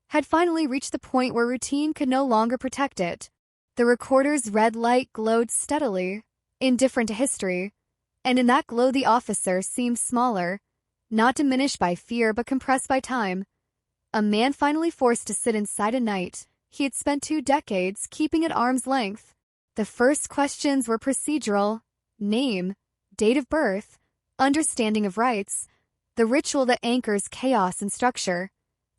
had finally reached the point where routine could no longer protect it. The recorder's red light glowed steadily, indifferent to history, and in that glow the officer seemed smaller, not diminished by fear but compressed by time. A man finally forced to sit inside a night he had spent 2 decades keeping at arm's length. The first questions were procedural: name, date of birth, understanding of rights, the ritual that anchors chaos and structure.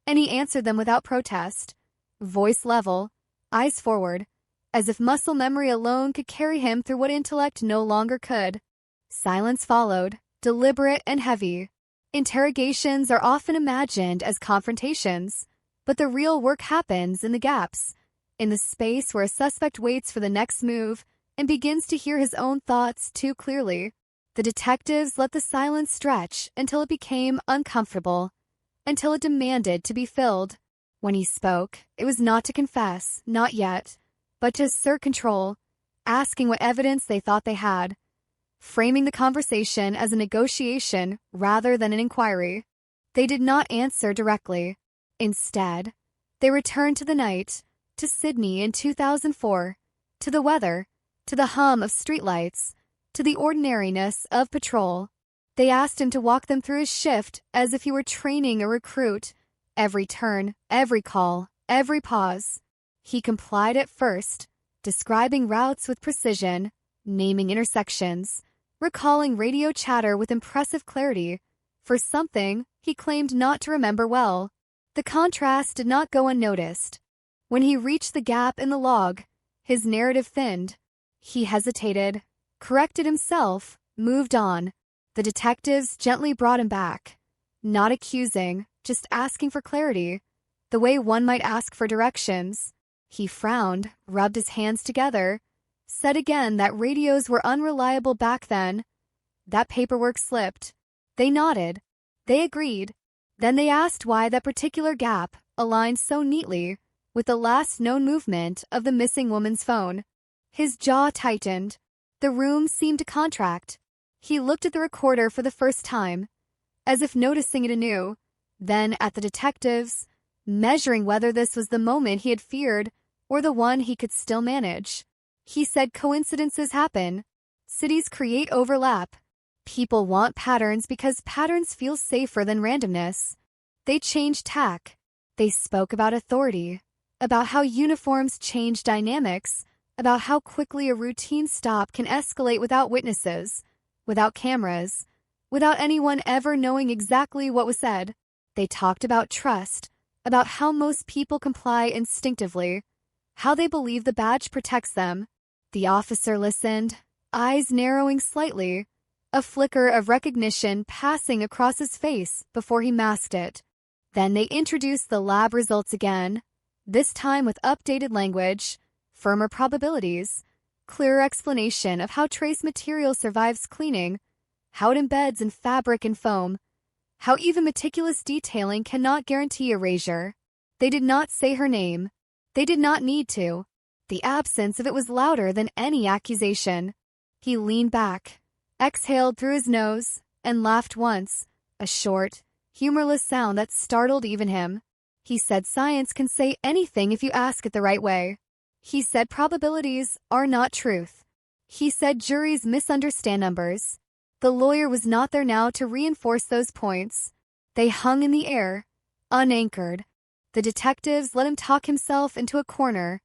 And he answered them without protest, voice level, eyes forward, as if muscle memory alone could carry him through what intellect no longer could. Silence followed, deliberate and heavy. Interrogations are often imagined as confrontations, but the real work happens in the gaps, in the space where a suspect waits for the next move and begins to hear his own thoughts too clearly. The detectives let the silence stretch until it became uncomfortable, until it demanded to be filled. When he spoke, it was not to confess, not yet, but to assert control, asking what evidence they thought they had, framing the conversation as a negotiation rather than an inquiry. They did not answer directly. Instead, they returned to the night, to Sydney in 2004, to the weather, to the hum of streetlights, to the ordinariness of patrol. They asked him to walk them through his shift as if he were training a recruit, every turn, every call, every pause. He complied at first, describing routes with precision, naming intersections, recalling radio chatter with impressive clarity, for something he claimed not to remember well. The contrast did not go unnoticed. When he reached the gap in the log, his narrative thinned. He hesitated, corrected himself, moved on. The detectives gently brought him back, not accusing, just asking for clarity, the way one might ask for directions. He frowned, rubbed his hands together, said again that radios were unreliable back then. That paperwork slipped. They nodded. They agreed. Then they asked why that particular gap aligned so neatly with the last known movement of the missing woman's phone. His jaw tightened. The room seemed to contract. He looked at the recorder for the first time, as if noticing it anew, then at the detectives, measuring whether this was the moment he had feared or the one he could still manage. He said coincidences happen. Cities create overlap. People want patterns because patterns feel safer than randomness. They change tack. They spoke about authority, about how uniforms change dynamics, about how quickly a routine stop can escalate without witnesses, without cameras, without anyone ever knowing exactly what was said. They talked about trust, about how most people comply instinctively, how they believe the badge protects them. The officer listened, eyes narrowing slightly, a flicker of recognition passing across his face before he masked it. Then they introduced the lab results again, this time with updated language, firmer probabilities, clearer explanation of how trace material survives cleaning, how it embeds in fabric and foam, how even meticulous detailing cannot guarantee erasure. They did not say her name. They did not need to. The absence of it was louder than any accusation. He leaned back, exhaled through his nose, and laughed once, a short, humorless sound that startled even him. He said science can say anything if you ask it the right way. He said probabilities are not truth. He said juries misunderstand numbers. The lawyer was not there now to reinforce those points. They hung in the air, unanchored. The detectives let him talk himself into a corner,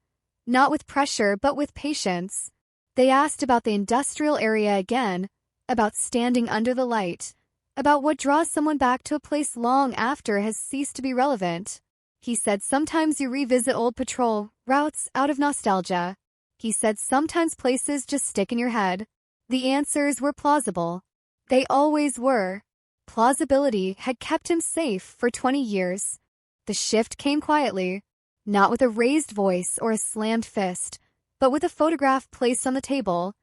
not with pressure but with patience. They asked about the industrial area again, about standing under the light, about what draws someone back to a place long after it has ceased to be relevant. He said sometimes you revisit old patrol routes out of nostalgia. He said sometimes places just stick in your head. The answers were plausible. They always were. Plausibility had kept him safe for 20 years. The shift came quietly, not with a raised voice or a slammed fist, but with a photograph placed on the table,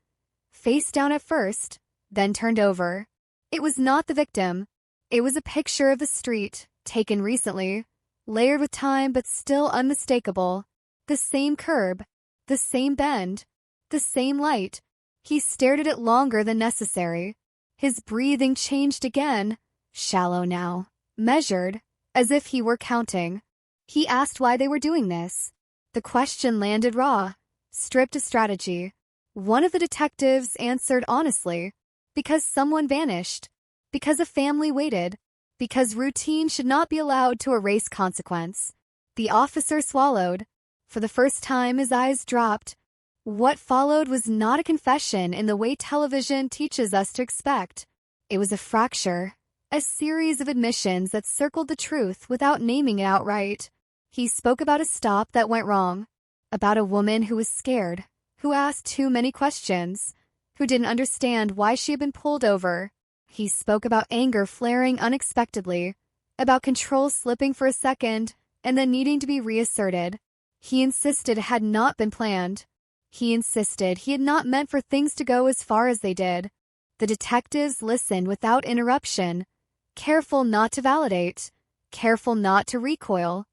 face down at first, then turned over. It was not the victim. It was a picture of the street, taken recently, layered with time but still unmistakable. The same curb, the same bend, the same light. He stared at it longer than necessary. His breathing changed again, shallow now, measured, as if he were counting. He asked why they were doing this. The question landed raw, stripped of strategy. One of the detectives answered honestly, because someone vanished, because a family waited, because routine should not be allowed to erase consequence. The officer swallowed. For the first time, his eyes dropped. What followed was not a confession in the way television teaches us to expect. It was a fracture, a series of admissions that circled the truth without naming it outright. He spoke about a stop that went wrong, about a woman who was scared, who asked too many questions, who didn't understand why she had been pulled over. He spoke about anger flaring unexpectedly, about control slipping for a second and then needing to be reasserted. He insisted it had not been planned. He insisted he had not meant for things to go as far as they did. The detectives listened without interruption, careful not to validate, careful not to recoil.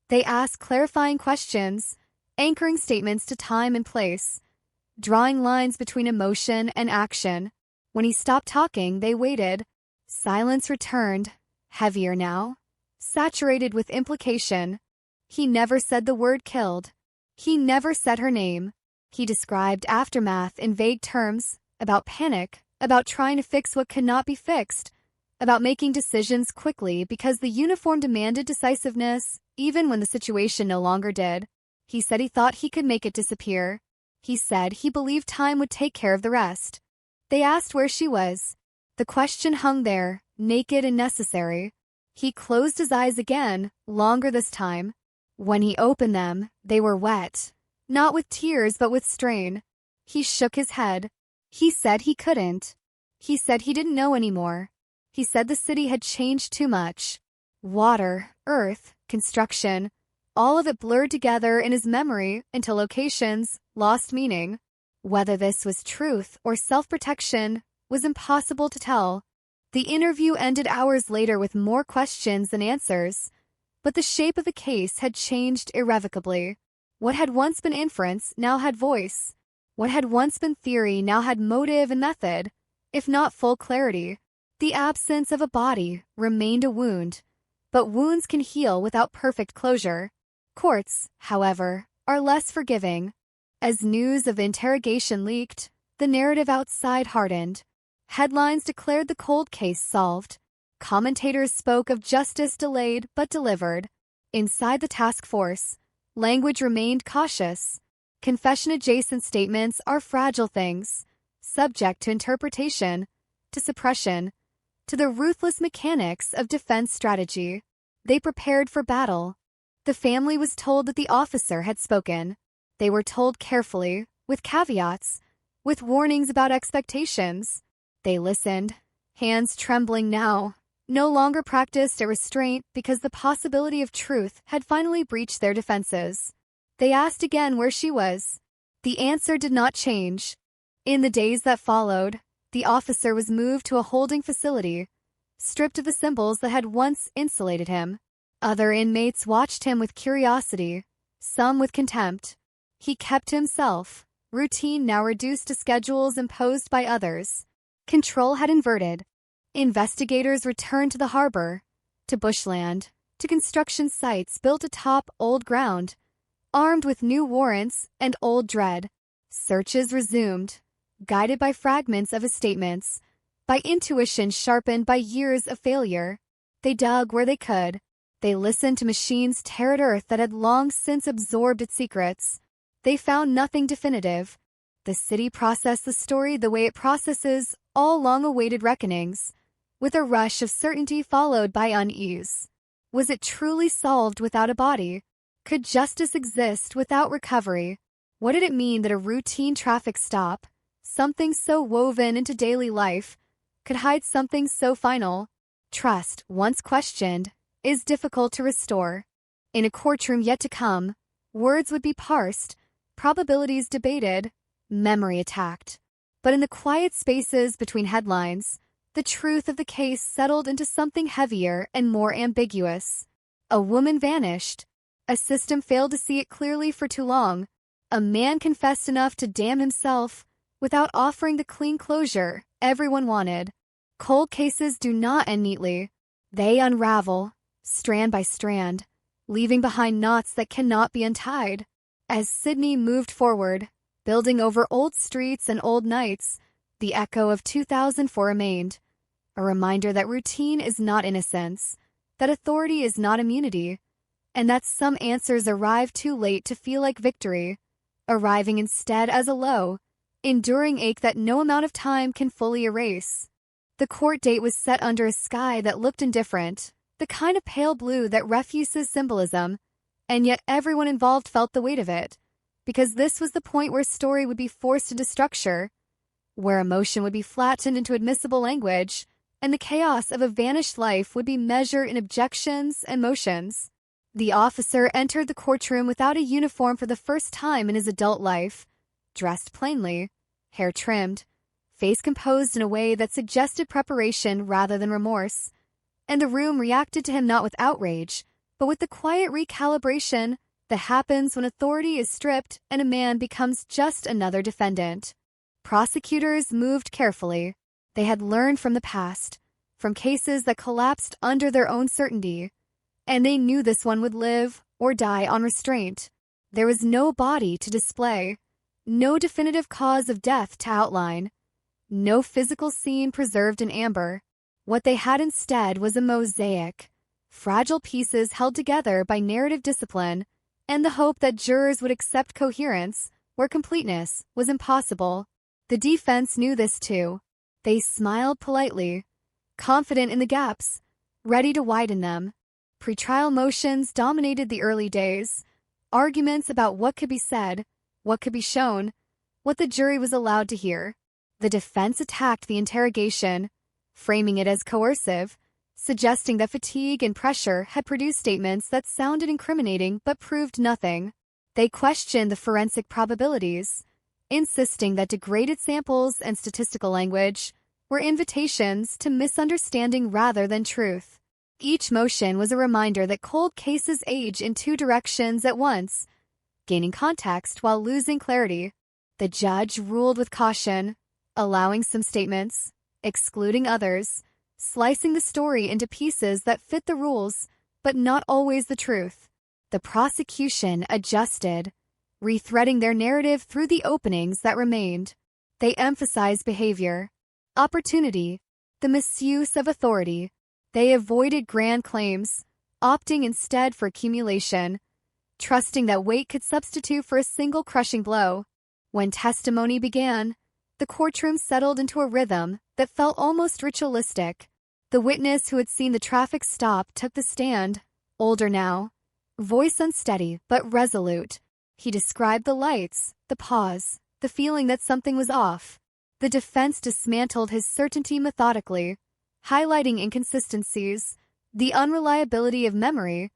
They asked clarifying questions, anchoring statements to time and place, drawing lines between emotion and action. When he stopped talking, they waited. Silence returned, heavier now, saturated with implication. He never said the word killed. He never said her name. He described aftermath in vague terms, about panic, about trying to fix what could not be fixed, about making decisions quickly because the uniform demanded decisiveness, even when the situation no longer did. He said he thought he could make it disappear. He said he believed time would take care of the rest. They asked where she was. The question hung there, naked and necessary. He closed his eyes again, longer this time. When he opened them, they were wet. Not with tears, but with strain. He shook his head. He said he couldn't. He said he didn't know anymore. He said the city had changed too much. Water, earth, construction, all of it blurred together in his memory until locations lost meaning. Whether this was truth or self-protection was impossible to tell. The interview ended hours later with more questions than answers, but the shape of the case had changed irrevocably. What had once been inference now had voice. What had once been theory now had motive and method, if not full clarity. The absence of a body remained a wound, but wounds can heal without perfect closure. Courts, however, are less forgiving. As news of interrogation leaked, the narrative outside hardened. Headlines declared the cold case solved. Commentators spoke of justice delayed but delivered. Inside the task force, language remained cautious. Confession-adjacent statements are fragile things, subject to interpretation, to suppression, to the ruthless mechanics of defense strategy. They prepared for battle. The family was told that the officer had spoken. They were told carefully, with caveats, with warnings about expectations. They listened, hands trembling now, no longer practiced a restraint because the possibility of truth had finally breached their defenses. They asked again where she was. The answer did not change. In the days that followed, the officer was moved to a holding facility, stripped of the symbols that had once insulated him. Other inmates watched him with curiosity, some with contempt. He kept to himself, routine now reduced to schedules imposed by others. Control had inverted. Investigators returned to the harbor, to bushland, to construction sites built atop old ground, armed with new warrants and old dread. Searches resumed, guided by fragments of his statements, by intuition sharpened by years of failure. They dug where they could. They listened to machines tear at earth that had long since absorbed its secrets. They found nothing definitive. The city processed the story the way it processes all long-awaited reckonings, with a rush of certainty followed by unease. Was it truly solved without a body? Could justice exist without recovery? What did it mean that a routine traffic stop, something so woven into daily life, could hide something so final? Trust, once questioned, is difficult to restore. In a courtroom yet to come, words would be parsed, probabilities debated, memory attacked. But in the quiet spaces between headlines, the truth of the case settled into something heavier and more ambiguous. A woman vanished. A system failed to see it clearly for too long. A man confessed enough to damn himself without offering the clean closure everyone wanted. Cold cases do not end neatly. They unravel, strand by strand, leaving behind knots that cannot be untied. As Sydney moved forward, Building over old streets and old nights, the echo of 2004 remained, a reminder that routine is not innocence, that authority is not immunity, and that some answers arrive too late to feel like victory, arriving instead as a low, enduring ache that no amount of time can fully erase. The court date was set under a sky that looked indifferent, the kind of pale blue that refuses symbolism, and yet everyone involved felt the weight of it, because this was the point where story would be forced into structure, where emotion would be flattened into admissible language, and the chaos of a vanished life would be measured in objections and motions. The officer entered the courtroom without a uniform for the first time in his adult life, dressed plainly, hair trimmed, face composed in a way that suggested preparation rather than remorse, and the room reacted to him not with outrage, but with the quiet recalibration that happens when authority is stripped and a man becomes just another defendant. Prosecutors moved carefully. They had learned from the past, from cases that collapsed under their own certainty, and they knew this one would live or die on restraint. There was no body to display, no definitive cause of death to outline, no physical scene preserved in amber. What they had instead was a mosaic, fragile pieces held together by narrative discipline and the hope that jurors would accept coherence where completeness was impossible. The defense knew this too. They smiled politely, confident in the gaps, ready to widen them. Pretrial motions dominated the early days, arguments about what could be said, what could be shown, what the jury was allowed to hear. The defense attacked the interrogation, framing it as coercive, suggesting that fatigue and pressure had produced statements that sounded incriminating but proved nothing. They questioned the forensic probabilities, insisting that degraded samples and statistical language were invitations to misunderstanding rather than truth. Each motion was a reminder that cold cases age in two directions at once, gaining context while losing clarity. The judge ruled with caution, allowing some statements, excluding others, slicing the story into pieces that fit the rules, but not always the truth. The prosecution adjusted, rethreading their narrative through the openings that remained. They emphasized behavior, opportunity, the misuse of authority. They avoided grand claims, opting instead for accumulation, trusting that weight could substitute for a single crushing blow. When testimony began, the courtroom settled into a rhythm that felt almost ritualistic. The witness who had seen the traffic stop took the stand, older now, voice unsteady but resolute. He described the lights, the pause, the feeling that something was off. The defense dismantled his certainty methodically, highlighting inconsistencies, the unreliability of memory,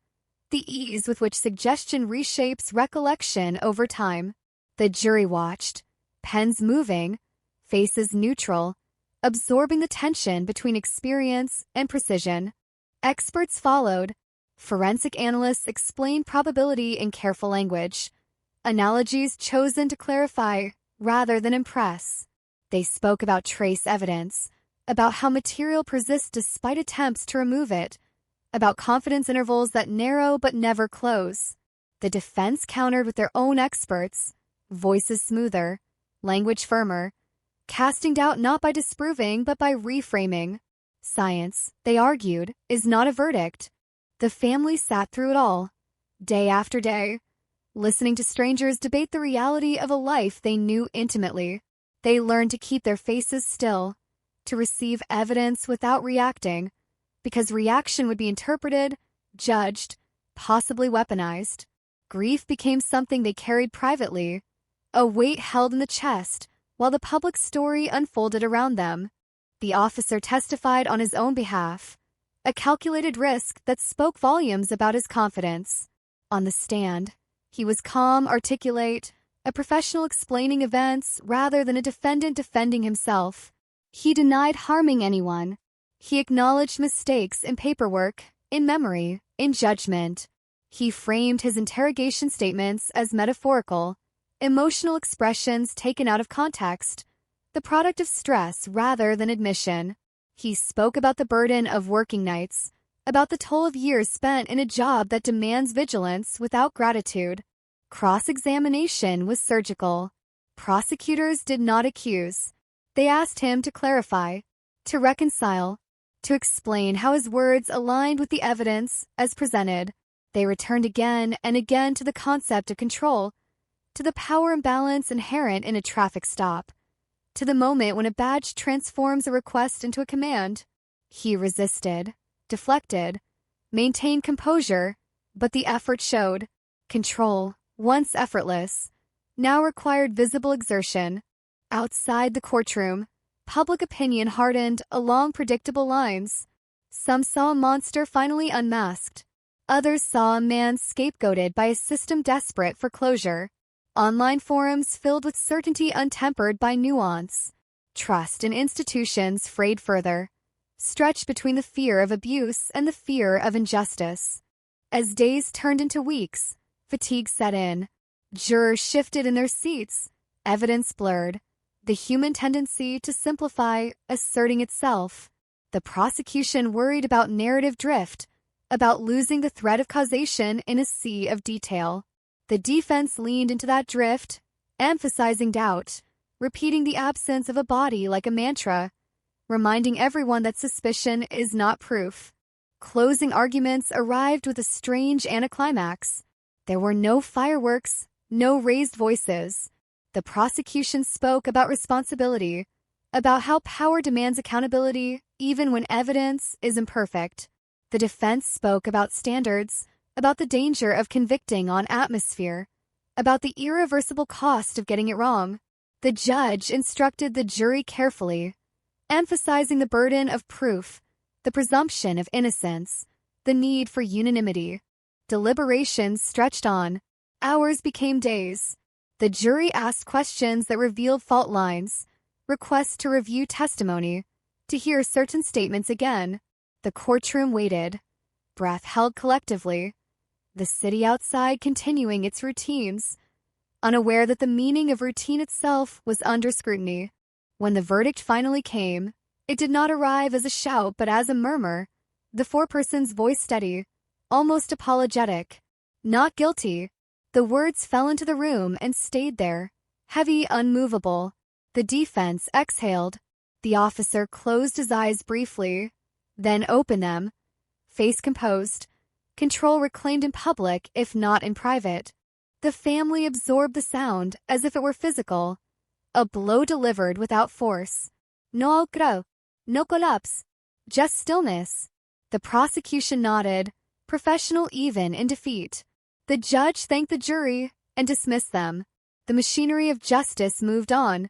the ease with which suggestion reshapes recollection over time. The jury watched, pens moving, faces neutral, absorbing the tension between experience and precision. Experts followed. Forensic analysts explained probability in careful language, analogies chosen to clarify rather than impress. They spoke about trace evidence, about how material persists despite attempts to remove it, about confidence intervals that narrow but never close. The defense countered with their own experts, voices smoother, language firmer, casting doubt not by disproving but by reframing. Science, they argued, is not a verdict. The family sat through it all, day after day, listening to strangers debate the reality of a life they knew intimately. They learned to keep their faces still, to receive evidence without reacting, because reaction would be interpreted, judged, possibly weaponized. Grief became something they carried privately, a weight held in the chest while the public story unfolded around them. The officer testified on his own behalf, a calculated risk that spoke volumes about his confidence. On the stand, he was calm, articulate, a professional explaining events rather than a defendant defending himself. He denied harming anyone. He acknowledged mistakes in paperwork, in memory, in judgment. He framed his interrogation statements as metaphorical, emotional expressions taken out of context, the product of stress rather than admission. He spoke about the burden of working nights, about the toll of years spent in a job that demands vigilance without gratitude. Cross-examination was surgical. Prosecutors did not accuse. They asked him to clarify, to reconcile, to explain how his words aligned with the evidence as presented. They returned again and again to the concept of control, to the power imbalance inherent in a traffic stop, to the moment when a badge transforms a request into a command. He resisted, deflected, maintained composure, but the effort showed. Control, once effortless, now required visible exertion. Outside the courtroom, public opinion hardened along predictable lines. Some saw a monster finally unmasked. Others saw a man scapegoated by a system desperate for closure. Online forums filled with certainty untempered by nuance. Trust in institutions frayed further, stretched between the fear of abuse and the fear of injustice. As days turned into weeks, fatigue set in. Jurors shifted in their seats, evidence blurred, the human tendency to simplify asserting itself. The prosecution worried about narrative drift, about losing the thread of causation in a sea of detail. The defense leaned into that drift, emphasizing doubt, repeating the absence of a body like a mantra, reminding everyone that suspicion is not proof. Closing arguments arrived with a strange anticlimax. There were no fireworks, no raised voices. The prosecution spoke about responsibility, about how power demands accountability even when evidence is imperfect. The defense spoke about standards, about the danger of convicting on atmosphere, about the irreversible cost of getting it wrong. The judge instructed the jury carefully, emphasizing the burden of proof, the presumption of innocence, the need for unanimity. Deliberations stretched on. Hours became days. The jury asked questions that revealed fault lines, requests to review testimony, to hear certain statements again. The courtroom waited, breath held collectively, the city outside continuing its routines, unaware that the meaning of routine itself was under scrutiny. When the verdict finally came, it did not arrive as a shout but as a murmur, the foreperson's voice steady, almost apologetic. Not guilty. The words fell into the room and stayed there, heavy, unmovable. The defense exhaled. The officer closed his eyes briefly, then opened them, face composed, control reclaimed in public if not in private. The family absorbed the sound as if it were physical, a blow delivered without force. No alcro, no collapse, just stillness. The prosecution nodded, professional even in defeat. The judge thanked the jury and dismissed them. The machinery of justice moved on.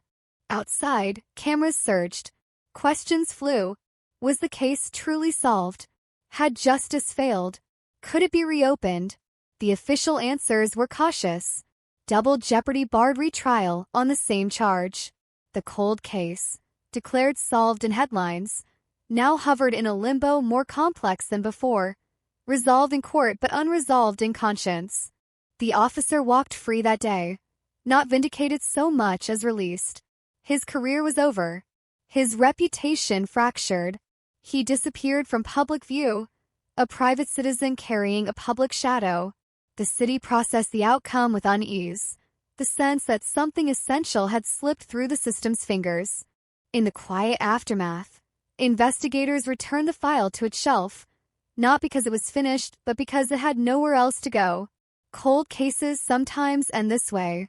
Outside, cameras surged. Questions flew. Was the case truly solved? Had justice failed? Could it be reopened? The official answers were cautious. Double jeopardy barred retrial on the same charge. The cold case, declared solved in headlines, now hovered in a limbo more complex than before, resolved in court but unresolved in conscience. The officer walked free that day, not vindicated so much as released. His career was over. His reputation fractured. He disappeared from public view, a private citizen carrying a public shadow. The city processed the outcome with unease, the sense that something essential had slipped through the system's fingers. In the quiet aftermath, investigators returned the file to its shelf, not because it was finished, but because it had nowhere else to go. Cold cases sometimes end this way,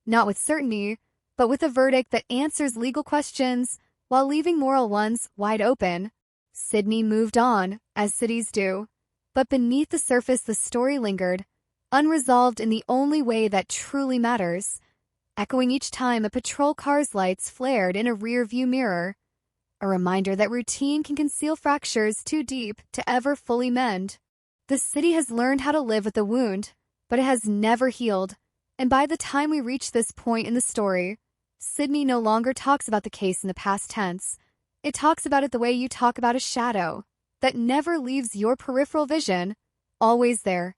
not with certainty, but with a verdict that answers legal questions while leaving moral ones wide open. Sydney moved on, as cities do, but beneath the surface the story lingered, unresolved in the only way that truly matters, echoing each time a patrol car's lights flared in a rear-view mirror, a reminder that routine can conceal fractures too deep to ever fully mend. The city has learned how to live with the wound, but it has never healed, and by the time we reach this point in the story, Sydney no longer talks about the case in the past tense. It talks about it the way you talk about a shadow, that never leaves your peripheral vision, always there,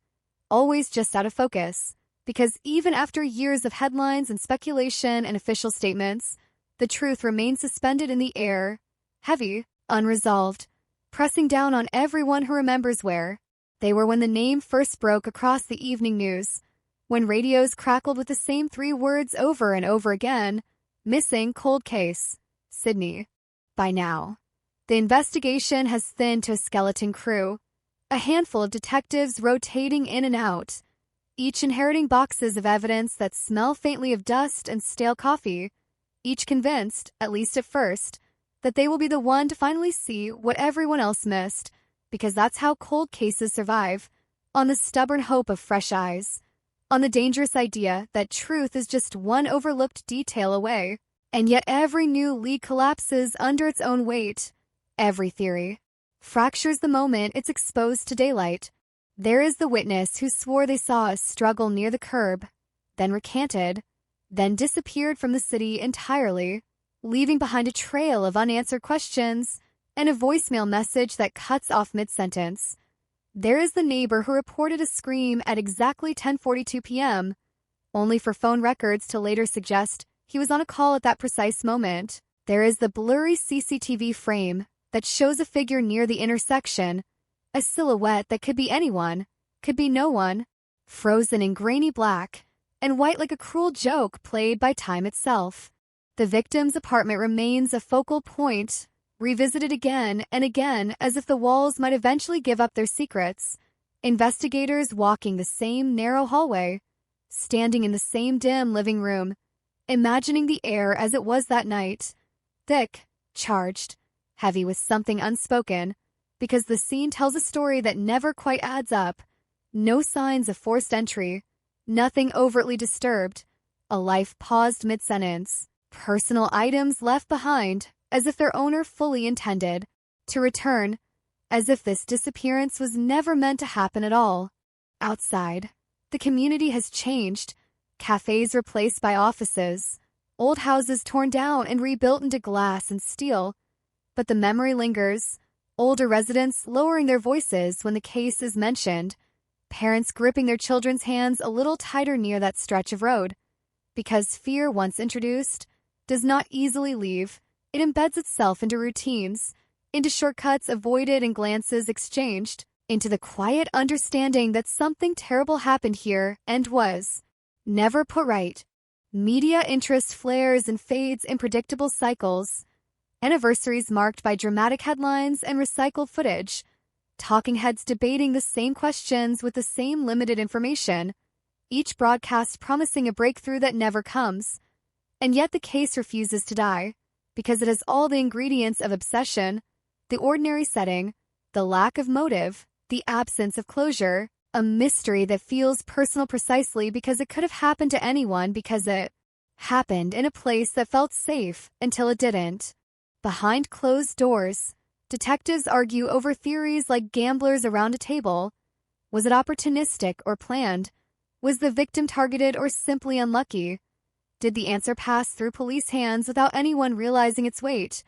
always just out of focus, because even after years of headlines and speculation and official statements, the truth remains suspended in the air, heavy, unresolved, pressing down on everyone who remembers where they were when the name first broke across the evening news, when radios crackled with the same 3 words over and over again, missing cold case, Sydney. By now, the investigation has thinned to a skeleton crew, a handful of detectives rotating in and out, each inheriting boxes of evidence that smell faintly of dust and stale coffee, each convinced, at least at first, that they will be the one to finally see what everyone else missed, because that's how cold cases survive, on the stubborn hope of fresh eyes, on the dangerous idea that truth is just one overlooked detail away. And yet every new lead collapses under its own weight. Every theory fractures the moment it's exposed to daylight. There is the witness who swore they saw a struggle near the curb, then recanted, then disappeared from the city entirely, leaving behind a trail of unanswered questions and a voicemail message that cuts off mid-sentence. There is the neighbor who reported a scream at exactly 10:42 p.m., only for phone records to later suggest he was on a call at that precise moment. There is the blurry CCTV frame that shows a figure near the intersection, a silhouette that could be anyone, could be no one, frozen in grainy black and white like a cruel joke played by time itself. The victim's apartment remains a focal point, revisited again and again as if the walls might eventually give up their secrets. Investigators walking the same narrow hallway, standing in the same dim living room, imagining the air as it was that night, thick, charged, heavy with something unspoken, because the scene tells a story that never quite adds up. No signs of forced entry, nothing overtly disturbed, a life paused mid-sentence, personal items left behind as if their owner fully intended to return, as if this disappearance was never meant to happen at all. Outside, the community has changed. Cafes replaced by offices, old houses torn down and rebuilt into glass and steel. But the memory lingers, older residents lowering their voices when the case is mentioned, parents gripping their children's hands a little tighter near that stretch of road. Because fear, once introduced, does not easily leave. It embeds itself into routines, into shortcuts avoided and glances exchanged, into the quiet understanding that something terrible happened here and was never put right. Media interest flares and fades in predictable cycles. Anniversaries marked by dramatic headlines and recycled footage. Talking heads debating the same questions with the same limited information. Each broadcast promising a breakthrough that never comes. And yet the case refuses to die, because it has all the ingredients of obsession, the ordinary setting, the lack of motive, the absence of closure, a mystery that feels personal precisely because it could have happened to anyone because it happened in a place that felt safe until it didn't. Behind closed doors, detectives argue over theories like gamblers around a table. Was it opportunistic or planned? Was the victim targeted or simply unlucky? Did the answer pass through police hands without anyone realizing its weight?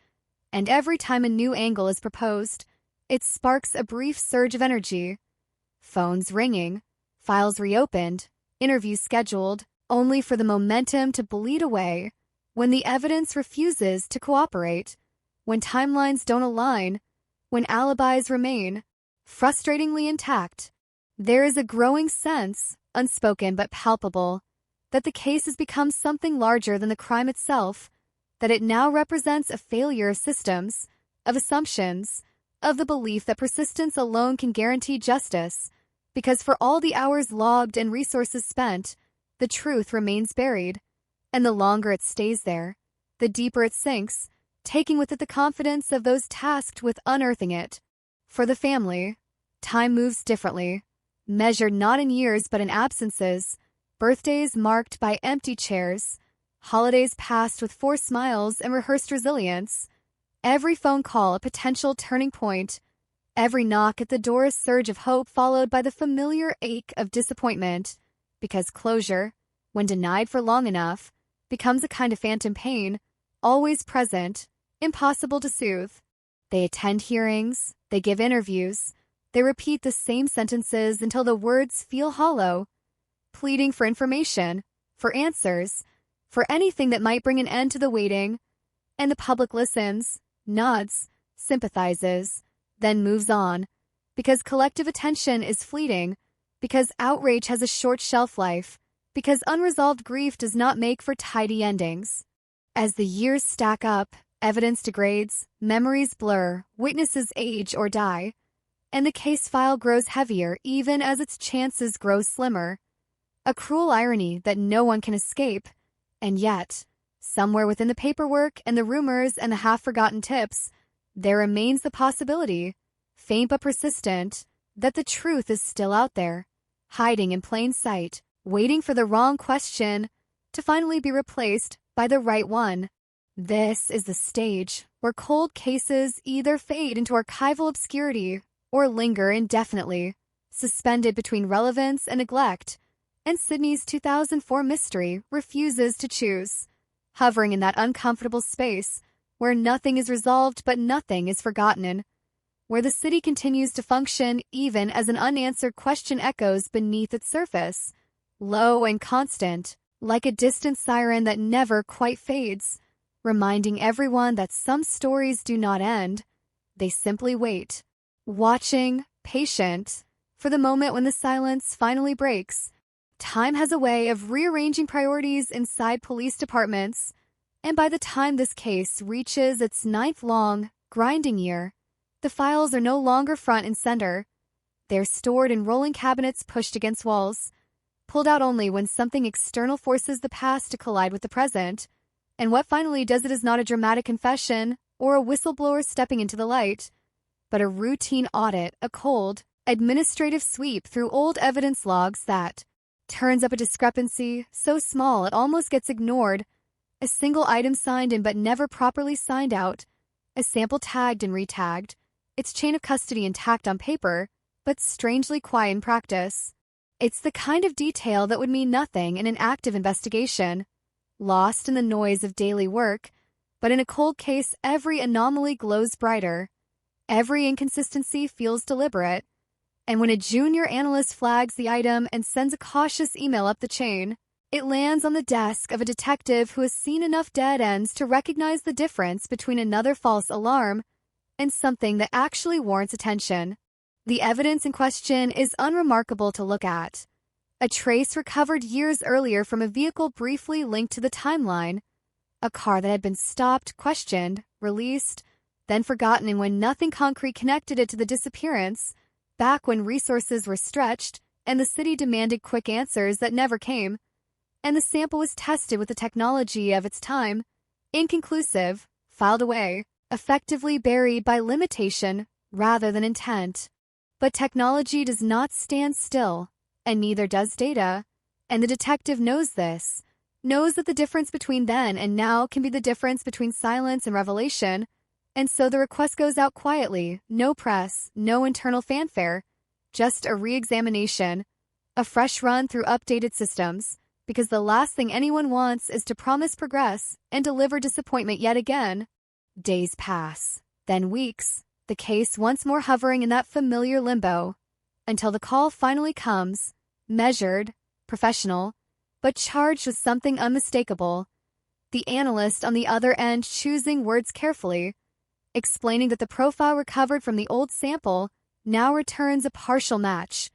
And every time a new angle is proposed, it sparks a brief surge of energy. Phones ringing, files reopened, interviews scheduled, only for the momentum to bleed away when the evidence refuses to cooperate, when timelines don't align, when alibis remain frustratingly intact. There is a growing sense, unspoken but palpable, that the case has become something larger than the crime itself, that it now represents a failure of systems, of assumptions, of the belief that persistence alone can guarantee justice, because for all the hours logged and resources spent, the truth remains buried, and the longer it stays there, the deeper it sinks, taking with it the confidence of those tasked with unearthing it. For the family, time moves differently, measured not in years but in absences, birthdays marked by empty chairs, holidays passed with forced smiles and rehearsed resilience, every phone call a potential turning point, every knock at the door a surge of hope followed by the familiar ache of disappointment, because closure, when denied for long enough, becomes a kind of phantom pain, always present, impossible to soothe. They attend hearings, they give interviews, they repeat the same sentences until the words feel hollow, pleading for information, for answers, for anything that might bring an end to the waiting, and the public listens, nods, sympathizes, then moves on, because collective attention is fleeting, because outrage has a short shelf life, because unresolved grief does not make for tidy endings. As the years stack up, evidence degrades, memories blur, witnesses age or die, and the case file grows heavier even as its chances grow slimmer. A cruel irony that no one can escape, and yet, somewhere within the paperwork and the rumors and the half-forgotten tips, there remains the possibility, faint but persistent, that the truth is still out there, hiding in plain sight, waiting for the wrong question to finally be replaced by the right one. This is the stage where cold cases either fade into archival obscurity or linger indefinitely, suspended between relevance and neglect, and Sydney's 2004 mystery refuses to choose, hovering in that uncomfortable space where nothing is resolved but nothing is forgotten, where the city continues to function even as an unanswered question echoes beneath its surface, low and constant, like a distant siren that never quite fades, reminding everyone that some stories do not end, they simply wait, watching, patient, for the moment when the silence finally breaks. Time has a way of rearranging priorities inside police departments, and by the time this case reaches its 9th long, grinding year, the files are no longer front and center. They're stored in rolling cabinets pushed against walls, pulled out only when something external forces the past to collide with the present, and what finally does it is not a dramatic confession or a whistleblower stepping into the light, but a routine audit, a cold, administrative sweep through old evidence logs that turns up a discrepancy so small it almost gets ignored, a single item signed in but never properly signed out, a sample tagged and retagged, its chain of custody intact on paper, but strangely quiet in practice. It's the kind of detail that would mean nothing in an active investigation, lost in the noise of daily work, but in a cold case every anomaly glows brighter, every inconsistency feels deliberate, and when a junior analyst flags the item and sends a cautious email up the chain, it lands on the desk of a detective who has seen enough dead ends to recognize the difference between another false alarm and something that actually warrants attention. The evidence in question is unremarkable to look at. A trace recovered years earlier from a vehicle briefly linked to the timeline, a car that had been stopped, questioned, released, then forgotten, and when nothing concrete connected it to the disappearance, back when resources were stretched and the city demanded quick answers that never came, and the sample was tested with the technology of its time, inconclusive, filed away, effectively buried by limitation rather than intent. But technology does not stand still, and neither does data, and the detective knows this, knows that the difference between then and now can be the difference between silence and revelation, and so the request goes out quietly, no press, no internal fanfare, just a re-examination, a fresh run through updated systems, because the last thing anyone wants is to promise progress and deliver disappointment yet again. Days pass, then weeks, the case once more hovering in that familiar limbo, until the call finally comes, measured, professional, but charged with something unmistakable. The analyst on the other end choosing words carefully, explaining that the profile recovered from the old sample now returns a partial match.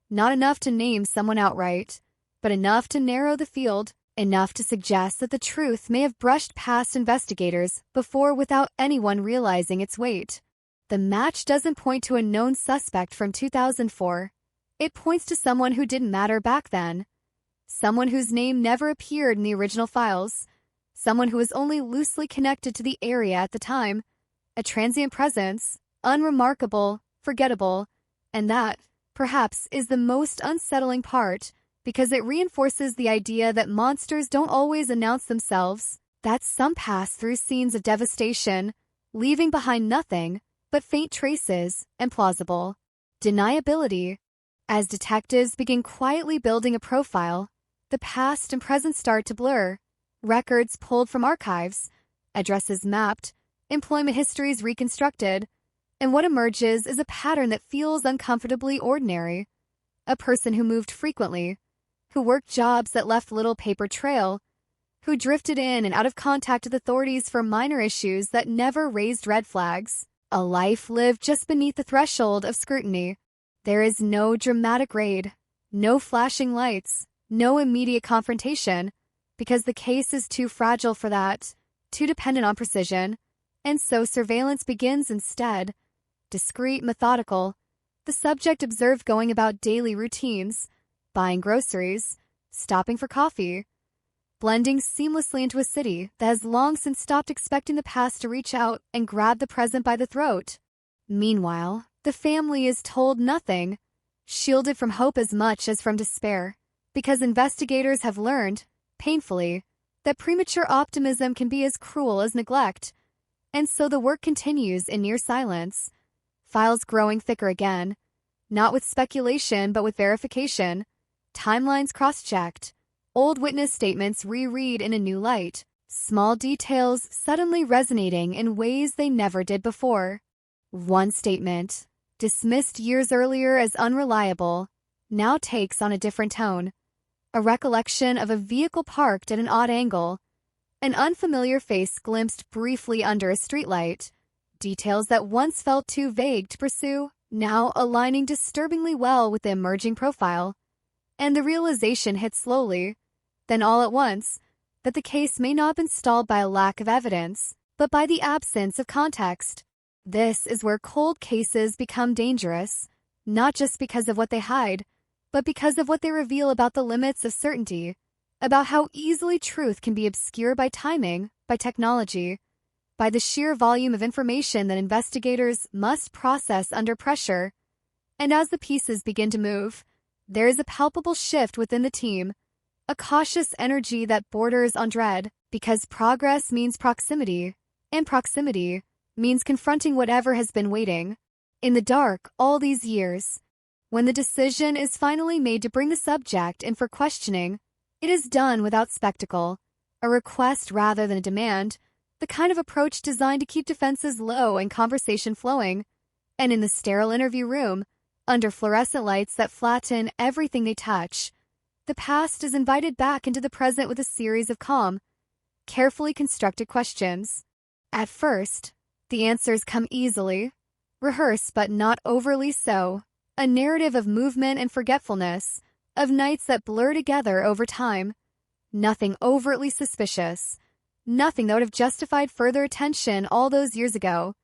Not enough to name someone outright, but enough to narrow the field, enough to suggest that the truth may have brushed past investigators before without anyone realizing its weight. The match doesn't point to a known suspect from 2004. It points to someone who didn't matter back then. Someone whose name never appeared in the original files. Someone who was only loosely connected to the area at the time. A transient presence, unremarkable, forgettable, and that, perhaps, is the most unsettling part, because it reinforces the idea that monsters don't always announce themselves, that some pass through scenes of devastation, leaving behind nothing but faint traces and plausible deniability. As detectives begin quietly building a profile, the past and present start to blur, records pulled from archives, addresses mapped, employment histories reconstructed, and what emerges is a pattern that feels uncomfortably ordinary. A person who moved frequently, who worked jobs that left little paper trail, who drifted in and out of contact with authorities for minor issues that never raised red flags. A life lived just beneath the threshold of scrutiny. There is no dramatic raid, no flashing lights, No immediate confrontation, because the case is too fragile for that, too dependent on precision, and so surveillance begins instead. Discreet, methodical, the subject observed going about daily routines, buying groceries, stopping for coffee, blending seamlessly into a city that has long since stopped expecting the past to reach out and grab the present by the throat. Meanwhile, the family is told nothing, shielded from hope as much as from despair, because investigators have learned, painfully, that premature optimism can be as cruel as neglect. And so the work continues in near silence, files growing thicker again, not with speculation but with verification, timelines cross-checked, old witness statements reread in a new light, small details suddenly resonating in ways they never did before. One statement, dismissed years earlier as unreliable, now takes on a different tone. A recollection of a vehicle parked at an odd angle, an unfamiliar face glimpsed briefly under a streetlight, details that once felt too vague to pursue, now aligning disturbingly well with the emerging profile. And the realization hit slowly, then all at once, that the case may not have been stalled by a lack of evidence, but by the absence of context. This is where cold cases become dangerous, not just because of what they hide, but because of what they reveal about the limits of certainty, about how easily truth can be obscured by timing, by technology, by the sheer volume of information that investigators must process under pressure. And as the pieces begin to move, there is a palpable shift within the team, a cautious energy that borders on dread, because progress means proximity, and proximity means confronting whatever has been waiting. In the dark all these years, when the decision is finally made to bring the subject in for questioning, it is done without spectacle, a request rather than a demand, the kind of approach designed to keep defenses low and conversation flowing. And in the sterile interview room, under fluorescent lights that flatten everything they touch, the past is invited back into the present with a series of calm, carefully constructed questions. At first, the answers come easily, rehearsed but not overly so, a narrative of movement and forgetfulness, of nights that blur together over time. Nothing overtly suspicious, nothing that would have justified further attention all those years ago.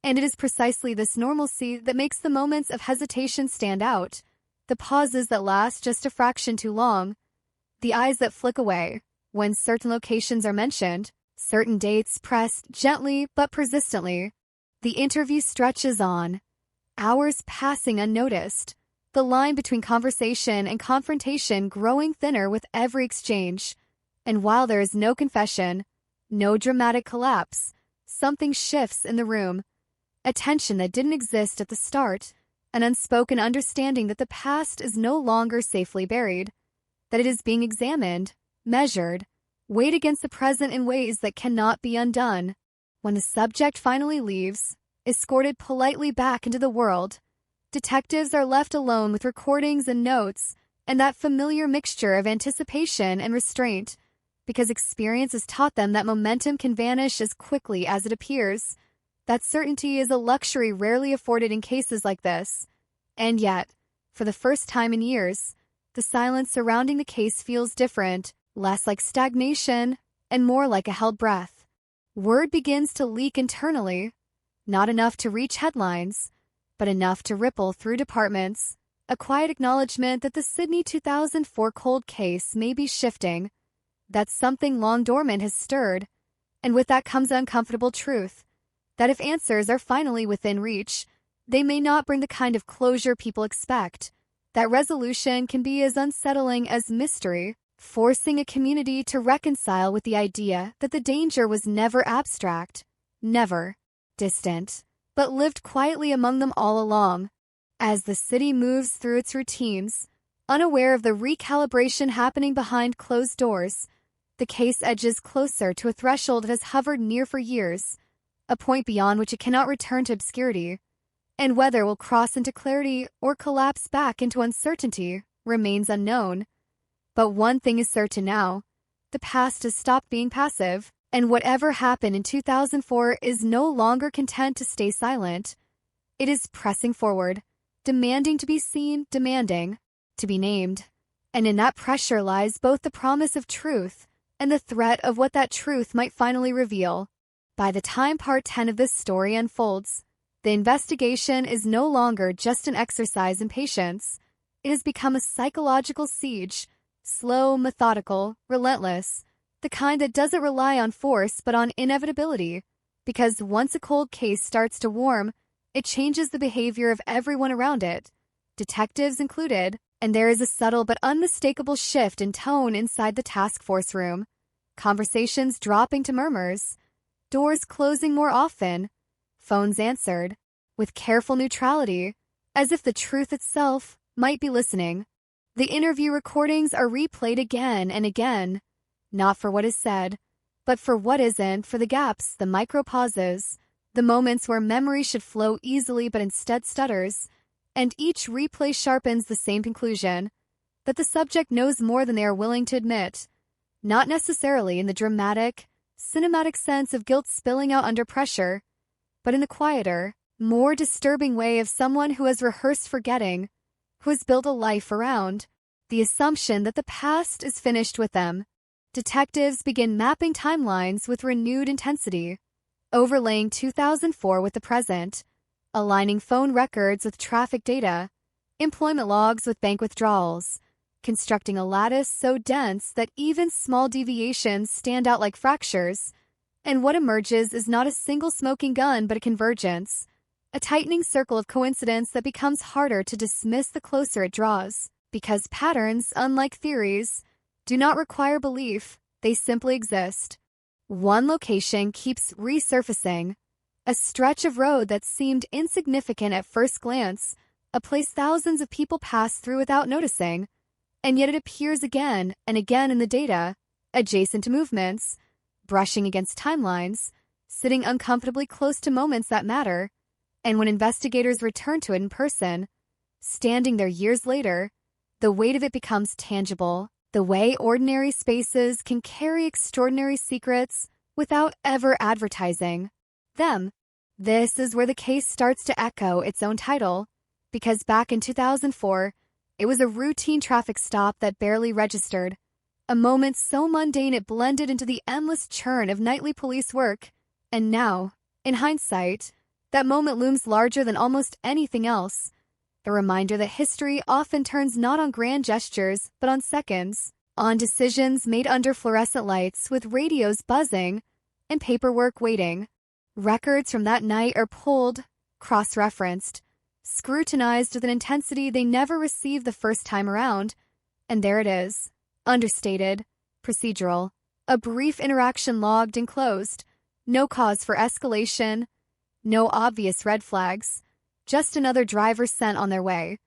And it is precisely this normalcy that makes the moments of hesitation stand out, the pauses that last just a fraction too long, the eyes that flick away when certain locations are mentioned, certain dates pressed gently but persistently. The interview stretches on, hours passing unnoticed, the line between conversation and confrontation growing thinner with every exchange. And while there is no confession, no dramatic collapse, something shifts in the room. A tension that didn't exist at the start, an unspoken understanding that the past is no longer safely buried, that it is being examined, measured, weighed against the present in ways that cannot be undone. When the subject finally leaves, escorted politely back into the world, detectives are left alone with recordings and notes and that familiar mixture of anticipation and restraint, because experience has taught them that momentum can vanish as quickly as it appears. That certainty is a luxury rarely afforded in cases like this. And yet, for the first time in years, the silence surrounding the case feels different, less like stagnation and more like a held breath. Word begins to leak internally, not enough to reach headlines, but enough to ripple through departments, a quiet acknowledgement that the Sydney 2004 cold case may be shifting, that something long dormant has stirred, and with that comes an uncomfortable truth, that if answers are finally within reach, they may not bring the kind of closure people expect, that resolution can be as unsettling as mystery, forcing a community to reconcile with the idea that the danger was never abstract, never distant, but lived quietly among them all along. As the city moves through its routines, unaware of the recalibration happening behind closed doors, the case edges closer to a threshold it has hovered near for years, a point beyond which it cannot return to obscurity. And whether it will cross into clarity or collapse back into uncertainty remains unknown. But one thing is certain now: the past has stopped being passive, and whatever happened in 2004 is no longer content to stay silent. It is pressing forward, demanding to be seen, demanding to be named. And in that pressure lies both the promise of truth and the threat of what that truth might finally reveal. By the time part 10 of this story unfolds, the investigation is no longer just an exercise in patience. It has become a psychological siege, slow, methodical, relentless, the kind that doesn't rely on force but on inevitability. Because once a cold case starts to warm, it changes the behavior of everyone around it, detectives included, and there is a subtle but unmistakable shift in tone inside the task force room. Conversations dropping to murmurs, doors closing more often, phones answered with careful neutrality, as if the truth itself might be listening. The interview recordings are replayed again and again, not for what is said, but for what isn't, for the gaps, the micro-pauses, the moments where memory should flow easily but instead stutters, and each replay sharpens the same conclusion, that the subject knows more than they are willing to admit, not necessarily in the dramatic, cinematic sense of guilt spilling out under pressure, but in the quieter, more disturbing way of someone who has rehearsed forgetting, who has built a life around the assumption that the past is finished with them. Detectives begin mapping timelines with renewed intensity, overlaying 2004 with the present, aligning phone records with traffic data, employment logs with bank withdrawals, constructing a lattice so dense that even small deviations stand out like fractures, and what emerges is not a single smoking gun but a convergence, a tightening circle of coincidence that becomes harder to dismiss the closer it draws, because patterns, unlike theories, do not require belief, they simply exist. One location keeps resurfacing, a stretch of road that seemed insignificant at first glance, a place thousands of people pass through without noticing, and yet it appears again and again in the data, adjacent to movements, brushing against timelines, sitting uncomfortably close to moments that matter, and when investigators return to it in person, standing there years later, the weight of it becomes tangible. The way ordinary spaces can carry extraordinary secrets without ever advertising them. This is where the case starts to echo its own title, because back in 2004, it was a routine traffic stop that barely registered, a moment so mundane it blended into the endless churn of nightly police work. And now, in hindsight, that moment looms larger than almost anything else. A reminder that history often turns not on grand gestures, but on seconds, on decisions made under fluorescent lights with radios buzzing and paperwork waiting. Records from that night are pulled, cross-referenced, scrutinized with an intensity they never received the first time around, and there it is, understated, procedural, a brief interaction logged and closed, no cause for escalation, no obvious red flags, just another driver sent on their way.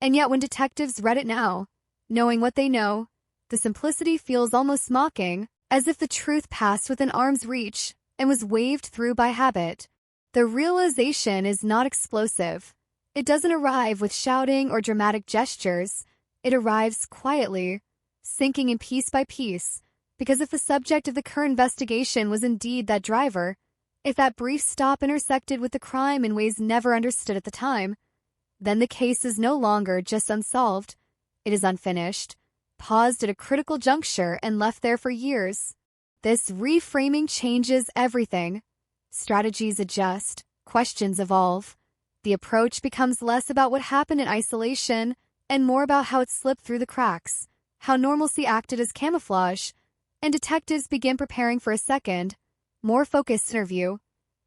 And yet when detectives read it now, knowing what they know, the simplicity feels almost mocking, as if the truth passed within arm's reach and was waved through by habit. The realization is not explosive. It doesn't arrive with shouting or dramatic gestures. It arrives quietly, sinking in piece by piece, because if the subject of the current investigation was indeed that driver, if that brief stop intersected with the crime in ways never understood at the time, then the case is no longer just unsolved. It is unfinished, paused at a critical juncture and left there for years. This reframing changes everything. Strategies adjust, questions evolve. The approach becomes less about what happened in isolation and more about how it slipped through the cracks, how normalcy acted as camouflage, and detectives begin preparing for a second, more focused interview,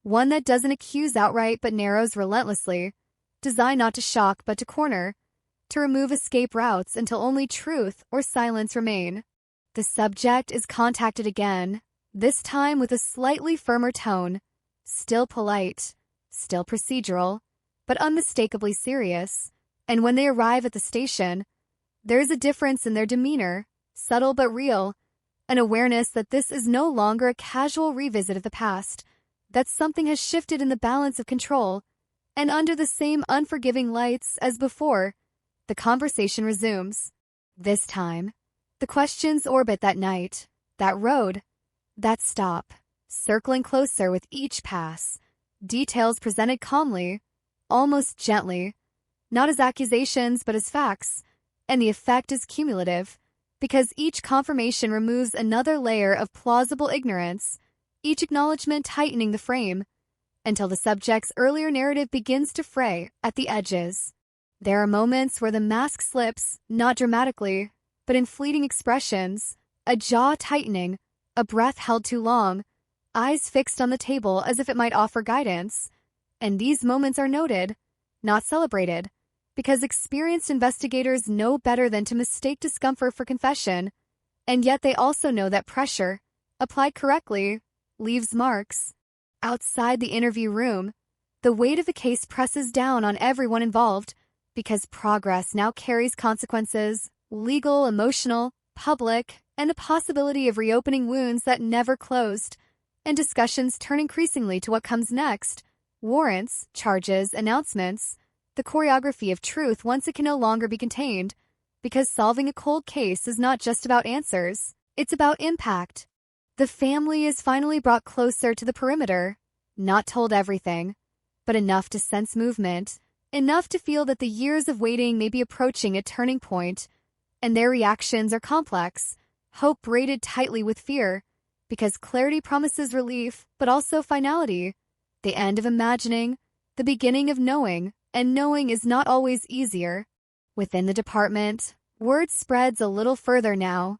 one that doesn't accuse outright but narrows relentlessly, designed not to shock but to corner, to remove escape routes until only truth or silence remain. The subject is contacted again, this time with a slightly firmer tone, still polite, still procedural, but unmistakably serious, and when they arrive at the station, there is a difference in their demeanor, subtle but real, an awareness that this is no longer a casual revisit of the past, that something has shifted in the balance of control, and under the same unforgiving lights as before, the conversation resumes. This time, the questions orbit that night, that road, that stop, circling closer with each pass, details presented calmly, almost gently, not as accusations but as facts, And the effect is cumulative, because each confirmation removes another layer of plausible ignorance, each acknowledgement tightening the frame, until the subject's earlier narrative begins to fray at the edges. There are moments where the mask slips, not dramatically, but in fleeting expressions, a jaw tightening, a breath held too long, eyes fixed on the table as if it might offer guidance. And these moments are noted, not celebrated, because experienced investigators know better than to mistake discomfort for confession, and yet they also know that pressure, applied correctly, leaves marks. Outside the interview room, the weight of the case presses down on everyone involved, because progress now carries consequences, legal, emotional, public, and the possibility of reopening wounds that never closed, and discussions turn increasingly to what comes next: warrants, charges, announcements, the choreography of truth once it can no longer be contained, because solving a cold case is not just about answers, it's about impact. The family is finally brought closer to the perimeter, not told everything, but enough to sense movement, enough to feel that the years of waiting may be approaching a turning point, and their reactions are complex, hope braided tightly with fear, because clarity promises relief, but also finality, the end of imagining, the beginning of knowing, and knowing is not always easier. Within the department, word spreads a little further now,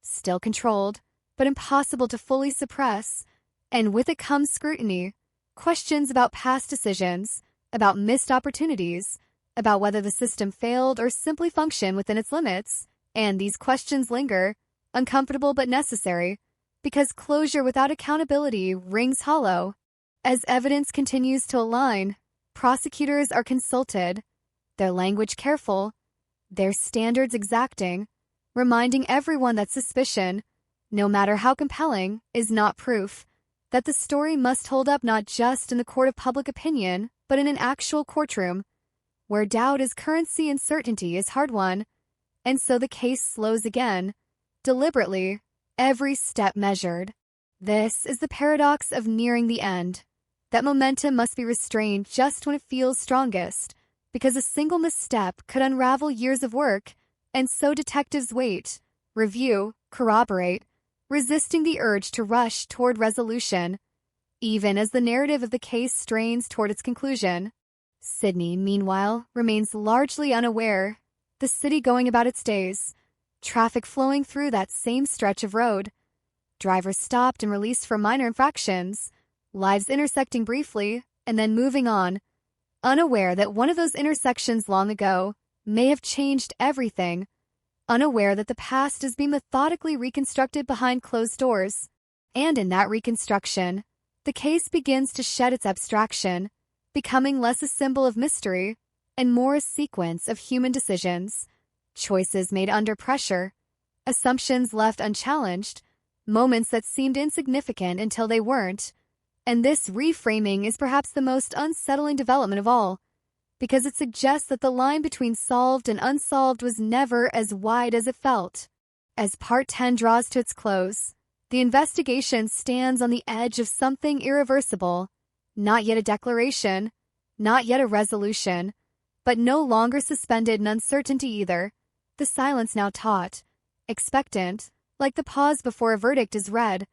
still controlled, but impossible to fully suppress, and with it comes scrutiny, questions about past decisions, about missed opportunities, about whether the system failed or simply functioned within its limits, and these questions linger, uncomfortable but necessary, because closure without accountability rings hollow. As evidence continues to align, prosecutors are consulted, their language careful, their standards exacting, reminding everyone that suspicion, no matter how compelling, is not proof, that the story must hold up not just in the court of public opinion, but in an actual courtroom, where doubt is currency and certainty is hard-won, and so the case slows again, deliberately, every step measured. This is the paradox of nearing the end, that momentum must be restrained just when it feels strongest, because a single misstep could unravel years of work, and so detectives wait, review, corroborate, resisting the urge to rush toward resolution, even as the narrative of the case strains toward its conclusion. Sydney, meanwhile, remains largely unaware, the city going about its days, traffic flowing through that same stretch of road, drivers stopped and released for minor infractions, lives intersecting briefly and then moving on, unaware that one of those intersections long ago may have changed everything, unaware that the past is being methodically reconstructed behind closed doors. And in that reconstruction, the case begins to shed its abstraction, becoming less a symbol of mystery and more a sequence of human decisions, choices made under pressure, assumptions left unchallenged, moments that seemed insignificant until they weren't. And this reframing is perhaps the most unsettling development of all, because it suggests that the line between solved and unsolved was never as wide as it felt. As Part 10 draws to its close, the investigation stands on the edge of something irreversible, not yet a declaration, not yet a resolution, but no longer suspended in uncertainty either, the silence now taut, expectant, like the pause before a verdict is read,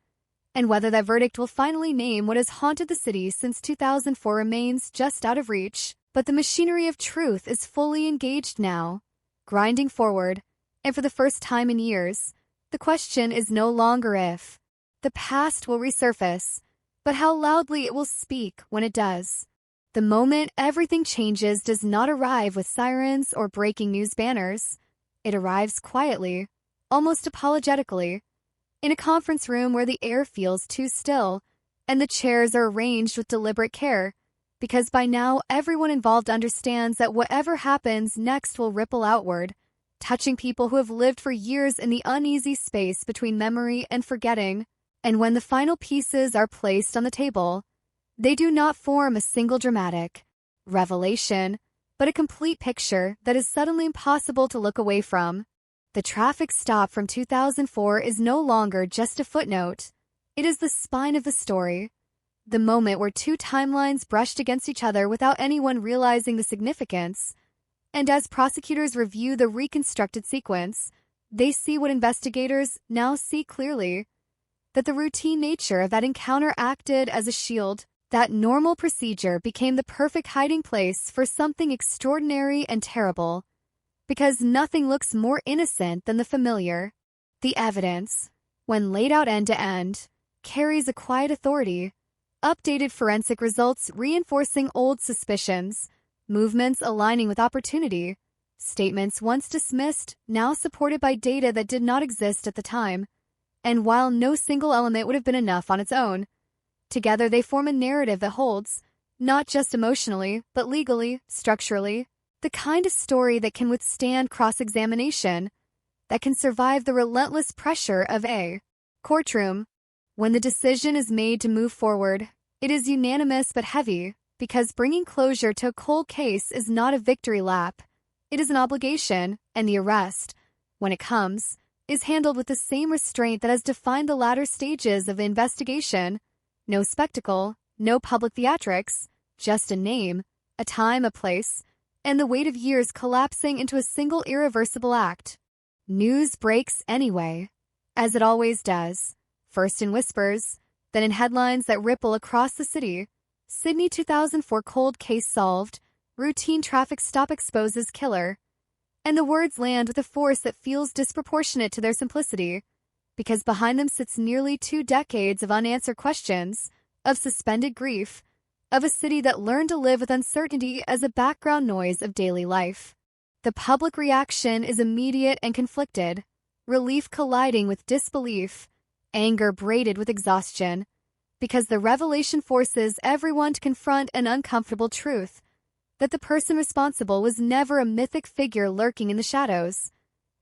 and whether that verdict will finally name what has haunted the city since 2004 remains just out of reach. But the machinery of truth is fully engaged now, grinding forward, and for the first time in years, the question is no longer if. The past will resurface, but how loudly it will speak when it does. The moment everything changes does not arrive with sirens or breaking news banners. It arrives quietly, almost apologetically, in a conference room where the air feels too still, and the chairs are arranged with deliberate care, because by now everyone involved understands that whatever happens next will ripple outward, touching people who have lived for years in the uneasy space between memory and forgetting. And when the final pieces are placed on the table, they do not form a single dramatic revelation, but a complete picture that is suddenly impossible to look away from. The traffic stop from 2004 is no longer just a footnote. It is the spine of the story. The moment where two timelines brushed against each other without anyone realizing the significance. And as prosecutors review the reconstructed sequence, they see what investigators now see clearly, that the routine nature of that encounter acted as a shield. That normal procedure became the perfect hiding place for something extraordinary and terrible, because nothing looks more innocent than the familiar. The evidence, when laid out end to end, carries a quiet authority. Updated forensic results reinforcing old suspicions, movements aligning with opportunity, statements once dismissed now supported by data that did not exist at the time. And while no single element would have been enough on its own, together they form a narrative that holds, not just emotionally, but legally, structurally, the kind of story that can withstand cross-examination, that can survive the relentless pressure of a courtroom. When the decision is made to move forward, it is unanimous but heavy, because bringing closure to a cold case is not a victory lap. It is an obligation, and the arrest, when it comes, is handled with the same restraint that has defined the latter stages of the investigation. No spectacle, no public theatrics, just a name, a time, a place, and the weight of years collapsing into a single irreversible act. News breaks anyway, as it always does, first in whispers, then in headlines that ripple across the city. Sydney 2004 cold case solved, routine traffic stop exposes killer. And the words land with a force that feels disproportionate to their simplicity, because behind them sits nearly 2 decades of unanswered questions, of suspended grief, of a city that learned to live with uncertainty as a background noise of daily life. The public reaction is immediate and conflicted, relief colliding with disbelief, anger braided with exhaustion, because the revelation forces everyone to confront an uncomfortable truth, that the person responsible was never a mythic figure lurking in the shadows,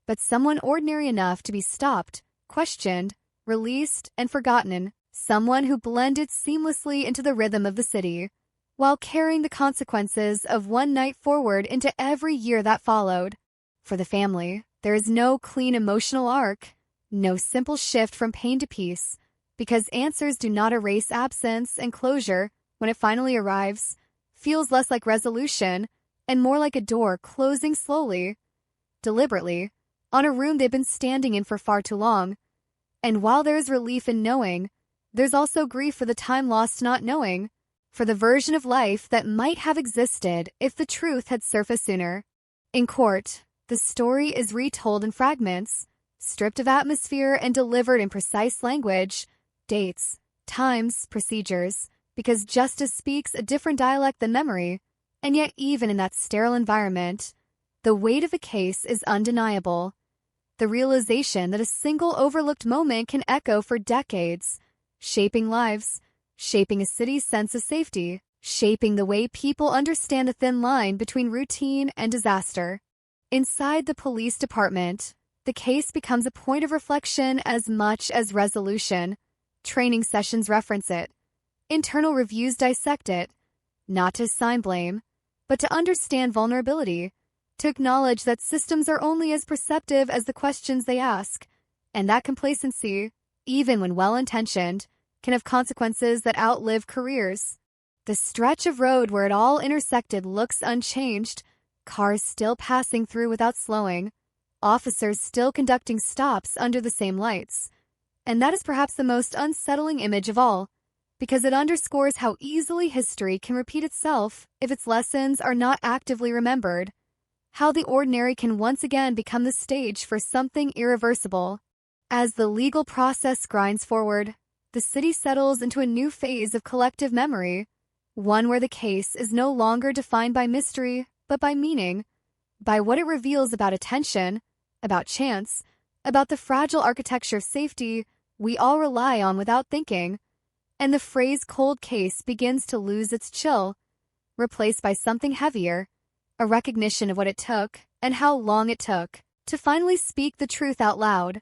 but someone ordinary enough to be stopped, questioned, released, and forgotten, someone who blended seamlessly into the rhythm of the city, while carrying the consequences of one night forward into every year that followed. For the family, there is no clean emotional arc, no simple shift from pain to peace, because answers do not erase absence, and closure, when it finally arrives, feels less like resolution and more like a door closing slowly, deliberately, on a room they've been standing in for far too long. And while there is relief in knowing, there's also grief for the time lost not knowing, for the version of life that might have existed if the truth had surfaced sooner. In court, the story is retold in fragments, stripped of atmosphere and delivered in precise language, dates, times, procedures, because justice speaks a different dialect than memory. And yet even in that sterile environment, the weight of a case is undeniable. The realization that a single overlooked moment can echo for decades, shaping lives, shaping a city's sense of safety, shaping the way people understand the thin line between routine and disaster. Inside the police department, the case becomes a point of reflection as much as resolution. Training sessions reference it. Internal reviews dissect it, not to assign blame, but to understand vulnerability, to acknowledge that systems are only as perceptive as the questions they ask, and that complacency, even when well-intentioned, can have consequences that outlive careers. The stretch of road where it all intersected looks unchanged, cars still passing through without slowing, officers still conducting stops under the same lights. And that is perhaps the most unsettling image of all, because it underscores how easily history can repeat itself if its lessons are not actively remembered, how the ordinary can once again become the stage for something irreversible. As the legal process grinds forward, the city settles into a new phase of collective memory, one where the case is no longer defined by mystery, but by meaning, by what it reveals about attention, about chance, about the fragile architecture of safety we all rely on without thinking. And the phrase cold case begins to lose its chill, replaced by something heavier, a recognition of what it took and how long it took to finally speak the truth out loud.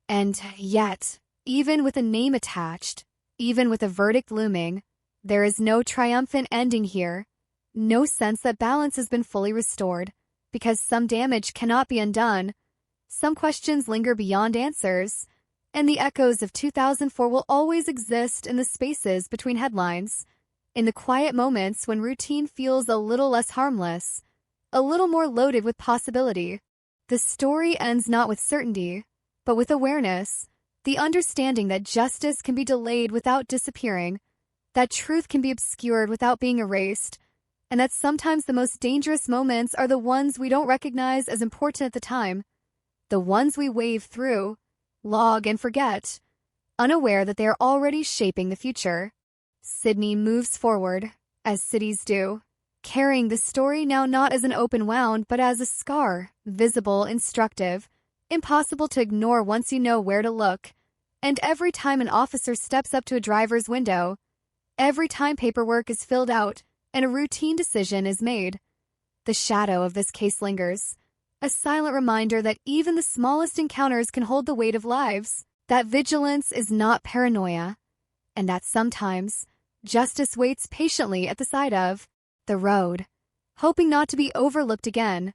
And yet, even with a name attached, even with a verdict looming, there is no triumphant ending here, no sense that balance has been fully restored, because some damage cannot be undone, some questions linger beyond answers, and the echoes of 2004 will always exist in the spaces between headlines, in the quiet moments when routine feels a little less harmless, a little more loaded with possibility. The story ends not with certainty, but with awareness, the understanding that justice can be delayed without disappearing, that truth can be obscured without being erased, and that sometimes the most dangerous moments are the ones we don't recognize as important at the time, the ones we wave through, log, and forget, unaware that they are already shaping the future. Sydney moves forward, as cities do, carrying the story now not as an open wound, but as a scar, visible, instructive, impossible to ignore once you know where to look. And every time an officer steps up to a driver's window, every time paperwork is filled out and a routine decision is made, the shadow of this case lingers, a silent reminder that even the smallest encounters can hold the weight of lives, that vigilance is not paranoia, and that sometimes justice waits patiently at the side of the road, hoping not to be overlooked again.